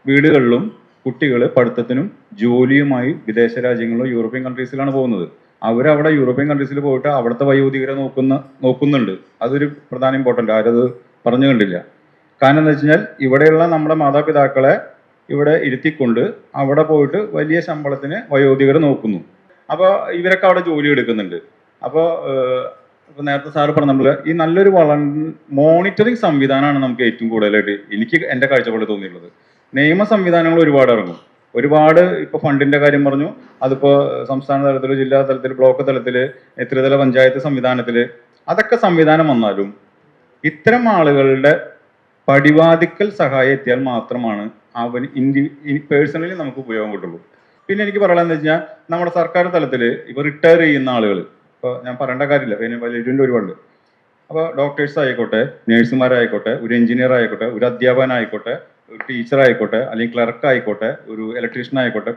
വീടുകളിലും കുട്ടികൾ പഠിത്തത്തിനും ജോലിയുമായി വിദേശ രാജ്യങ്ങളിലോ യൂറോപ്യൻ കൺട്രീസിലാണ് പോകുന്നത്. അവരവിടെ യൂറോപ്യൻ കൺട്രീസിൽ പോയിട്ട് അവിടുത്തെ വയോധികരെ നോക്കുന്നുണ്ട്. അതൊരു പ്രധാന ഇമ്പോർട്ടൻ്റ്, ആരത് പറഞ്ഞു കണ്ടില്ല. കാരണം എന്താ വെച്ച് കഴിഞ്ഞാൽ ഇവിടെയുള്ള നമ്മുടെ മാതാപിതാക്കളെ ഇവിടെ ഇരുത്തിക്കൊണ്ട് അവിടെ പോയിട്ട് വലിയ ശമ്പളത്തിന് വയോധികർ നോക്കുന്നു. അപ്പോൾ ഇവരൊക്കെ അവിടെ ജോലി എടുക്കുന്നുണ്ട്. അപ്പോൾ ഇപ്പോൾ നേരത്തെ സാറ് പറഞ്ഞ നമ്മൾ ഈ നല്ലൊരു മോണിറ്ററിങ് സംവിധാനമാണ് നമുക്ക് ഏറ്റവും കൂടുതലായിട്ട് എനിക്ക് എൻ്റെ കാഴ്ചപ്പാട് തോന്നിയിട്ടുള്ളത്. നിയമ സംവിധാനങ്ങൾ ഒരുപാട് ഇറങ്ങും, ഒരുപാട് ഇപ്പോൾ ഫണ്ടിൻ്റെ കാര്യം പറഞ്ഞു, അതിപ്പോൾ സംസ്ഥാന തലത്തിൽ, ജില്ലാ തലത്തിൽ, ബ്ലോക്ക് തലത്തിൽ, ത്രിതല പഞ്ചായത്ത് സംവിധാനത്തിൽ അതൊക്കെ സംവിധാനം വന്നാലും ഇത്തരം ആളുകളുടെ പടിവാതിക്കൽ സഹായം എത്തിയാൽ മാത്രമാണ് അവന് പേഴ്സണലി നമുക്ക് ഉപയോഗം കിട്ടുള്ളൂ. പിന്നെ എനിക്ക് പറയാനുള്ളത് വെച്ചാൽ നമ്മുടെ സർക്കാർ തലത്തിൽ ഇപ്പോൾ റിട്ടയർ ചെയ്യുന്ന ആളുകൾ, ഇപ്പോൾ ഞാൻ പറയേണ്ട കാര്യമില്ല, പിന്നെ വലിയ ഒരുപാട്. അപ്പോൾ ഡോക്ടേഴ്സ് ആയിക്കോട്ടെ, നേഴ്സുമാരായിക്കോട്ടെ, ഒരു എഞ്ചിനീയർ ആയിക്കോട്ടെ, ഒരു അധ്യാപകനായിക്കോട്ടെ, ഒരു ടീച്ചർ ആയിക്കോട്ടെ, അല്ലെങ്കിൽ ക്ലർക്ക് ആയിക്കോട്ടെ, ഒരു ഇലക്ട്രീഷ്യൻ ആയിക്കോട്ടെ,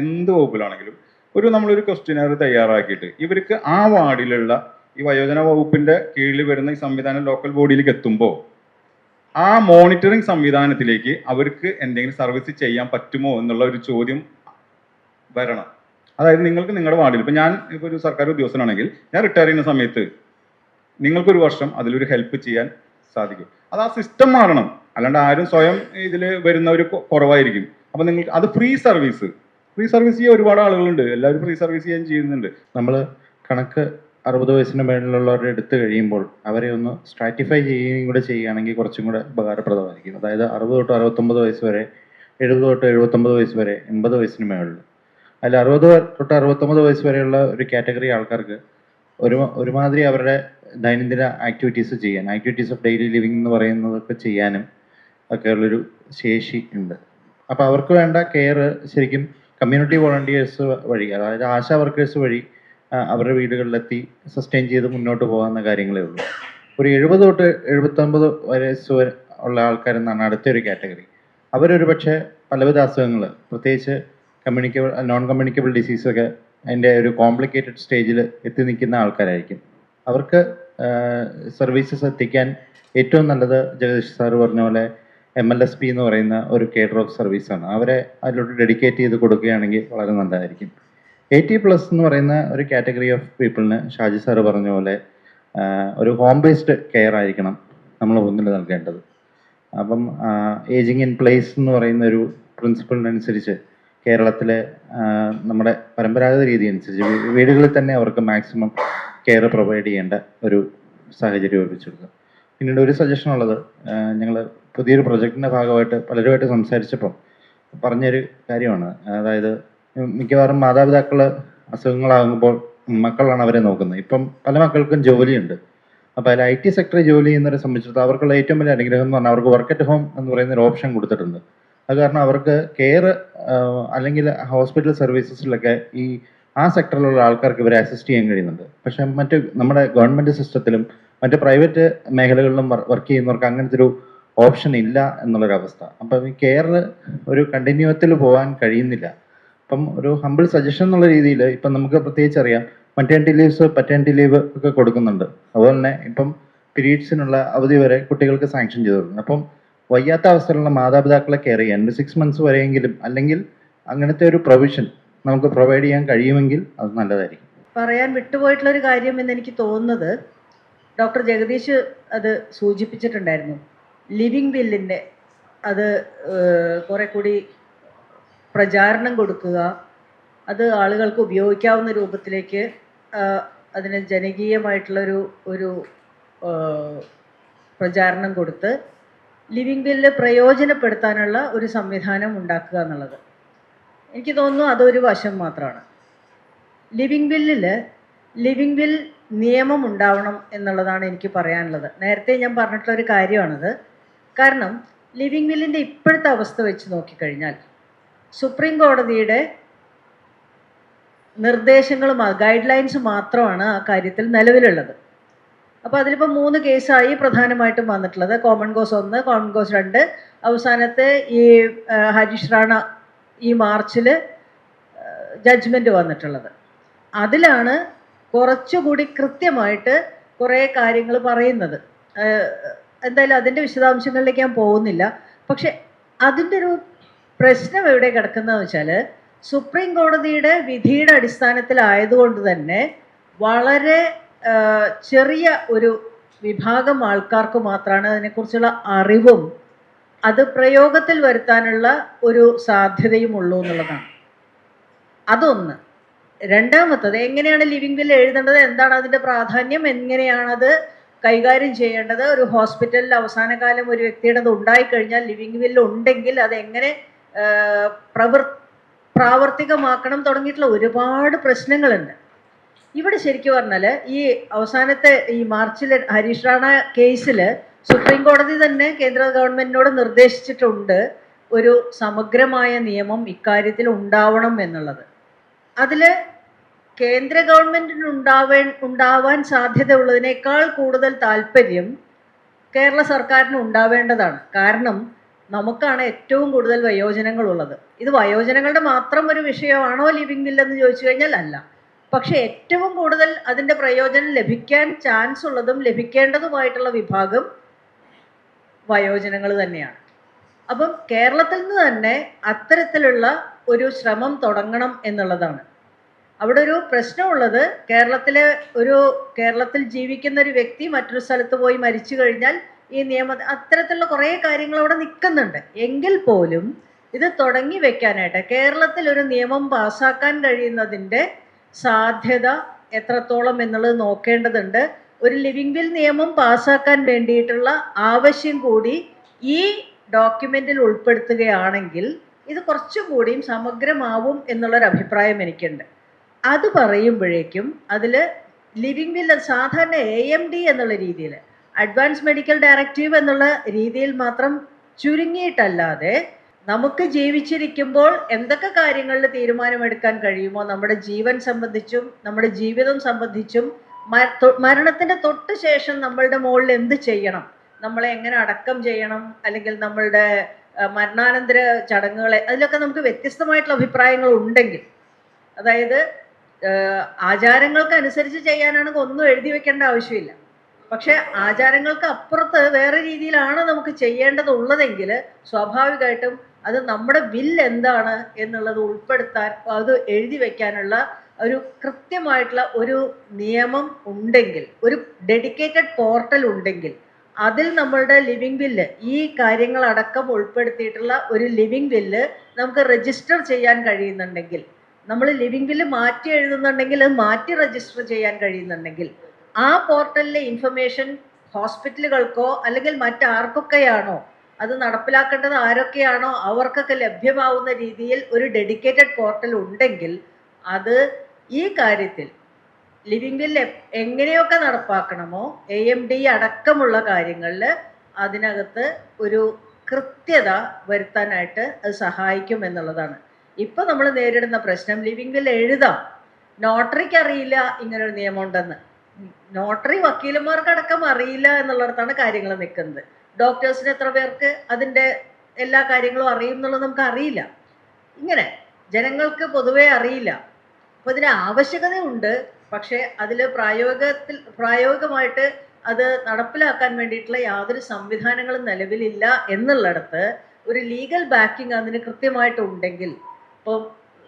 എന്ത് വകുപ്പിലാണെങ്കിലും നമ്മളൊരു ക്വസ്റ്റ്യനർ തയ്യാറാക്കിയിട്ട് ഇവർക്ക് ആ വാർഡിലുള്ള ഈ വയോജന വകുപ്പിന്റെ കീഴിൽ വരുന്ന ഈ സംവിധാനം ലോക്കൽ ബോഡിയിലേക്ക് എത്തുമ്പോൾ ആ മോണിറ്ററിംഗ് സംവിധാനത്തിലേക്ക് അവർക്ക് എന്തെങ്കിലും സർവീസ് ചെയ്യാൻ പറ്റുമോ എന്നുള്ള ഒരു ചോദ്യം വരണം. അതായത് നിങ്ങൾക്ക് നിങ്ങളുടെ വാർഡിൽ, ഇപ്പം ഞാൻ ഇപ്പോൾ ഒരു സർക്കാർ ഉദ്യോഗസ്ഥനാണെങ്കിൽ ഞാൻ റിട്ടയർ ചെയ്യുന്ന സമയത്ത് നിങ്ങൾക്കൊരു വർഷം അതിലൊരു ഹെൽപ്പ് ചെയ്യാൻ സാധിക്കും. അത് ആ സിസ്റ്റം മാറണം. അല്ലാണ്ട് ആരും സ്വയം ഇതിൽ വരുന്നവർ കുറവായിരിക്കും. അപ്പം നിങ്ങൾക്ക് അത് ഫ്രീ സർവീസ് ചെയ്യാൻ ഒരുപാട് ആളുകളുണ്ട്. എല്ലാവരും ഫ്രീ സർവീസ് ചെയ്യാൻ ചെയ്യുന്നുണ്ട്. നമ്മൾ കണക്ക് 60 വയസ്സിന് മേളിലുള്ളവരുടെ എടുത്തു കഴിയുമ്പോൾ അവരെ ഒന്ന് സ്ട്രാറ്റിഫൈ ചെയ്യുകയും കൂടെ ചെയ്യുകയാണെങ്കിൽ കുറച്ചും കൂടെ ഉപകാരപ്രദമായിരിക്കും. അതായത് 60 തൊട്ട് 69 വയസ്സ് വരെ, 70 തൊട്ട് 79 വയസ്സ് വരെ, 80 വയസ്സിന് മേളിൽ. അതിൽ 60 തൊട്ട് 69 വയസ്സ് വരെയുള്ള ഒരു കാറ്റഗറി ആൾക്കാർക്ക് ഒരുമാതിരി അവരുടെ ദൈനംദിന ആക്ടിവിറ്റീസ് ചെയ്യാൻ, ആക്ടിവിറ്റീസ് ഓഫ് ഡെയിലി ലിവിങ് എന്ന് പറയുന്നതൊക്കെ ചെയ്യാനും ഒക്കെ ഉള്ളൊരു ശേഷി ഉണ്ട്. അപ്പോൾ അവർക്ക് വേണ്ട കെയർ ശരിക്കും കമ്മ്യൂണിറ്റി വോളണ്ടിയേഴ്സ് വഴി, അതായത് ആശാ വർക്കേഴ്സ് വഴി അവരുടെ വീടുകളിലെത്തി സസ്റ്റെയിൻ ചെയ്ത് മുന്നോട്ട് പോകാവുന്ന കാര്യങ്ങളേ ഉള്ളൂ. ഒരു 70 തൊട്ട് 79 വയസ്സ് വരെ ഉള്ള ആൾക്കാരെന്നാണ് അടുത്തൊരു കാറ്റഗറി. അവരൊരു പക്ഷേ പലവിധ അസുഖങ്ങൾ, പ്രത്യേകിച്ച് നോൺ കമ്മ്യൂണിക്കബിൾ ഡിസീസൊക്കെ അതിൻ്റെ ഒരു കോംപ്ലിക്കേറ്റഡ് സ്റ്റേജിൽ എത്തി നിൽക്കുന്ന ആൾക്കാരായിരിക്കും. അവർക്ക് സർവീസസ് എത്തിക്കാൻ ഏറ്റവും നല്ലത് ജഗദീഷ് സാറ് പറഞ്ഞ പോലെ MLSP എന്ന് പറയുന്ന ഒരു കേഡർ ഓഫ് സർവീസാണ്. അവരെ അതിലോട്ട് ഡെഡിക്കേറ്റ് ചെയ്ത് കൊടുക്കുകയാണെങ്കിൽ വളരെ നല്ലതായിരിക്കും. 80+ എന്ന് പറയുന്ന ഒരു കാറ്റഗറി ഓഫ് പീപ്പിളിന് ഷാജി സാറ് പറഞ്ഞ പോലെ ഒരു ഹോം ബേസ്ഡ് കെയർ ആയിരിക്കണം നമ്മൾ മുന്നിൽ നൽകേണ്ടത്. അപ്പം ഏജിങ് ഇൻ പ്ലേസ് എന്ന് പറയുന്ന ഒരു പ്രിൻസിപ്പിളിനനുസരിച്ച് കേരളത്തിലെ നമ്മുടെ പരമ്പരാഗത രീതി അനുസരിച്ച് വീടുകളിൽ തന്നെ അവർക്ക് മാക്സിമം കെയർ പ്രൊവൈഡ് ചെയ്യേണ്ട ഒരു സാഹചര്യം ഒഴിപ്പിച്ചെടുക്കുക. പിന്നീട് ഒരു സജഷൻ ഉള്ളത്, ഞങ്ങൾ പുതിയൊരു പ്രൊജക്റ്റിൻ്റെ ഭാഗമായിട്ട് പലരുമായിട്ട് സംസാരിച്ചപ്പോൾ പറഞ്ഞൊരു കാര്യമാണ്. അതായത് മിക്കവാറും മാതാപിതാക്കൾ അസുഖങ്ങളാകുമ്പോൾ മക്കളാണ് അവരെ നോക്കുന്നത്. ഇപ്പം പല മക്കൾക്കും ജോലിയുണ്ട്. അപ്പോൾ അതിൽ IT സെക്ടറിൽ ജോലി ചെയ്യുന്നവരെ സംബന്ധിച്ചിടത്തോളം അവർക്കുള്ള ഏറ്റവും വലിയ അനുഗ്രഹം എന്ന് പറഞ്ഞാൽ അവർക്ക് വർക്ക് അറ്റ് ഹോം എന്ന് പറയുന്ന ഒരു ഓപ്ഷൻ കൊടുത്തിട്ടുണ്ട്. അത് കാരണം അവർക്ക് കെയർ അല്ലെങ്കിൽ ഹോസ്പിറ്റൽ സർവീസസിലൊക്കെ ആ സെക്ടറിലുള്ള ആൾക്കാർക്ക് ഇവരെ അസിസ്റ്റ് ചെയ്യാൻ കഴിയുന്നുണ്ട്. പക്ഷെ നമ്മുടെ ഗവൺമെൻറ് സിസ്റ്റത്തിലും മറ്റ് പ്രൈവറ്റ് മേഖലകളിലും വർക്ക് ചെയ്യുന്നവർക്ക് അങ്ങനത്തെ ഒരു ഓപ്ഷൻ ഇല്ല എന്നുള്ളൊരവസ്ഥ. അപ്പം ഈ കെയറിൽ ഒരു കണ്ടിന്യൂത്തിൽ പോകാൻ കഴിയുന്നില്ല. അപ്പം ഒരു ഹമ്പിൾ സജഷൻ എന്നുള്ള രീതിയിൽ ഇപ്പം നമുക്ക് പ്രത്യേകിച്ച് അറിയാം, മറ്റേണിറ്റി ലീവ്സ്, പറ്റേണിറ്റി ലീവ് ഒക്കെ കൊടുക്കുന്നുണ്ട്. അതുപോലെ തന്നെ ഇപ്പം പീരീഡ്സിനുള്ള അവധി വരെ കുട്ടികൾക്ക് സാങ്ഷൻ ചെയ്തു കൊടുക്കുന്നു. അപ്പം വയ്യാത്ത അവസ്ഥയിലുള്ള മാതാപിതാക്കളെ കെയർ ചെയ്യാൻ 6 months വരെയെങ്കിലും അല്ലെങ്കിൽ അങ്ങനത്തെ ഒരു പ്രൊവിഷൻ നമുക്ക് പ്രൊവൈഡ് ചെയ്യാൻ കഴിയുമെങ്കിൽ അത് നല്ലതായിരിക്കും. പറയാൻ വിട്ടുപോയിട്ടുള്ളൊരു കാര്യം എന്ന് എനിക്ക് തോന്നുന്നത്, ഡോക്ടർ ജഗദീഷ് അത് സൂചിപ്പിച്ചിട്ടുണ്ടായിരുന്നു, ലിവിങ് ബില്ലിൻ്റെ അത് കുറെ കൂടി പ്രചാരണം കൊടുക്കുക, അത് ആളുകൾക്ക് ഉപയോഗിക്കാവുന്ന രൂപത്തിലേക്ക് അതിന് ജനകീയമായിട്ടുള്ളൊരു പ്രചാരണം കൊടുത്ത് ലിവിങ് ബില്ല് പ്രയോജനപ്പെടുത്താനുള്ള ഒരു സംവിധാനം ഉണ്ടാക്കുക എന്നുള്ളത്. എനിക്ക് തോന്നുന്നു അതൊരു വശം മാത്രമാണ്. ലിവിങ് ബിൽ നിയമം ഉണ്ടാവണം എന്നുള്ളതാണ് എനിക്ക് പറയാനുള്ളത്. നേരത്തെ ഞാൻ പറഞ്ഞിട്ടുള്ളൊരു കാര്യമാണത്. കാരണം ലിവിങ് ബില്ലിൻ്റെ ഇപ്പോഴത്തെ അവസ്ഥ വെച്ച് നോക്കിക്കഴിഞ്ഞാൽ സുപ്രീം കോടതിയുടെ നിർദ്ദേശങ്ങളും ഗൈഡ് ലൈൻസ് മാത്രമാണ് ആ കാര്യത്തിൽ നിലവിലുള്ളത്. അപ്പോൾ അതിലിപ്പോൾ 3 കേസായി പ്രധാനമായിട്ടും വന്നിട്ടുള്ളത്. കോമൺ കോസ് 1, കോമൺ കോസ് 2, അവസാനത്തെ ഈ ഹരീഷ് റാണ ഈ മാർച്ചിൽ ജഡ്ജ്മെൻറ്റ് വന്നിട്ടുള്ളത്. അതിലാണ് കുറച്ചുകൂടി കൃത്യമായിട്ട് കുറേ കാര്യങ്ങൾ പറയുന്നത്. എന്തായാലും അതിൻ്റെ വിശദാംശങ്ങളിലേക്ക് ഞാൻ പോകുന്നില്ല. പക്ഷെ അതിൻ്റെ ഒരു പ്രശ്നം എവിടെ കിടക്കുന്നതെന്ന് വെച്ചാൽ, സുപ്രീം കോടതിയുടെ വിധിയുടെ അടിസ്ഥാനത്തിലായതുകൊണ്ട് തന്നെ വളരെ ചെറിയ ഒരു വിഭാഗം ആൾക്കാർക്ക് മാത്രമാണ് അതിനെക്കുറിച്ചുള്ള അറിവും അത് പ്രയോഗത്തിൽ വരുത്താനുള്ള ഒരു സാധ്യതയും ഉള്ളൂ എന്നുള്ളതാണ്. അതൊന്ന്. രണ്ടാമത്തത്, എങ്ങനെയാണ് ലിവിങ് ബില്ല് എഴുതേണ്ടത്, എന്താണ് അതിൻ്റെ പ്രാധാന്യം, എങ്ങനെയാണത് കൈകാര്യം ചെയ്യേണ്ടത്, ഒരു ഹോസ്പിറ്റലിൽ അവസാന കാലം ഒരു വ്യക്തിയുടെ അത് ഉണ്ടായിക്കഴിഞ്ഞാൽ ലിവിങ് ബില്ല് ഉണ്ടെങ്കിൽ അതെങ്ങനെ പ്രാവർത്തികമാക്കണം തുടങ്ങിയിട്ടുള്ള ഒരുപാട് പ്രശ്നങ്ങളുണ്ട്. ഇവിടെ ശരിക്കും പറഞ്ഞാൽ ഈ അവസാനത്തെ ഈ മാർച്ചിൽ ഹരീഷ് റാണ കേസിൽ സുപ്രീം കോടതി തന്നെ കേന്ദ്ര ഗവൺമെന്റിനോട് നിർദ്ദേശിച്ചിട്ടുണ്ട് ഒരു സമഗ്രമായ നിയമം ഇക്കാര്യത്തിൽ ഉണ്ടാവണം എന്നുള്ളത്. അതിൽ കേന്ദ്ര ഗവൺമെന്റിന് ഉണ്ടാവാൻ സാധ്യതയുള്ളതിനേക്കാൾ കൂടുതൽ താല്പര്യം കേരള സർക്കാരിന് ഉണ്ടാവേണ്ടതാണ്. കാരണം നമുക്കാണ് ഏറ്റവും കൂടുതൽ വയോജനങ്ങളുള്ളത്. ഇത് വയോജനങ്ങളുടെ മാത്രം ഒരു വിഷയമാണോ ലിവിങ് വിൽ എന്ന് ചോദിച്ചു കഴിഞ്ഞാൽ അല്ല. പക്ഷെ ഏറ്റവും കൂടുതൽ അതിൻ്റെ പ്രയോജനം ലഭിക്കാൻ ചാൻസ് ഉള്ളതും ലഭിക്കേണ്ടതുമായിട്ടുള്ള വിഭാഗം വയോജനങ്ങൾ തന്നെയാണ്. അപ്പം കേരളത്തിൽ നിന്ന് തന്നെ അത്തരത്തിലുള്ള ഒരു ശ്രമം തുടങ്ങണം എന്നുള്ളതാണ്. അവിടെ ഒരു പ്രശ്നമുള്ളത്, കേരളത്തിൽ ജീവിക്കുന്ന ഒരു വ്യക്തി മറ്റൊരു സ്ഥലത്ത് പോയി മരിച്ചു കഴിഞ്ഞാൽ ഈ അത്തരത്തിലുള്ള കുറേ കാര്യങ്ങൾ അവിടെ നിൽക്കുന്നുണ്ട്. എങ്കിൽ പോലും ഇത് തുടങ്ങി വെക്കാനായിട്ട് കേരളത്തിൽ ഒരു നിയമം പാസ്സാക്കാൻ കഴിയുന്നതിൻ്റെ സാധ്യത എത്രത്തോളം എന്നുള്ളത് നോക്കേണ്ടതുണ്ട്. ഒരു ലിവിങ് വിൽ നിയമം പാസ്സാക്കാൻ വേണ്ടിയിട്ടുള്ള ആവശ്യം കൂടി ഈ ഡോക്യുമെന്റിൽ ഉൾപ്പെടുത്തുകയാണെങ്കിൽ ഇത് കുറച്ചുകൂടിയും സമഗ്രമാവും എന്നുള്ളൊരു അഭിപ്രായം എനിക്കുണ്ട്. അത് പറയുമ്പോഴേക്കും അതിൽ ലിവിങ് വിൽ സാധാരണ AMD എന്നുള്ള രീതിയിൽ, അഡ്വാൻസ് മെഡിക്കൽ ഡയറക്റ്റീവ് എന്നുള്ള രീതിയിൽ മാത്രം ചുരുങ്ങിയിട്ടല്ലാതെ നമുക്ക് ജീവിച്ചിരിക്കുമ്പോൾ എന്തൊക്കെ കാര്യങ്ങളിൽ തീരുമാനമെടുക്കാൻ കഴിയുമോ, നമ്മുടെ ജീവൻ സംബന്ധിച്ചും നമ്മുടെ ജീവിതം സംബന്ധിച്ചും, മരണത്തിൻ്റെ തൊട്ട് ശേഷം നമ്മളുടെ മുകളിൽ എന്ത് ചെയ്യണം, നമ്മളെ എങ്ങനെ അടക്കം ചെയ്യണം, അല്ലെങ്കിൽ നമ്മളുടെ മരണാനന്തര ചടങ്ങുകളെ, അതിലൊക്കെ നമുക്ക് വ്യത്യസ്തമായിട്ടുള്ള അഭിപ്രായങ്ങൾ ഉണ്ടെങ്കിൽ, അതായത് ആചാരങ്ങൾക്ക് അനുസരിച്ച് ചെയ്യാനാണെങ്കിൽ ഒന്നും എഴുതി വെക്കേണ്ട ആവശ്യമില്ല. പക്ഷെ ആചാരങ്ങൾക്ക് അപ്പുറത്ത് വേറെ രീതിയിലാണ് നമുക്ക് ചെയ്യേണ്ടതുള്ളതെങ്കിൽ സ്വാഭാവികമായിട്ടും അത് നമ്മുടെ വില്ല് എന്താണ് എന്നുള്ളത് ഉൾപ്പെടുത്താൻ, അത് എഴുതി വെക്കാനുള്ള ഒരു കൃത്യമായിട്ടുള്ള ഒരു നിയമം ഉണ്ടെങ്കിൽ, ഒരു ഡെഡിക്കേറ്റഡ് പോർട്ടൽ ഉണ്ടെങ്കിൽ, അതിൽ നമ്മളുടെ ലിവിങ് വില്ല് ഈ കാര്യങ്ങളടക്കം ഉൾപ്പെടുത്തിയിട്ടുള്ള ഒരു ലിവിങ് വില്ല് നമുക്ക് രജിസ്റ്റർ ചെയ്യാൻ കഴിയുന്നുണ്ടെങ്കിൽ, നമ്മൾ ലിവിങ് വില്ല് മാറ്റി എഴുതുന്നുണ്ടെങ്കിൽ അത് മാറ്റി രജിസ്റ്റർ ചെയ്യാൻ കഴിയുന്നുണ്ടെങ്കിൽ, ആ പോർട്ടലിലെ ഇൻഫർമേഷൻ ഹോസ്പിറ്റലുകൾക്കോ അല്ലെങ്കിൽ മറ്റാർക്കൊക്കെയാണോ അത് നടപ്പിലാക്കേണ്ടത് ആരൊക്കെയാണോ അവർക്കൊക്കെ ലഭ്യമാവുന്ന രീതിയിൽ ഒരു ഡെഡിക്കേറ്റഡ് പോർട്ടൽ ഉണ്ടെങ്കിൽ, അത് ഈ കാര്യത്തിൽ ലിവിങ് വില്ല് എങ്ങനെയൊക്കെ നടപ്പാക്കണമോ AMD അടക്കമുള്ള കാര്യങ്ങളിൽ അതിനകത്ത് ഒരു കൃത്യത വരുത്താനായിട്ട് അത് സഹായിക്കും എന്നുള്ളതാണ്. ഇപ്പം നമ്മൾ നേരിടുന്ന പ്രശ്നം, ലിവിങ് വില്ല് എഴുതാം, നോട്ടറിക്ക് അറിയില്ല ഇങ്ങനൊരു നിയമം ഉണ്ടെന്ന്, നോട്ടറി വക്കീലന്മാർക്കടക്കം അറിയില്ല എന്നുള്ളിടത്താണ് കാര്യങ്ങൾ നിൽക്കുന്നത്. ഡോക്ടേഴ്സിന് എത്ര പേർക്ക് അതിൻ്റെ എല്ലാ കാര്യങ്ങളും അറിയും എന്നുള്ളത് നമുക്ക് അറിയില്ല. ഇങ്ങനെ ജനങ്ങൾക്ക് പൊതുവേ അറിയില്ല. അപ്പോൾ ഇതിന് ആവശ്യകതയുണ്ട്, പക്ഷേ അതിൽ പ്രായോഗികമായിട്ട് അത് നടപ്പിലാക്കാൻ വേണ്ടിയിട്ടുള്ള യാതൊരു സംവിധാനങ്ങളും നിലവിലില്ല എന്നുള്ളിടത്ത് ഒരു ലീഗൽ ബാക്കിംഗ് അതിന് കൃത്യമായിട്ടുണ്ടെങ്കിൽ, ഇപ്പം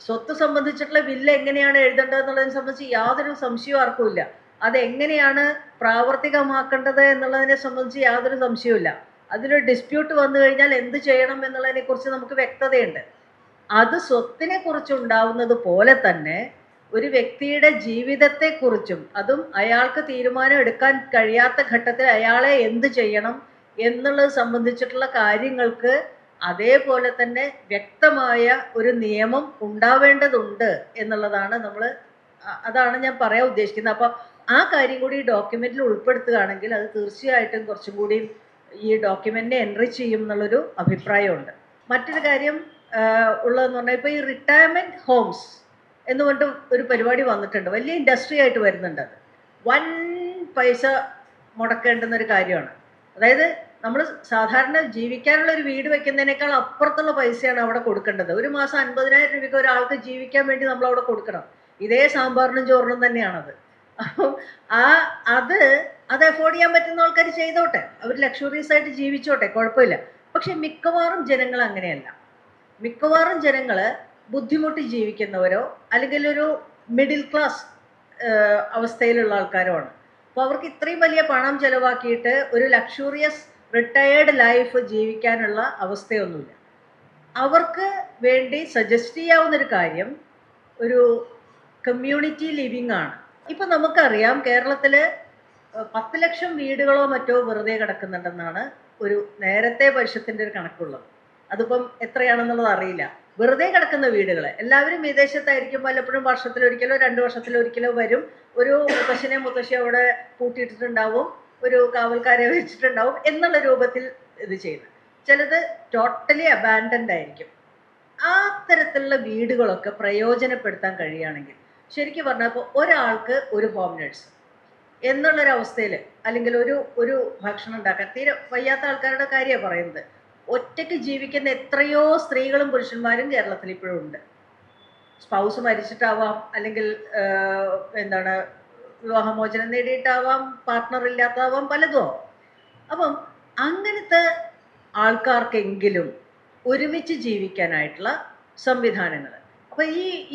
സ്വത്ത് സംബന്ധിച്ചിട്ടുള്ള ബില്ല് എങ്ങനെയാണ് എഴുതേണ്ടതെന്നുള്ളതിനെ സംബന്ധിച്ച് യാതൊരു സംശയവും ആർക്കുമില്ല. അതെങ്ങനെയാണ് പ്രാവർത്തികമാക്കേണ്ടത് എന്നുള്ളതിനെ സംബന്ധിച്ച് യാതൊരു സംശയവുമില്ല. അതിലൊരു ഡിസ്പ്യൂട്ട് വന്നു കഴിഞ്ഞാൽ എന്ത് ചെയ്യണം എന്നുള്ളതിനെക്കുറിച്ച് നമുക്ക് വ്യക്തതയുണ്ട്. അത് സ്വത്തിനെ കുറിച്ചുണ്ടാവുന്നത് പോലെ തന്നെ ഒരു വ്യക്തിയുടെ ജീവിതത്തെക്കുറിച്ചും, അതും അയാൾക്ക് തീരുമാനം എടുക്കാൻ കഴിയാത്ത ഘട്ടത്തിൽ അയാളെ എന്ത് ചെയ്യണം എന്നുള്ളത് സംബന്ധിച്ചിട്ടുള്ള കാര്യങ്ങൾക്ക് അതേപോലെ തന്നെ വ്യക്തമായ ഒരു നിയമം ഉണ്ടാവേണ്ടതുണ്ട് എന്നുള്ളതാണ് അതാണ് ഞാൻ പറയാൻ ഉദ്ദേശിക്കുന്നത്. അപ്പോൾ ആ കാര്യം കൂടി ഈ ഡോക്യുമെന്റിൽ ഉൾപ്പെടുത്തുകയാണെങ്കിൽ അത് തീർച്ചയായിട്ടും കുറച്ചും കൂടി ഈ ഡോക്യുമെന്റിനെ എൻറിച്ച് ചെയ്യും എന്നുള്ളൊരു അഭിപ്രായമുണ്ട്. മറ്റൊരു കാര്യം ഉള്ളതെന്ന് പറഞ്ഞാൽ, ഇപ്പോൾ ഈ റിട്ടയർമെൻറ്റ് ഹോംസ് എന്ന് പറഞ്ഞിട്ട് ഒരു പരിപാടി വന്നിട്ടുണ്ട്, വലിയ ഇൻഡസ്ട്രി ആയിട്ട് വരുന്നുണ്ട്. അത് വൻ പൈസ മുടക്കേണ്ടുന്നൊരു കാര്യമാണ്. അതായത് നമ്മൾ സാധാരണ ജീവിക്കാനുള്ള ഒരു വീട് വെക്കുന്നതിനേക്കാൾ അപ്പുറത്തുള്ള പൈസയാണ് അവിടെ കൊടുക്കേണ്ടത്. ഒരു മാസം 50,000 രൂപയ്ക്ക് ഒരാൾക്ക് ജീവിക്കാൻ വേണ്ടി നമ്മൾ അവിടെ കൊടുക്കണം. ഇതേ സാമ്പാറിനും ചോറിനും തന്നെയാണത്. അപ്പം അത് അഫോർഡ് ചെയ്യാൻ പറ്റുന്ന ആൾക്കാർ ചെയ്തോട്ടെ, അവർ ലക്ഷറീസ് ആയിട്ട് ജീവിച്ചോട്ടെ, കുഴപ്പമില്ല. പക്ഷെ മിക്കവാറും ജനങ്ങൾ അങ്ങനെയല്ല. മിക്കവാറും ജനങ്ങൾ ബുദ്ധിമുട്ടി ജീവിക്കുന്നവരോ അല്ലെങ്കിൽ ഒരു മിഡിൽ ക്ലാസ് അവസ്ഥയിലുള്ള ആൾക്കാരോ ആണ്. അപ്പോൾ അവർക്ക് ഇത്രയും വലിയ പണം ചിലവാക്കിയിട്ട് ഒരു ലക്ഷൂറിയസ് റിട്ടയേർഡ് ലൈഫ് ജീവിക്കാനുള്ള അവസ്ഥയൊന്നുമില്ല. അവർക്ക് വേണ്ടി സജസ്റ്റ് ചെയ്യാവുന്നൊരു കാര്യം ഒരു കമ്മ്യൂണിറ്റി ലിവിങ് ആണ്. ഇപ്പം നമുക്കറിയാം കേരളത്തിൽ 10 ലക്ഷം വീടുകളോ മറ്റോ വെറുതെ കിടക്കുന്നുണ്ടെന്നാണ് ഒരു നേരത്തെ വർഷത്തിൻ്റെ ഒരു കണക്കുള്ളത്. അതിപ്പം എത്രയാണെന്നുള്ളത് അറിയില്ല. വെറുതെ കിടക്കുന്ന വീടുകൾ. എല്ലാവരും വിദേശത്തായിരിക്കും, പലപ്പോഴും വർഷത്തിലൊരിക്കലോ 2 വർഷത്തിലൊരിക്കലോ വരും. ഒരു മുത്തശ്ശി അവിടെ പൂട്ടിയിട്ടിട്ടുണ്ടാവും, ഒരു കാവൽക്കാരെ വെച്ചിട്ടുണ്ടാവും എന്നുള്ള രൂപത്തിൽ ഇത് ചെയ്യുന്നത്. ചിലത് ടോട്ടലി അബാൻഡൻഡ് ആയിരിക്കും. ആ തരത്തിലുള്ള വീടുകളൊക്കെ പ്രയോജനപ്പെടുത്താൻ കഴിയുകയാണെങ്കിൽ, ശരിക്കും പറഞ്ഞപ്പോൾ ഒരാൾക്ക് ഒരു ഹോം നേഴ്സ് എന്നുള്ളൊരവസ്ഥയിൽ, അല്ലെങ്കിൽ ഒരു ഭക്ഷണം ഉണ്ടാക്കാൻ തീരെ വയ്യാത്ത ആൾക്കാരുടെ കാര്യമാണ് പറയുന്നത്. ഒറ്റയ്ക്ക് ജീവിക്കുന്ന എത്രയോ സ്ത്രീകളും പുരുഷന്മാരും കേരളത്തിൽ ഇപ്പോഴും ഉണ്ട്. സ്പൗസ് മരിച്ചിട്ടാവാം, അല്ലെങ്കിൽ വിവാഹമോചനം നേടിയിട്ടാവാം, പാർട്ട്ണർ ഇല്ലാത്തതാവാം, പലതും ആവാം. അപ്പം അങ്ങനത്തെ ആൾക്കാർക്കെങ്കിലും ഒരുമിച്ച് ജീവിക്കാനായിട്ടുള്ള സംവിധാനങ്ങൾ. അപ്പോൾ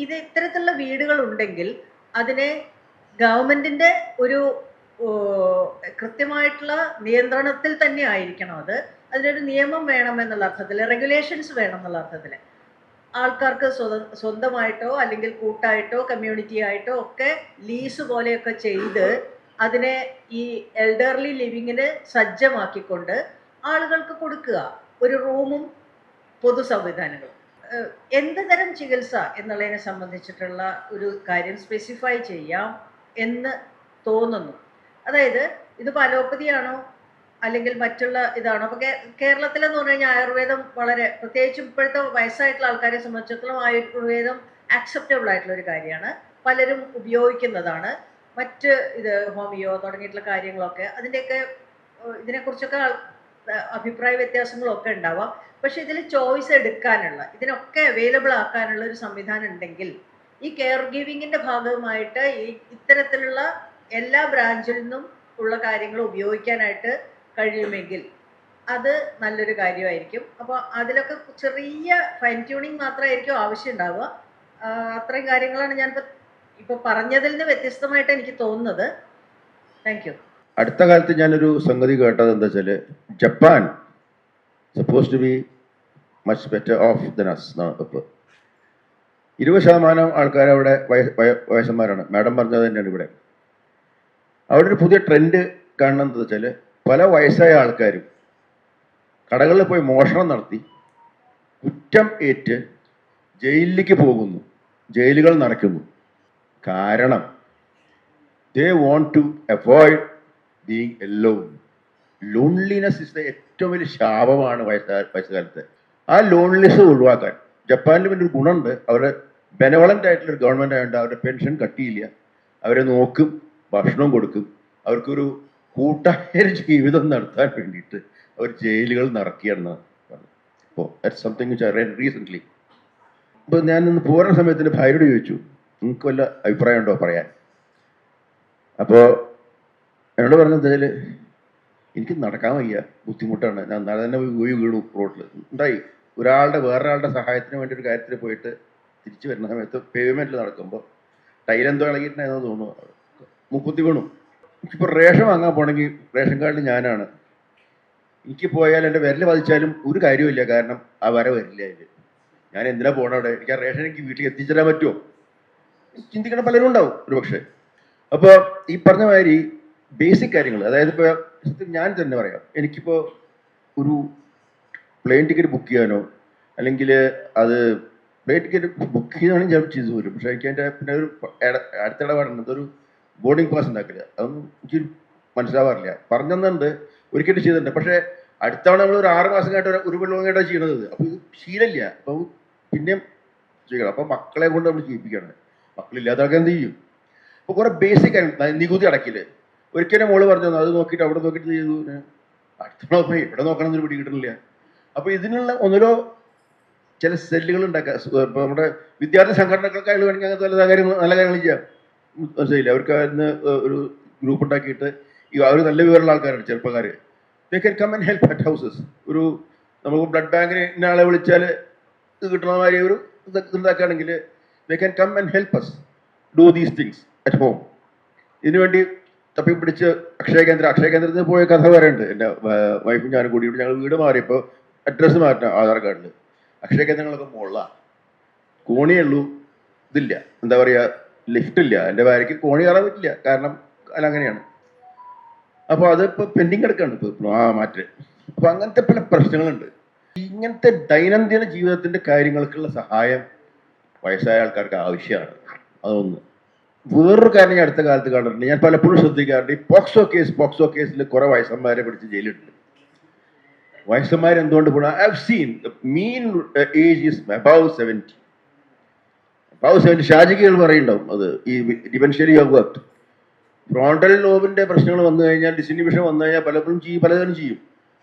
ഇത്തരത്തിലുള്ള വീടുകൾ ഉണ്ടെങ്കിൽ അതിനെ ഗവൺമെൻറ്റിൻ്റെ ഒരു കൃത്യമായിട്ടുള്ള നിയന്ത്രണത്തിൽ തന്നെ ആയിരിക്കണം. അതിനൊരു നിയമം വേണം എന്നുള്ള അർത്ഥത്തിൽ, റെഗുലേഷൻസ് വേണം എന്നുള്ള അർത്ഥത്തിൽ. ആൾക്കാർക്ക് സ്വന്തമായിട്ടോ അല്ലെങ്കിൽ കൂട്ടായിട്ടോ കമ്മ്യൂണിറ്റി ആയിട്ടോ ഒക്കെ ലീസ് പോലെയൊക്കെ ചെയ്ത് അതിനെ ഈ എൽഡർലി ലിവിങ്ങിന് സജ്ജമാക്കിക്കൊണ്ട് ആളുകൾക്ക് കൊടുക്കുക. ഒരു റൂമും പൊതു സംവിധാനങ്ങളും. എന്ത് തരം ചികിത്സ എന്നുള്ളതിനെ സംബന്ധിച്ചിട്ടുള്ള ഒരു കാര്യം സ്പെസിഫൈ ചെയ്യാം എന്ന് തോന്നുന്നു. അതായത് ഇതിപ്പോൾ അലോപ്പതിയാണോ അല്ലെങ്കിൽ മറ്റുള്ള ഇതാണോ? അപ്പോൾ കേരളത്തിലെന്ന് പറഞ്ഞു കഴിഞ്ഞാൽ ആയുർവേദം വളരെ, പ്രത്യേകിച്ചും ഇപ്പോഴത്തെ വയസ്സായിട്ടുള്ള ആൾക്കാരെ സംബന്ധിച്ചിടത്തോളം ആയുർവേദം ആക്സെപ്റ്റബിൾ ആയിട്ടുള്ള ഒരു കാര്യമാണ്, പലരും ഉപയോഗിക്കുന്നതാണ്. മറ്റ് ഹോമിയോ തുടങ്ങിയിട്ടുള്ള കാര്യങ്ങളൊക്കെ അതിൻ്റെയൊക്കെ ഇതിനെക്കുറിച്ചൊക്കെ അഭിപ്രായ വ്യത്യാസങ്ങളൊക്കെ ഉണ്ടാവാം. പക്ഷെ ഇതിൽ ചോയ്സ് എടുക്കാനുള്ള, ഇതിനൊക്കെ അവൈലബിൾ ആക്കാനുള്ള ഒരു സംവിധാനം ഉണ്ടെങ്കിൽ ഈ കെയർ ഗിവിങ്ങിൻ്റെ ഭാഗമായിട്ട് ഇത്തരത്തിലുള്ള എല്ലാ ബ്രാഞ്ചിൽ നിന്നും ഉള്ള കാര്യങ്ങൾ ഉപയോഗിക്കാനായിട്ട് കഴിയുമെങ്കിൽ അത് നല്ലൊരു കാര്യമായിരിക്കും. അപ്പോൾ അതിലൊക്കെ ചെറിയ ഫൈൻ ട്യൂണിങ് മാത്രമായിരിക്കും ആവശ്യം ഉണ്ടാവുക. അത്രയും കാര്യങ്ങളാണ് ഇപ്പോൾ പറഞ്ഞതിൽ നിന്ന് വ്യത്യസ്തമായിട്ട് എനിക്ക് തോന്നുന്നത്. Thank you. അടുത്ത കാലത്ത് ഞാനൊരു സംഗതി കേട്ടത് എന്താ വെച്ചാൽ, Japan suppose to be much better off than us എന്നാണ്. ഇപ്പോൾ 20% ആൾക്കാർ അവിടെ വയസ്സന്മാരാണ്. മാഡം പറഞ്ഞത് തന്നെയാണ് ഇവിടെ. അവിടെ ഒരു പുതിയ ട്രെൻഡ് കാണുന്നത് എന്താ വെച്ചാൽ, പല വയസ്സായ ആൾക്കാരും കടകളിൽ പോയി മോഷണം നടത്തി കുറ്റം ഏറ്റ് ജയിലിലേക്ക് പോകുന്നു, ജയിലുകൾ നടക്കുന്നു. കാരണം they want to avoid being alone. Loneliness is ഏറ്റവും വലിയ ശാപമാണ് വയസ്സുകാലത്ത്. ആ ലോൺലിനെസ് ഒഴിവാക്കാൻ ജപ്പാനിൽ ഒരു ഗുണമുണ്ട്. അവരുടെ ബെനവളൻ്റ് ആയിട്ടുള്ളൊരു ഗവൺമെൻറ് ആയതുകൊണ്ട് അവരുടെ പെൻഷൻ കട്ടിയില്ല, അവരെ നോക്കും, ഭക്ഷണം കൊടുക്കും. അവർക്കൊരു കൂട്ടായ ജീവിതം നടത്താൻ വേണ്ടിയിട്ട് അവർ ജയിലുകൾ നിറക്കിയെന്നാണ് പറഞ്ഞത്. അപ്പോൾ that's something which I read recently. അപ്പോൾ ഞാനിന്ന് പോകുന്ന സമയത്ത് ഭാര്യയോട് ചോദിച്ചു, നിങ്ങൾക്ക് വല്ല അഭിപ്രായം ഉണ്ടോ പറയാൻ? അപ്പോൾ എന്നോട് പറഞ്ഞത് വെച്ചാൽ, എനിക്ക് നടക്കാൻ വയ്യ, ബുദ്ധിമുട്ടാണ്, ഞാൻ നാളെ തന്നെ വീണു റോഡിൽ. ഉണ്ടായി വേറൊരാളുടെ സഹായത്തിന് വേണ്ടി ഒരു കാര്യത്തിൽ പോയിട്ട് തിരിച്ചു വരുന്ന സമയത്ത് പേയ്മെൻറ്റിൽ നടക്കുമ്പോൾ ടൈലെന്തോ ഇളകിയിട്ടുണ്ടായിരുന്നു തോന്നുന്നു, മുക്കുത്തി വീണു. എനിക്കിപ്പോൾ റേഷൻ വാങ്ങാൻ പോകണമെങ്കിൽ റേഷൻ കാർഡിൽ ഞാനാണ്. എനിക്ക് പോയാൽ എൻ്റെ വിരൽ പതിച്ചാലും ഒരു കാര്യമില്ല, കാരണം ആ വര വരില്ല. അതിൽ ഞാൻ എന്തിനാ പോകണം അവിടെ? എനിക്ക് ആ റേഷൻ എനിക്ക് വീട്ടിൽ എത്തിച്ചേരാൻ പറ്റുമോ? ചിന്തിക്കണ പലരും ഉണ്ടാവും ഒരു പക്ഷേ. അപ്പോൾ ഈ പറഞ്ഞ മാതിരി ബേസിക് കാര്യങ്ങൾ, അതായത് ഇപ്പോൾ ഞാൻ തന്നെ പറയാം, എനിക്കിപ്പോൾ ഒരു പ്ലെയിൻ ടിക്കറ്റ് ബുക്ക് ചെയ്യാനോ അല്ലെങ്കിൽ അത് പ്ലെയിൻ ടിക്കറ്റ് ബുക്ക് ചെയ്യുകയാണെങ്കിൽ ഞാൻ ചെയ്തു വരും. പക്ഷേ എനിക്ക് അതിൻ്റെ പിന്നെ ഒരു അടുത്തിടപാടുണ്ട്, ഒരു ബോർഡിംഗ് പാസ് ഉണ്ടാക്കില്ല. അതൊന്നും എനിക്ക് മനസ്സിലാവാറില്ല. പറഞ്ഞെന്നുണ്ട്, ഒരിക്കലും ചെയ്തിട്ടുണ്ട്. പക്ഷേ അടുത്തവണ നമ്മൾ ഒരു 6 മാസം കഴിഞ്ഞിട്ട് ഒരു കൊല്ലമായിട്ടാണ് ചെയ്യണത്. അപ്പോൾ ഇത് ശീലമില്ല. അപ്പോൾ പിന്നെയും ചെയ്യണം. അപ്പോൾ മക്കളെ കൊണ്ട് നമ്മൾ ചെയ്യിപ്പിക്കുകയാണ്. മക്കളില്ലാത്ത ആൾക്കാർ എന്ത് ചെയ്യും? അപ്പോൾ കുറേ ബേസിക് നികുതി അടക്കില്ല. ഒരിക്കലും മോള് പറഞ്ഞു അത് നോക്കിയിട്ട് അവിടെ നോക്കിയിട്ട് ചെയ്തു, അടുത്തവണ പോയി ഇവിടെ നോക്കണം എന്നൊരു പിടി കിട്ടുന്നില്ല. അപ്പോൾ ഇതിനുള്ള ഒന്നിലോ ചില സെല്ലുകൾ ഉണ്ടാക്കുക. ഇപ്പോൾ നമ്മുടെ വിദ്യാർത്ഥി സംഘടനകൾക്ക് അയാൾ വേണമെങ്കിൽ അങ്ങനത്തെ നല്ല കാര്യങ്ങൾ ചെയ്യാം. മനസ്സിലായില്ല? അവർക്ക് അതിന് ഒരു ഗ്രൂപ്പ് ഉണ്ടാക്കിയിട്ട് അവർ നല്ല വിവരമുള്ള ആൾക്കാരാണ്, ചെറുപ്പക്കാർ. They can come and help at houses. നമുക്ക് ബ്ലഡ് ബാങ്കിന് ഇന്ന ആളെ വിളിച്ചാൽ ഇത് കിട്ടുന്ന മാതിരി ഒരു ഇതുണ്ടാക്കുകയാണെങ്കിൽ they can come and help us do these things at home. ഇതിനുവേണ്ടി തപ്പി പിടിച്ച് അക്ഷയ കേന്ദ്രത്തിൽ പോയ കഥ പറയുന്നുണ്ട്. എൻ്റെ വൈഫും ഞാനും കൂടിയിട്ട് ഞങ്ങൾ വീട് മാറിയപ്പോൾ അഡ്രസ്സ് മാറ്റണം ആധാർ കാർഡിൽ. അക്ഷയ കേന്ദ്രങ്ങളൊക്കെ മുകളിലാണ്, കോണിയുള്ളൂ, ഇതില്ല, എന്താ പറയുക, ലിഫ്റ്റില്ല. എൻ്റെ ഭാര്യയ്ക്ക് കോണി കയറാൻ പറ്റില്ല, കാരണം അല്ല അങ്ങനെയാണ്. അപ്പോൾ അതിപ്പോൾ പെൻഡിങ് എടുക്കാണ്ട് ഇപ്പോൾ മാറ്റ്. അപ്പോൾ അങ്ങനത്തെ പല പ്രശ്നങ്ങളുണ്ട്. ഇങ്ങനത്തെ ദൈനംദിന ജീവിതത്തിന്റെ കാര്യങ്ങൾക്കുള്ള സഹായം വയസ്സായ ആൾക്കാർക്ക് ആവശ്യമാണ്. അതൊന്ന്. വേറൊരു കാര്യം ഞാൻ അടുത്ത കാലത്ത് കണ്ടിട്ടുണ്ട്, ഞാൻ പലപ്പോഴും ശ്രദ്ധിക്കാറുണ്ട്. ഈ പോക്സോ കേസിൽ കുറെ വയസ്സന്മാരെ പിടിച്ച് ജയിലിട്ടുണ്ട്. വയസ്സന്മാർ എന്തുകൊണ്ട് പോകണം? I have seen mean age is above 70. Above 70. ഷാജികൾ പറയുണ്ടാവും അത്. ഈ ഡിമെൻഷ്യലി യു ഹാവ് വർക്ക്ഡ്. ഫ്രോണ്ടൽ ലോബിന്റെ പ്രശ്നങ്ങൾ വന്നു കഴിഞ്ഞാൽ, ഡിസ്ഇൻഹിബിഷൻ വന്നു കഴിഞ്ഞാൽ പലപ്പോഴും പലതരം ചെയ്യും.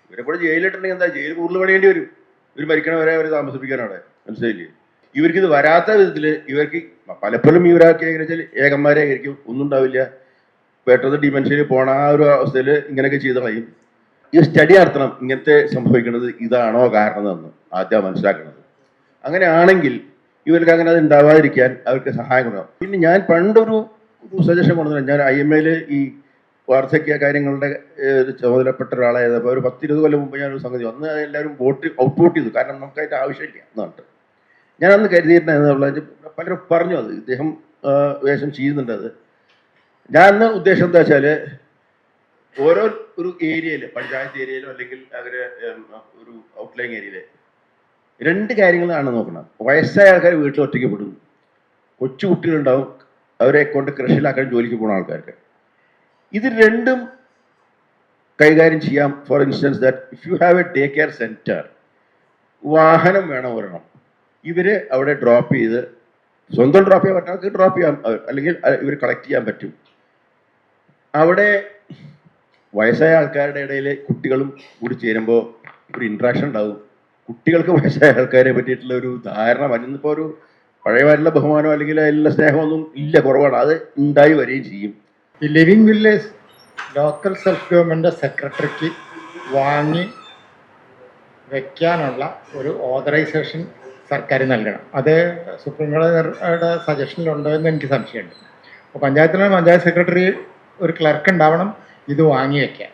ഇവരെ കൂടെ ജയിലിട്ടുണ്ടെങ്കിൽ എന്താ, ജയിൽ കൂടുതൽ പണിയേണ്ടി വരും. ഇവർ മരിക്കണവരെ അവരെ താമസിപ്പിക്കാനവിടെ. മനസ്സിലായില്ലേ? ഇവർക്കിത് വരാത്ത വിധത്തിൽ ഇവർക്ക് പലപ്പോഴും ഇവരൊക്കെ എങ്ങനെ വെച്ചാൽ ഏകന്മാരെ ആയിരിക്കും, ഒന്നും ഉണ്ടാവില്ല, പെട്ടെന്ന് ഡിമെൻഷ്യയിൽ പോണ ആ ഒരു അവസ്ഥയിൽ ഇങ്ങനെയൊക്കെ ചെയ്ത് കളയും. ഈ സ്റ്റഡി നടത്തണം, ഇങ്ങനത്തെ സംഭവിക്കുന്നത് ഇതാണോ കാരണം എന്ന് ആദ്യം മനസ്സിലാക്കുന്നത്. അങ്ങനെയാണെങ്കിൽ ഇവർക്ക് അങ്ങനെ അത് ഉണ്ടാവാതിരിക്കാൻ അവർക്ക് സഹായം കൊടുക്കണം. പിന്നെ ഞാൻ പണ്ടൊരു സജഷൻ കൊണ്ടുവന്നില്ല. ഞാൻ IMA ഈ വാർദ്ധക്യ കാര്യങ്ങളുടെ ചുമതലപ്പെട്ട ഒരാളായപ്പോൾ ഒരു 10-20 കൊല്ലം മുമ്പ് ഞാനൊരു സംഗതി വന്ന് എല്ലാവരും ഔട്ട്വോട്ട് ചെയ്തു. കാരണം നമുക്കതിൻ്റെ ആവശ്യമില്ല എന്നിട്ട് ഞാൻ അന്ന് കരുതിയിട്ടുണ്ടായിരുന്നത് പലരും പറഞ്ഞു അത് ഇദ്ദേഹം വേഷം ചെയ്യുന്നുണ്ട്. അത് ഞാൻ അന്ന് ഉദ്ദേശം എന്താ വെച്ചാൽ ഓരോ ഒരു ഏരിയയിൽ, പഞ്ചായത്ത് ഏരിയയിലോ അല്ലെങ്കിൽ അവർ ഒരു ഔട്ട്ലൈൻ ഏരിയയിൽ 2 കാര്യങ്ങളാണ് നോക്കണം. വയസ്സായ ആൾക്കാർ വീട്ടിൽ ഒറ്റയ്ക്ക് വിടുന്നു, കൊച്ചു കുട്ടികളുണ്ടാവും, അവരെ കൊണ്ട് കൃഷിയിലാക്കാൻ ജോലിക്ക് പോകുന്ന ആൾക്കാർക്ക്. ഇത് രണ്ടും കൈകാര്യം ചെയ്യാം. For instance that if you have A day care centre, വാഹനം വേണം ഒരെണ്ണം. ഇവര് അവിടെ ഡ്രോപ്പ് ചെയ്ത്, സ്വന്തം ഡ്രോപ്പ് ചെയ്യാൻ പറ്റാത്ത ഡ്രോപ്പ് ചെയ്യാൻ, അല്ലെങ്കിൽ ഇവർ കളക്ട് ചെയ്യാൻ പറ്റും. അവിടെ വയസ്സായ ആൾക്കാരുടെ ഇടയിൽ കുട്ടികളും കൂടി ചേരുമ്പോൾ ഒരു ഇൻട്രാക്ഷൻ ഉണ്ടാവും. കുട്ടികൾക്ക് വയസ്സായ ആൾക്കാരെ പറ്റിയിട്ടുള്ള ഒരു ധാരണ വരുന്നിപ്പോൾ ഒരു പഴയമായിട്ടുള്ള ബഹുമാനം അല്ലെങ്കിൽ അതിലുള്ള സ്നേഹമൊന്നും ഇല്ല, കുറവാണ്. അത് ഉണ്ടായി വരികയും ചെയ്യും. ഈ living village local self government സെക്രട്ടറിക്ക് വാങ്ങി വയ്ക്കാനുള്ള ഒരു ഓതറൈസേഷൻ സർക്കാർ നൽകണം. അത് സുപ്രീം കോടതിയുടെ സജഷനിലുണ്ടോ എന്ന് എനിക്ക് സംശയമുണ്ട്. അപ്പോൾ പഞ്ചായത്ത് സെക്രട്ടറി ഒരു ക്ലർക്ക് ഉണ്ടാവണം ഇത് വാങ്ങി വയ്ക്കാൻ.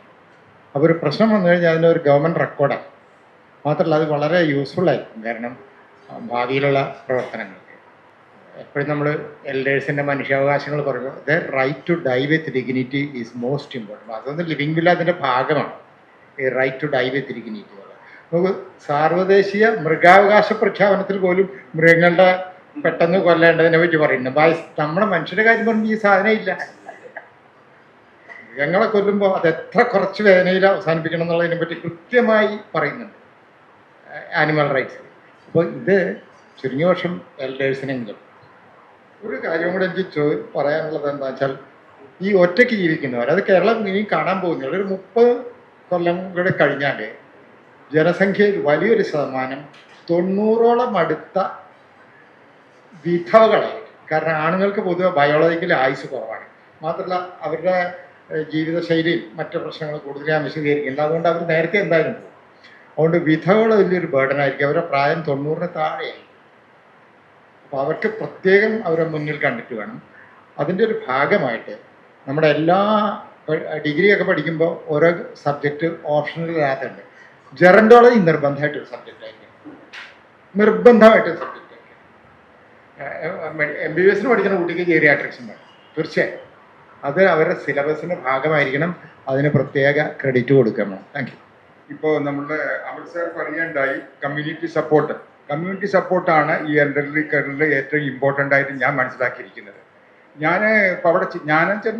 അപ്പോൾ ഒരു പ്രശ്നം വന്നു കഴിഞ്ഞാൽ അതിൻ്റെ ഒരു ഗവൺമെൻറ് റെക്കോർഡായി. മാത്രമല്ല അത് വളരെ യൂസ്ഫുള്ളായിരിക്കും. കാരണം ഭാവിയിലുള്ള പ്രവർത്തനങ്ങൾക്ക് എപ്പോഴും നമ്മൾ എൽഡേഴ്സിൻ്റെ മനുഷ്യാവകാശങ്ങൾ പറയുമ്പോൾ the right to die with dignity is most important. അതൊന്നും ലിവിങ് വില്ല അതിൻ്റെ ഭാഗമാണ്, ഈ right to die with dignity. നമുക്ക് സാർവദേശീയ മൃഗാവകാശ പ്രഖ്യാപനത്തിൽ പോലും മൃഗങ്ങളുടെ പെട്ടെന്ന് കൊല്ലേണ്ടതിനെ പറ്റി പറയുന്നുണ്ട്. നമ്മുടെ മനുഷ്യരുടെ കാര്യം പറഞ്ഞ് ഈ സാധനം ഇല്ല. മൃഗങ്ങളെ കൊല്ലുമ്പോൾ അത് എത്ര കുറച്ച് വേദനയിൽ അവസാനിപ്പിക്കണം എന്നുള്ളതിനെ പറ്റി കൃത്യമായി പറയുന്നുണ്ട് ആനിമൽ റൈറ്റ്സ്. അപ്പോൾ ഇത് ചുരുങ്ങിയ വർഷം എൽഡേഴ്സിനെങ്കിലും ഒരു കാര്യം കൂടെ എനിക്ക് പറയാനുള്ളത് എന്താ വെച്ചാൽ, ഈ ഒറ്റയ്ക്ക് ജീവിക്കുന്നവർ, അത് കേരളം ഇനി കാണാൻ പോകുന്നില്ല. ഒരു 30 കൊല്ലം കൂടെ കഴിഞ്ഞാൽ ജനസംഖ്യയിൽ വലിയൊരു ശതമാനം 90ഓളം അടുത്ത വിധവകളെ. കാരണം ആണുങ്ങൾക്ക് പൊതുവെ ബയോളജിക്കലി ആയുസ് കുറവാണ്. മാത്രമല്ല അവരുടെ ജീവിതശൈലിയും മറ്റു പ്രശ്നങ്ങൾ കൂടുതൽ ഞാൻ വിശദീകരിക്കില്ല. അതുകൊണ്ട് അവർ നേരത്തെ എന്തായാലും പോകും. അതുകൊണ്ട് വിധവകൾ വലിയൊരു ബേർഡനായിരിക്കും. അവരുടെ പ്രായം 90-ന് താഴെയായി. അപ്പോൾ അവർക്ക് പ്രത്യേകം അവരെ മുന്നിൽ കണ്ടിട്ട് വേണം. അതിൻ്റെ ഒരു ഭാഗമായിട്ട് നമ്മുടെ എല്ലാ ഡിഗ്രിയൊക്കെ പഠിക്കുമ്പോൾ ഓരോ സബ്ജക്റ്റ് ഓപ്ഷണലിനകത്തുണ്ട്. ജെറൻറ്റോളജി നിർബന്ധമായിട്ടൊരു സബ്ജക്റ്റായിരിക്കും, നിർബന്ധമായിട്ടൊരു സബ്ജക്റ്റായിരിക്കും. MBBS പഠിക്കുന്ന കുട്ടിക്ക് ജെറിയാട്രിക്സും വേണം തീർച്ചയായും. അത് അവരുടെ സിലബസിൻ്റെ ഭാഗമായിരിക്കണം. അതിന് പ്രത്യേക ക്രെഡിറ്റ് കൊടുക്കണം. Thank you. ഇപ്പോൾ നമ്മുടെ അമൃത് സാർ പറയുകയുണ്ടായി കമ്മ്യൂണിറ്റി സപ്പോർട്ടാണ് ഈ എൽഡർലി കെയറിൽ ഏറ്റവും ഇമ്പോർട്ടൻ്റ് ആയിട്ട് ഞാൻ മനസ്സിലാക്കിയിരിക്കുന്നത്. ഞാൻ ഇപ്പോൾ അവിടെ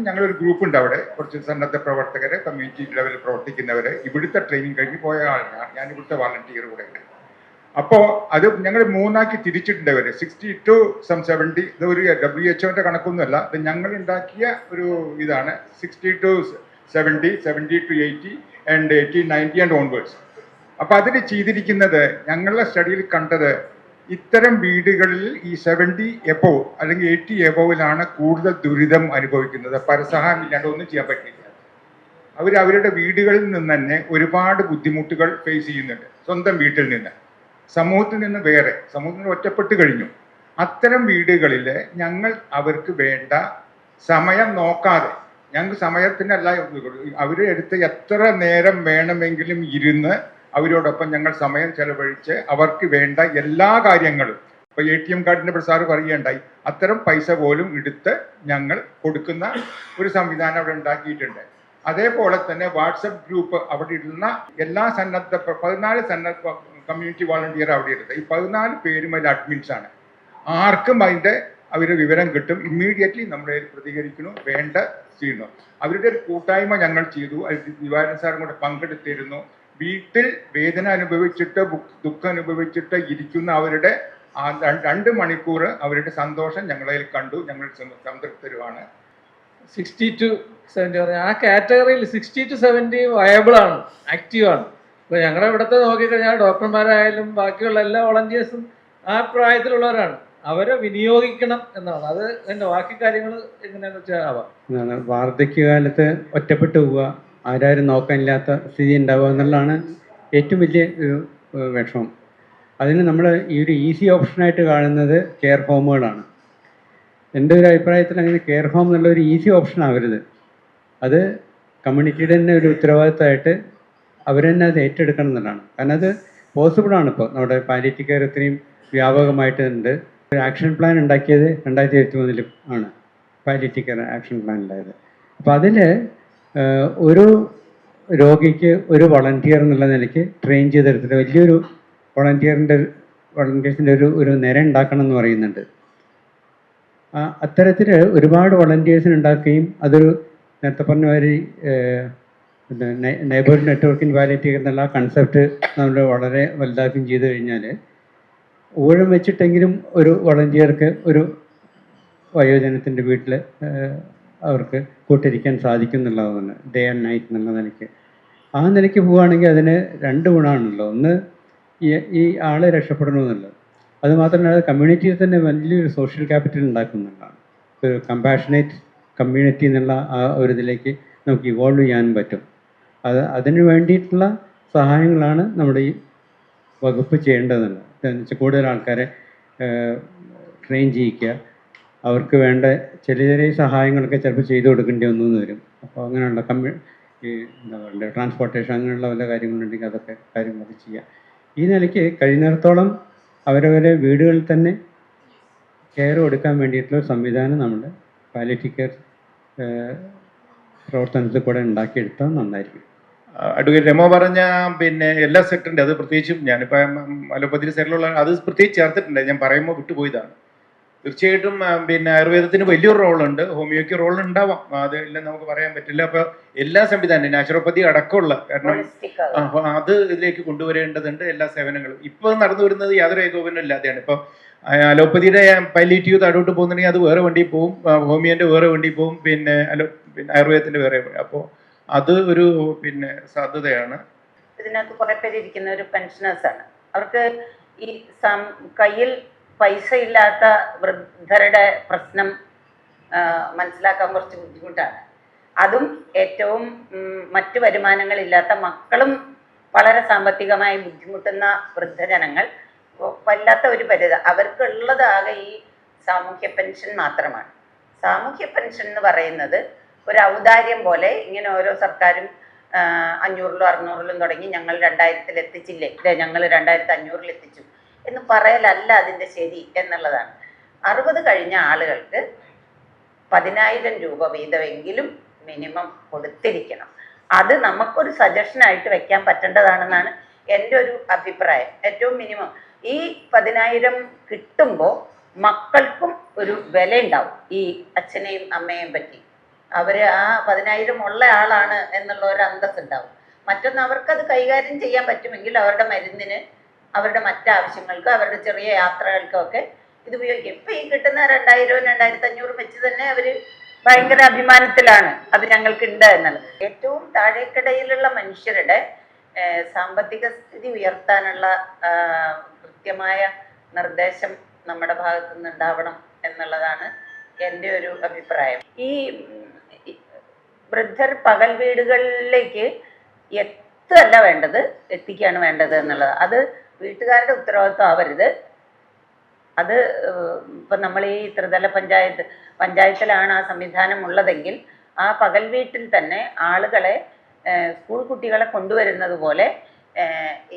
ഞങ്ങളൊരു ഗ്രൂപ്പ് ഉണ്ട്, അവിടെ കുറച്ച് സന്നദ്ധ പ്രവർത്തകർ, കമ്മ്യൂണിറ്റി ലെവലിൽ പ്രവർത്തിക്കുന്നവർ, ഇവിടുത്തെ ട്രെയിനിങ് കഴിഞ്ഞ് പോയ ആളാണ് ഞാൻ. ഇവിടുത്തെ വാളണ്ടിയർ കൂടെ ഉണ്ട്. അപ്പോൾ അത് ഞങ്ങൾ 3ആക്കി തിരിച്ചിട്ടുണ്ട്. അവർ 60 to 70. ഇത് ഒരു WHO കണക്കൊന്നുമല്ല, ഇത് ഞങ്ങൾ ഉണ്ടാക്കിയ ഒരു ഇതാണ്. 60 to 70, 70 to 80 and 80, 90 and onwards. അപ്പോൾ അതിൽ ചെയ്തിരിക്കുന്നത്, ഞങ്ങളുടെ സ്റ്റഡിയിൽ കണ്ടത്, ഇത്തരം വീടുകളിൽ ഈ 70 എബോവ് അല്ലെങ്കിൽ 80 എബോവിലാണ് കൂടുതൽ ദുരിതം അനുഭവിക്കുന്നത്. പരസഹായം ഇല്ലാണ്ട് ഒന്നും ചെയ്യാൻ പറ്റില്ല. അവരുടെ വീടുകളിൽ നിന്ന് തന്നെ ഒരുപാട് ബുദ്ധിമുട്ടുകൾ ഫേസ് ചെയ്യുന്നുണ്ട്. സ്വന്തം വീട്ടിൽ നിന്ന്, സമൂഹത്തിൽ നിന്ന് വേറെ, സമൂഹത്തിൽ നിന്ന് ഒറ്റപ്പെട്ട് കഴിഞ്ഞു. അത്തരം വീടുകളിൽ ഞങ്ങൾ അവർക്ക് വേണ്ട സമയം നോക്കാതെ, ഞങ്ങൾക്ക് സമയത്തിനല്ല, അവരെടുത്ത് എത്ര നേരം വേണമെങ്കിലും ഇരുന്ന് അവരോടൊപ്പം ഞങ്ങൾ സമയം ചെലവഴിച്ച് അവർക്ക് വേണ്ട എല്ലാ കാര്യങ്ങളും, ഇപ്പോൾ ATM കാർഡിൻ്റെ പ്രസാർ പറയുകയുണ്ടായി, അത്തരം പൈസ പോലും എടുത്ത് ഞങ്ങൾ കൊടുക്കുന്ന ഒരു സംവിധാനം അവിടെ ഉണ്ടാക്കിയിട്ടുണ്ട്. അതേപോലെ തന്നെ വാട്സപ്പ് ഗ്രൂപ്പ് അവിടെ ഇടുന്ന എല്ലാ 14 സന്നദ്ധ കമ്മ്യൂണിറ്റി വോളണ്ടിയർ അവിടെ എടുത്തത്. ഈ 14 പേരും അതിൽ അഡ്മിൻസ് ആണ്. ആർക്കും അതിൻ്റെ അവരുടെ വിവരം കിട്ടും. ഇമ്മീഡിയറ്റ്ലി നമ്മളെ പ്രതികരിക്കണു, വേണ്ട ചെയ്യുന്നു. അവരുടെ ഒരു കൂട്ടായ്മ ഞങ്ങൾ ചെയ്തു. അതിൽ ദിവാരൻ സാറും കൂടെ പങ്കെടുത്തിരുന്നു. വീട്ടിൽ വേദന അനുഭവിച്ചിട്ട് ദുഃഖം അനുഭവിച്ചിട്ട് ഇരിക്കുന്ന അവരുടെ 2 മണിക്കൂർ അവരുടെ സന്തോഷം ഞങ്ങളതിൽ കണ്ടു. ഞങ്ങൾ സംതൃപ്തരുമാണ്. 60 to 70 പറഞ്ഞാൽ ആ കാറ്റഗറിയിൽ 60 to 70 വയബിളാണ്, ആക്റ്റീവാണ്. ഇപ്പോൾ ഞങ്ങളുടെ ഇവിടുത്തെ നോക്കിക്കഴിഞ്ഞാൽ ഡോക്ടർമാരായാലും ബാക്കിയുള്ള എല്ലാ വോളണ്ടിയേഴ്സും ആ പ്രായത്തിലുള്ളവരാണ്. അവരെ വിനിയോഗിക്കണം എന്നാണ്. അത് എൻ്റെ ബാക്കി കാര്യങ്ങൾ എങ്ങനെയാണെന്ന് വെച്ചാൽ ആവാം. വാർദ്ധക്യകാലത്ത് ഒറ്റപ്പെട്ടു പോവുക, ആരാരും നോക്കാനില്ലാത്ത സ്ഥിതി ഉണ്ടാവുക എന്നുള്ളതാണ് ഏറ്റവും വലിയ ഒരു വിഷമം. അതിന് നമ്മൾ ഈ ഒരു ഈസി ഓപ്ഷനായിട്ട് കാണുന്നത് കെയർ ഹോമുകളാണ്. എൻ്റെ ഒരു അഭിപ്രായത്തിൽ അങ്ങനെ കെയർ ഹോം എന്നുള്ള ഒരു ഈസി ഓപ്ഷൻ ആവരുത്. അത് കമ്മ്യൂണിറ്റിയുടെ തന്നെ ഒരു ഉത്തരവാദിത്തമായിട്ട് അവർ തന്നെ അത് ഏറ്റെടുക്കണം എന്നുള്ളതാണ്. കാരണം അത് പോസിബിളാണ്. ഇപ്പോൾ നമ്മുടെ പാലിയേറ്റീവ് കെയർ ഇത്രയും വ്യാപകമായിട്ട് ഉണ്ട്. ഒരു ആക്ഷൻ പ്ലാൻ ഉണ്ടാക്കിയത് 2023 ആണ്, പാലിയേറ്റീവ് കെയർ ആക്ഷൻ പ്ലാൻ ഉണ്ടായത്. അപ്പോൾ അതിൽ ഒരു രോഗിക്ക് ഒരു വളണ്ടിയർ എന്നുള്ള നിലയ്ക്ക് ട്രെയിൻ ചെയ്തെടുത്തിട്ട് വലിയൊരു വളണ്ടിയേഴ്സിൻ്റെ ഒരു നിര ഉണ്ടാക്കണം എന്ന് പറയുന്നുണ്ട്. അത്തരത്തിൽ ഒരുപാട് വളണ്ടിയേഴ്സിന് ഉണ്ടാക്കുകയും അതൊരു നേരത്തെ പറഞ്ഞ മാതിരി നെയ്ബർഹുഡ് നെറ്റ്വർക്ക് ഇൻ പാലിയേറ്റീവ് എന്നുള്ള കൺസെപ്റ്റ് നമ്മൾ വളരെ വലുതാക്കുകയും ചെയ്തു കഴിഞ്ഞാൽ ഊഴം വെച്ചിട്ടെങ്കിലും ഒരു വളണ്ടിയർക്ക് ഒരു വയോജനത്തിൻ്റെ വീട്ടിൽ അവർക്ക് കൂട്ടിരിക്കാൻ സാധിക്കും എന്നുള്ളതാണ്. ഡേ ആൻഡ് നൈറ്റ് എന്നുള്ള നിലയ്ക്ക് ആ നിലയ്ക്ക് പോവുകയാണെങ്കിൽ അതിന് 2 ഗുണമാണല്ലോ. ഒന്ന്, ഈ ആൾ രക്ഷപ്പെടണമെന്നുള്ളത്. അതുമാത്രമല്ല കമ്മ്യൂണിറ്റിയിൽ തന്നെ വലിയൊരു സോഷ്യൽ ക്യാപിറ്റൽ ഉണ്ടാക്കുന്നുള്ളതാണ്. ഒരു കമ്പാഷനേറ്റ് കമ്മ്യൂണിറ്റി എന്നുള്ള ആ ഒരു ഇതിലേക്ക് നമുക്ക് ഇവോൾവ് ചെയ്യാനും പറ്റും. അതിന് വേണ്ടിയിട്ടുള്ള സഹായങ്ങളാണ് നമ്മുടെ ഈ വകുപ്പ് ചെയ്യേണ്ടതെന്നുള്ളത്. എന്ന് വെച്ചാൽ കൂടുതൽ ആൾക്കാരെ ട്രെയിൻ ചെയ്യിക്കുക, അവർക്ക് വേണ്ട ചെറിയ ചെറിയ സഹായങ്ങളൊക്കെ ചിലപ്പോൾ ചെയ്തു കൊടുക്കേണ്ടി വന്നു വരും. അപ്പോൾ അങ്ങനെയുള്ള ഈ എന്താ പറയുക ട്രാൻസ്പോർട്ടേഷൻ അങ്ങനെയുള്ള വല്ല കാര്യങ്ങളുണ്ടെങ്കിൽ അതൊക്കെ കാര്യങ്ങളൊക്കെ ചെയ്യുക. ഈ നിലയ്ക്ക് കഴിയുന്നിടത്തോളം അവരവരെ വീടുകളിൽ തന്നെ കെയർ കൊടുക്കാൻ വേണ്ടിയിട്ടുള്ള സംവിധാനം നമ്മുടെ പാലിയേറ്റീവ് കെയർ പ്രവർത്തനത്തിൽ കൂടെ ഉണ്ടാക്കിയെടുത്താൽ നന്നായിരിക്കും. അഡ്വക്കേറ്റ് രമ പറഞ്ഞ എല്ലാ സെക്ടറിൻ്റെ അത് പ്രത്യേകിച്ചും ഞാനിപ്പോൾ അലോപ്പതി സൈഡിലുള്ള അത് പ്രത്യേകിച്ച് ചേർത്തിട്ടുണ്ട്. ഞാൻ പറയുമ്പോൾ വിട്ടുപോയതാണ്. തീർച്ചയായിട്ടും ആയുർവേദത്തിന് വലിയൊരു റോളുണ്ട്, ഹോമിയോയ്ക്ക് റോൾ ഉണ്ടാവാം, അത് എല്ലാം നമുക്ക് പറയാൻ പറ്റില്ല. അപ്പോൾ എല്ലാ സംവിധാനം നാച്ചുറോപ്പതി അടക്കമുള്ള, കാരണം അപ്പോൾ അത് ഇതിലേക്ക് കൊണ്ടുവരേണ്ടതുണ്ട്. എല്ലാ സേവനങ്ങളും ഇപ്പോൾ നടന്നു വരുന്നത് യാതൊരു ഏകോപനം ഇല്ലാതെയാണ്. ഇപ്പോൾ അലോപ്പതിയുടെ പാലിയേറ്റീവ് താഴോട്ട് പോകുന്നുണ്ടെങ്കിൽ അത് വേറെ വണ്ടി പോവും, ഹോമിയോൻ്റെ വേറെ വണ്ടി പോവും, പിന്നെ ആയുർവേദത്തിൻ്റെ വേറെ. അപ്പോൾ അത് ഒരു സാധ്യതയാണ്. ഇതിനകത്ത് കുറെ പേര് ഇരിക്കുന്ന ഒരു പെൻഷനേഴ്സാണ്. അവർക്ക് ഈ കയ്യിൽ പൈസ ഇല്ലാത്ത വൃദ്ധരുടെ പ്രശ്നം മനസ്സിലാക്കാൻ കുറച്ച് ബുദ്ധിമുട്ടാണ്. അതും ഏറ്റവും മറ്റ് വരുമാനങ്ങളില്ലാത്ത മക്കളും വളരെ സാമ്പത്തികമായി ബുദ്ധിമുട്ടുന്ന വൃദ്ധജനങ്ങൾ വല്ലാത്ത ഒരു പരിധി അവർക്കുള്ളത് ആകെ ഈ സാമൂഹ്യ പെൻഷൻ മാത്രമാണ്. സാമൂഹ്യ പെൻഷൻ എന്ന് പറയുന്നത് ഒരു ഔദാര്യം പോലെ ഇങ്ങനെ ഓരോ സർക്കാരും 500-ലും 600-ലും തുടങ്ങി ഞങ്ങൾ 2000-ൽ എത്തിച്ചില്ലേ, ഞങ്ങൾ 2500-ൽ എത്തിച്ചു എന്ന് പറയലല്ല അതിൻ്റെ ശരി എന്നുള്ളതാണ്. 60 കഴിഞ്ഞ ആളുകൾക്ക് 10,000 രൂപ വീതമെങ്കിലും മിനിമം കൊടുത്തിരിക്കണം. അത് നമുക്കൊരു സജഷനായിട്ട് വെക്കാൻ പറ്റേണ്ടതാണെന്നാണ് എൻ്റെ ഒരു അഭിപ്രായം. ഏറ്റവും മിനിമം ഈ 10,000 കിട്ടുമ്പോൾ മക്കൾക്കും ഒരു വില ഉണ്ടാവും ഈ അച്ഛനെയും അമ്മയെയും പറ്റി. അവർ ആ 10,000 ഉള്ള ആളാണ് എന്നുള്ള ഒരു അന്തസ്സ് ഉണ്ടാവും. മറ്റൊന്ന്, അവർക്കത് കൈകാര്യം ചെയ്യാൻ പറ്റുമെങ്കിൽ അവരുടെ മരുന്നിന്, അവരുടെ മറ്റാവശ്യങ്ങൾക്ക്, അവരുടെ ചെറിയ യാത്രകൾക്കൊക്കെ ഇത് ഉപയോഗിക്കും. ഇപ്പം ഈ കിട്ടുന്ന 2,000-ഉം 2,500-ഉം വെച്ച് തന്നെ അവർ ഭയങ്കര അഭിമാനത്തിലാണ് അത് ഞങ്ങൾക്കുണ്ട് എന്നുള്ളത്. ഏറ്റവും താഴേക്കിടയിലുള്ള മനുഷ്യരുടെ സാമ്പത്തിക സ്ഥിതി ഉയർത്താനുള്ള കൃത്യമായ നിർദ്ദേശം നമ്മുടെ ഭാഗത്തു നിന്ന് ഉണ്ടാവണം എന്നുള്ളതാണ് എൻ്റെ ഒരു അഭിപ്രായം. ഈ വൃദ്ധർ പകൽ വീടുകളിലേക്ക് എത്തല്ല വേണ്ടത്, എത്തിക്കുകയാണ് വേണ്ടത് എന്നുള്ളത്. അത് വീട്ടുകാരുടെ ഉത്തരവാദിത്വം ആവരുത്. അത് ഇപ്പം നമ്മൾ ഈ ത്രിതല പഞ്ചായത്തിലാണ് ആ സംവിധാനം ഉള്ളതെങ്കിൽ ആ പകൽ വീട്ടിൽ തന്നെ ആളുകളെ, സ്കൂൾ കുട്ടികളെ കൊണ്ടുവരുന്നത് പോലെ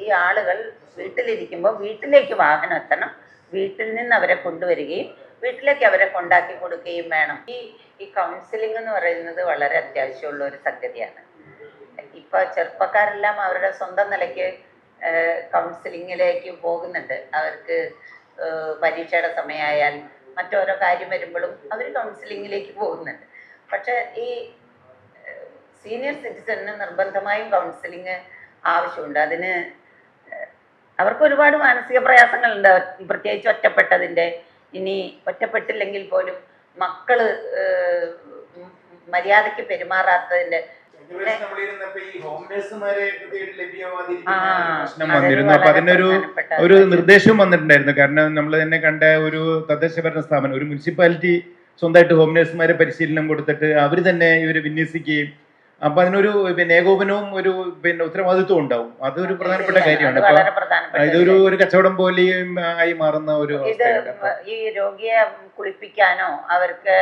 ഈ ആളുകൾ വീട്ടിലിരിക്കുമ്പോൾ വീട്ടിലേക്ക് വാഹനം എത്തണം, വീട്ടിൽ നിന്ന് അവരെ കൊണ്ടുവരികയും വീട്ടിലേക്ക് അവരെ കൊണ്ടാക്കി കൊടുക്കുകയും വേണം. ഈ കൗൺസിലിംഗ് എന്ന് പറയുന്നത് വളരെ അത്യാവശ്യമുള്ള ഒരു സംഗതിയാണ്. ഇപ്പോൾ ചെറുപ്പക്കാരെല്ലാം അവരുടെ സ്വന്തം നിലയ്ക്ക് കൗൺസിലിങ്ങിലേക്ക് പോകുന്നുണ്ട്. അവർക്ക് പരീക്ഷയുടെ സമയമായാൽ മറ്റോരോ കാര്യം വരുമ്പോഴും അവർ കൗൺസിലിങ്ങിലേക്ക് പോകുന്നുണ്ട്. പക്ഷേ ഈ സീനിയർ സിറ്റിസണിന് നിർബന്ധമായും കൗൺസിലിങ് ആവശ്യമുണ്ട്. അതിന് അവർക്ക് ഒരുപാട് മാനസിക പ്രയാസങ്ങളുണ്ട്, പ്രത്യേകിച്ച് ഒറ്റപ്പെട്ടതിൻ്റെ. ഇനി ഒറ്റപ്പെട്ടില്ലെങ്കിൽ പോലും മക്കള് മര്യാദയ്ക്ക് പെരുമാറാത്തതിൻ്റെ പ്രശ്നം വന്നിരുന്നു. അപ്പൊ അതിനൊരു നിർദ്ദേശവും വന്നിട്ടുണ്ടായിരുന്നു. കാരണം നമ്മൾ തന്നെ കണ്ട ഒരു തദ്ദേശ ഭരണ സ്ഥാപനം, ഒരു മുനിസിപ്പാലിറ്റി സ്വന്തമായിട്ട് ഹോം നേഴ്സുമാരെ പരിശീലനം കൊടുത്തിട്ട് അവർ തന്നെ ഇവരെ വിന്യസിക്കുകയും അപ്പൊ അതിനൊരു ഏകോപനവും ഒരു ഉത്തരവാദിത്വം ഉണ്ടാവും. അതൊരു പ്രധാനപ്പെട്ട കാര്യമാണ്. അപ്പൊ ഇതൊരു കച്ചവടം പോലെയും ആയി മാറുന്ന ഒരു ഈ രോഗിയെ കുളിപ്പിക്കാനോ അവർക്ക്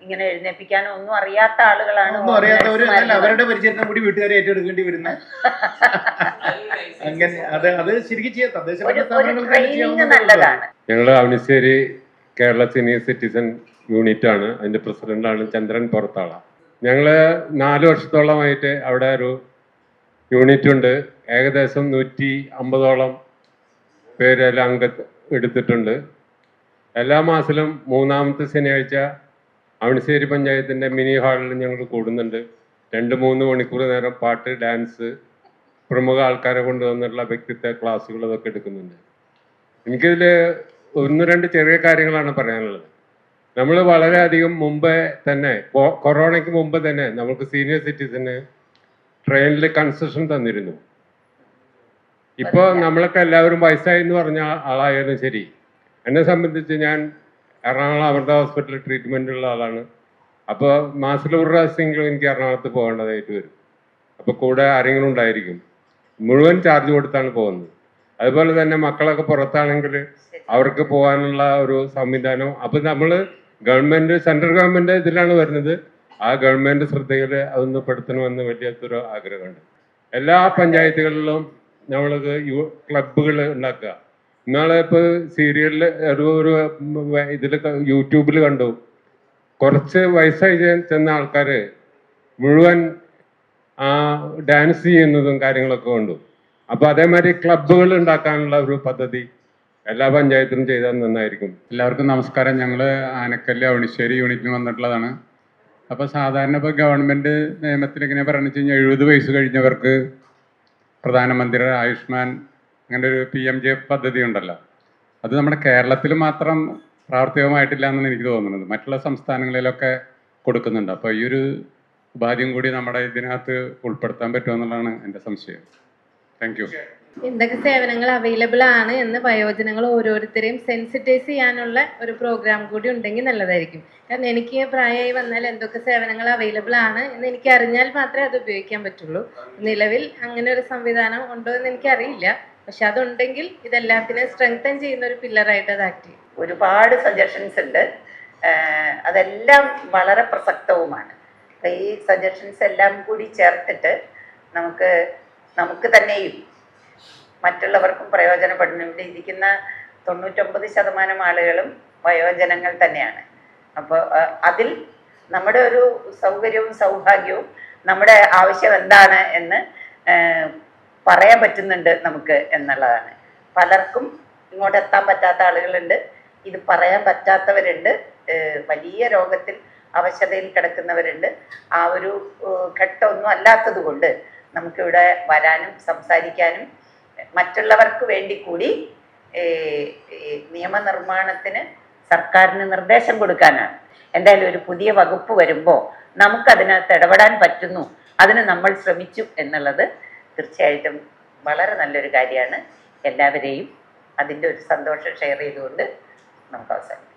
ഇങ്ങനെ എഴുന്നേപ്പിക്കാനോ ഒന്നും അറിയാത്ത ആളുകളാണ്. ഒന്നും അറിയാത്തവര് അവരുടെ പരിചരണം കൂടി വീട്ടുകാരെ ഏറ്റെടുക്കേണ്ടി വരുന്ന അങ്ങനെ അത് ശരിക്കും ചെയ്യാം. തദ്ദേശ നല്ലതാണ്. ഞങ്ങള് Avanissery Kerala senior citizen unit ആണ്, അതിന്റെ പ്രസിഡന്റാണ് ചന്ദ്രൻ പുറത്താള. ഞങ്ങള് 4 വർഷത്തോളമായിട്ട് അവിടെ ഒരു യൂണിറ്റ് ഉണ്ട്. ഏകദേശം 150ഓളം പേരെല്ലാം എടുത്തിട്ടുണ്ട്. എല്ലാ മാസത്തിലും 3-ാമത്തെ ശനിയാഴ്ച അവണിശ്ശേരി പഞ്ചായത്തിൻ്റെ മിനി ഹാളിൽ ഞങ്ങൾ കൂടുന്നുണ്ട്. 2-3 മണിക്കൂർ നേരം പാട്ട്, ഡാൻസ്, പ്രമുഖ ആൾക്കാരെ കൊണ്ടുവന്നിട്ടുള്ള വ്യക്തിത്വ ക്ലാസ്സുകൾ ഇതൊക്കെ എടുക്കുന്നുണ്ട്. എനിക്കിതിൽ 1-2 ചെറിയ കാര്യങ്ങളാണ് പറയാനുള്ളത്. നമ്മൾ വളരെയധികം മുമ്പേ തന്നെ, കൊറോണയ്ക്ക് മുമ്പ് തന്നെ നമുക്ക് സീനിയർ സിറ്റിസന് ട്രെയിനിൽ കൺസെഷൻ തന്നിരുന്നു. ഇപ്പോൾ നമ്മളൊക്കെ എല്ലാവരും വയസ്സായി എന്ന് പറഞ്ഞ ആളായാലും ശരി, എന്നെ സംബന്ധിച്ച് ഞാൻ എറണാകുളം അമൃത ഹോസ്പിറ്റലിൽ ട്രീറ്റ്മെൻ്റ് ഉള്ള ആളാണ്. അപ്പോൾ മാസത്തിൽ 1 പ്രാവശ്യമെങ്കിലും എനിക്ക് എറണാകുളത്ത് പോകേണ്ടതായിട്ട് വരും. അപ്പോൾ കൂടെ ആരെങ്കിലും ഉണ്ടായിരിക്കും. മുഴുവൻ ചാർജ് കൊടുത്താണ് പോകുന്നത്. അതുപോലെ തന്നെ മക്കളൊക്കെ പുറത്താണെങ്കിൽ അവർക്ക് പോകാനുള്ള ഒരു സംവിധാനം. അപ്പം നമ്മൾ ഗവൺമെൻറ്, സെൻട്രൽ ഗവൺമെൻറ് ഇതിലാണ് വരുന്നത്. ആ ഗവൺമെൻറ് ശ്രദ്ധയിൽ അതൊന്ന് പെടുത്തണമെന്ന് വലിയൊരു ആഗ്രഹമുണ്ട്. എല്ലാ പഞ്ചായത്തുകളിലും നമ്മൾക്ക് ക്ലബ്ബുകൾ ഉണ്ടാക്കുക. ഇന്നാളെ ഇപ്പോൾ സീരിയലിൽ ഒരു ഇതിൽ യൂട്യൂബിൽ കണ്ടു, കുറച്ച് വയസ്സായി ചെന്ന ആൾക്കാർ മുഴുവൻ ഡാൻസ് ചെയ്യുന്നതും കാര്യങ്ങളൊക്കെ കണ്ടു. അപ്പോൾ അതേമാതിരി ക്ലബ്ബുകൾ ഉണ്ടാക്കാനുള്ള ഒരു പദ്ധതി എല്ലാ പഞ്ചായത്തിലും ചെയ്താൽ നന്നായിരിക്കും. എല്ലാവർക്കും നമസ്കാരം. ഞങ്ങൾ ആനക്കല്ല് അവണിശ്ശേരി യൂണിറ്റിന് വന്നിട്ടുള്ളതാണ്. അപ്പോൾ സാധാരണ ഇപ്പോൾ ഗവൺമെൻറ് നിയമത്തിൽ എങ്ങനെ പറയുന്നത് വെച്ച് കഴിഞ്ഞാൽ 70 വയസ്സ് കഴിഞ്ഞവർക്ക് പ്രധാനമന്ത്രിയുടെ ആയുഷ്മാൻ അങ്ങനെ ഒരു PMJ പദ്ധതി ഉണ്ടല്ലോ. അത് നമ്മുടെ കേരളത്തിൽ മാത്രം പ്രാവർത്തികമായിട്ടില്ല എന്നാണ് എനിക്ക് തോന്നുന്നത്. മറ്റുള്ള സംസ്ഥാനങ്ങളിലൊക്കെ കൊടുക്കുന്നുണ്ട്. അപ്പോൾ ഈ ഒരു ഉപാധിയും കൂടി നമ്മുടെ ഇതിനകത്ത് ഉൾപ്പെടുത്താൻ പറ്റുമെന്നുള്ളതാണ് എൻ്റെ സംശയം. Thank you. എന്തൊക്കെ സേവനങ്ങൾ അവൈലബിൾ ആണ് എന്ന് വയോജനങ്ങൾ ഓരോരുത്തരെയും സെൻസിറ്റൈസ് ചെയ്യാനുള്ള ഒരു പ്രോഗ്രാം കൂടി ഉണ്ടെങ്കിൽ നല്ലതായിരിക്കും. കാരണം എനിക്ക് പ്രായമായി വന്നാൽ എന്തൊക്കെ സേവനങ്ങൾ അവൈലബിൾ ആണ് എന്ന് എനിക്ക് അറിഞ്ഞാൽ മാത്രമേ അത് ഉപയോഗിക്കാൻ പറ്റുള്ളൂ. നിലവിൽ അങ്ങനെ ഒരു സംവിധാനം ഉണ്ടോ എന്ന് എനിക്കറിയില്ല. പക്ഷെ അതുണ്ടെങ്കിൽ ഇതെല്ലാത്തിനെയും സ്ട്രെങ്തൻ ചെയ്യുന്ന ഒരു പില്ലറായിട്ട് അത് ആക്ട് ചെയ്യും. ഒരുപാട് സജഷൻസ് ഉണ്ട്. അതെല്ലാം വളരെ പ്രസക്തവുമാണ്. ഈ സജഷൻസ് എല്ലാം കൂടി ചേർത്തിട്ട് നമുക്ക് തന്നെയും മറ്റുള്ളവർക്കും പ്രയോജനപ്പെടുന്നു. ഇവിടെ ഇരിക്കുന്ന 99% ആളുകളും വയോജനങ്ങൾ തന്നെയാണ്. അപ്പോൾ അതിൽ നമ്മുടെ ഒരു സൗകര്യവും സൗഭാഗ്യവും നമ്മുടെ ആവശ്യം എന്താണ് എന്ന് പറയാൻ പറ്റുന്നുണ്ട് നമുക്ക് എന്നുള്ളതാണ്. പലർക്കും ഇങ്ങോട്ട് എത്താൻ പറ്റാത്ത ആളുകളുണ്ട്, ഇത് പറയാൻ പറ്റാത്തവരുണ്ട്, വലിയ രോഗത്തിൽ അവശതയിൽ കിടക്കുന്നവരുണ്ട്. ആ ഒരു ഘട്ടമൊന്നും അല്ലാത്തത് കൊണ്ട് നമുക്കിവിടെ വരാനും സംസാരിക്കാനും മറ്റുള്ളവർക്ക് വേണ്ടി കൂടി നിയമനിർമ്മാണത്തിന് സർക്കാരിന് നിർദ്ദേശം കൊടുക്കാനാണ്. എന്തായാലും ഒരു പുതിയ വകുപ്പ് വരുമ്പോൾ നമുക്കതിനകത്ത് ഇടപെടാൻ പറ്റുന്നു, അതിന് നമ്മൾ ശ്രമിച്ചു എന്നുള്ളത് തീർച്ചയായിട്ടും വളരെ നല്ലൊരു കാര്യമാണ്. എല്ലാവരെയും അതിൻ്റെ ഒരു സന്തോഷം ഷെയർ ചെയ്തുകൊണ്ട് നമുക്ക് അവസാനിക്കാം.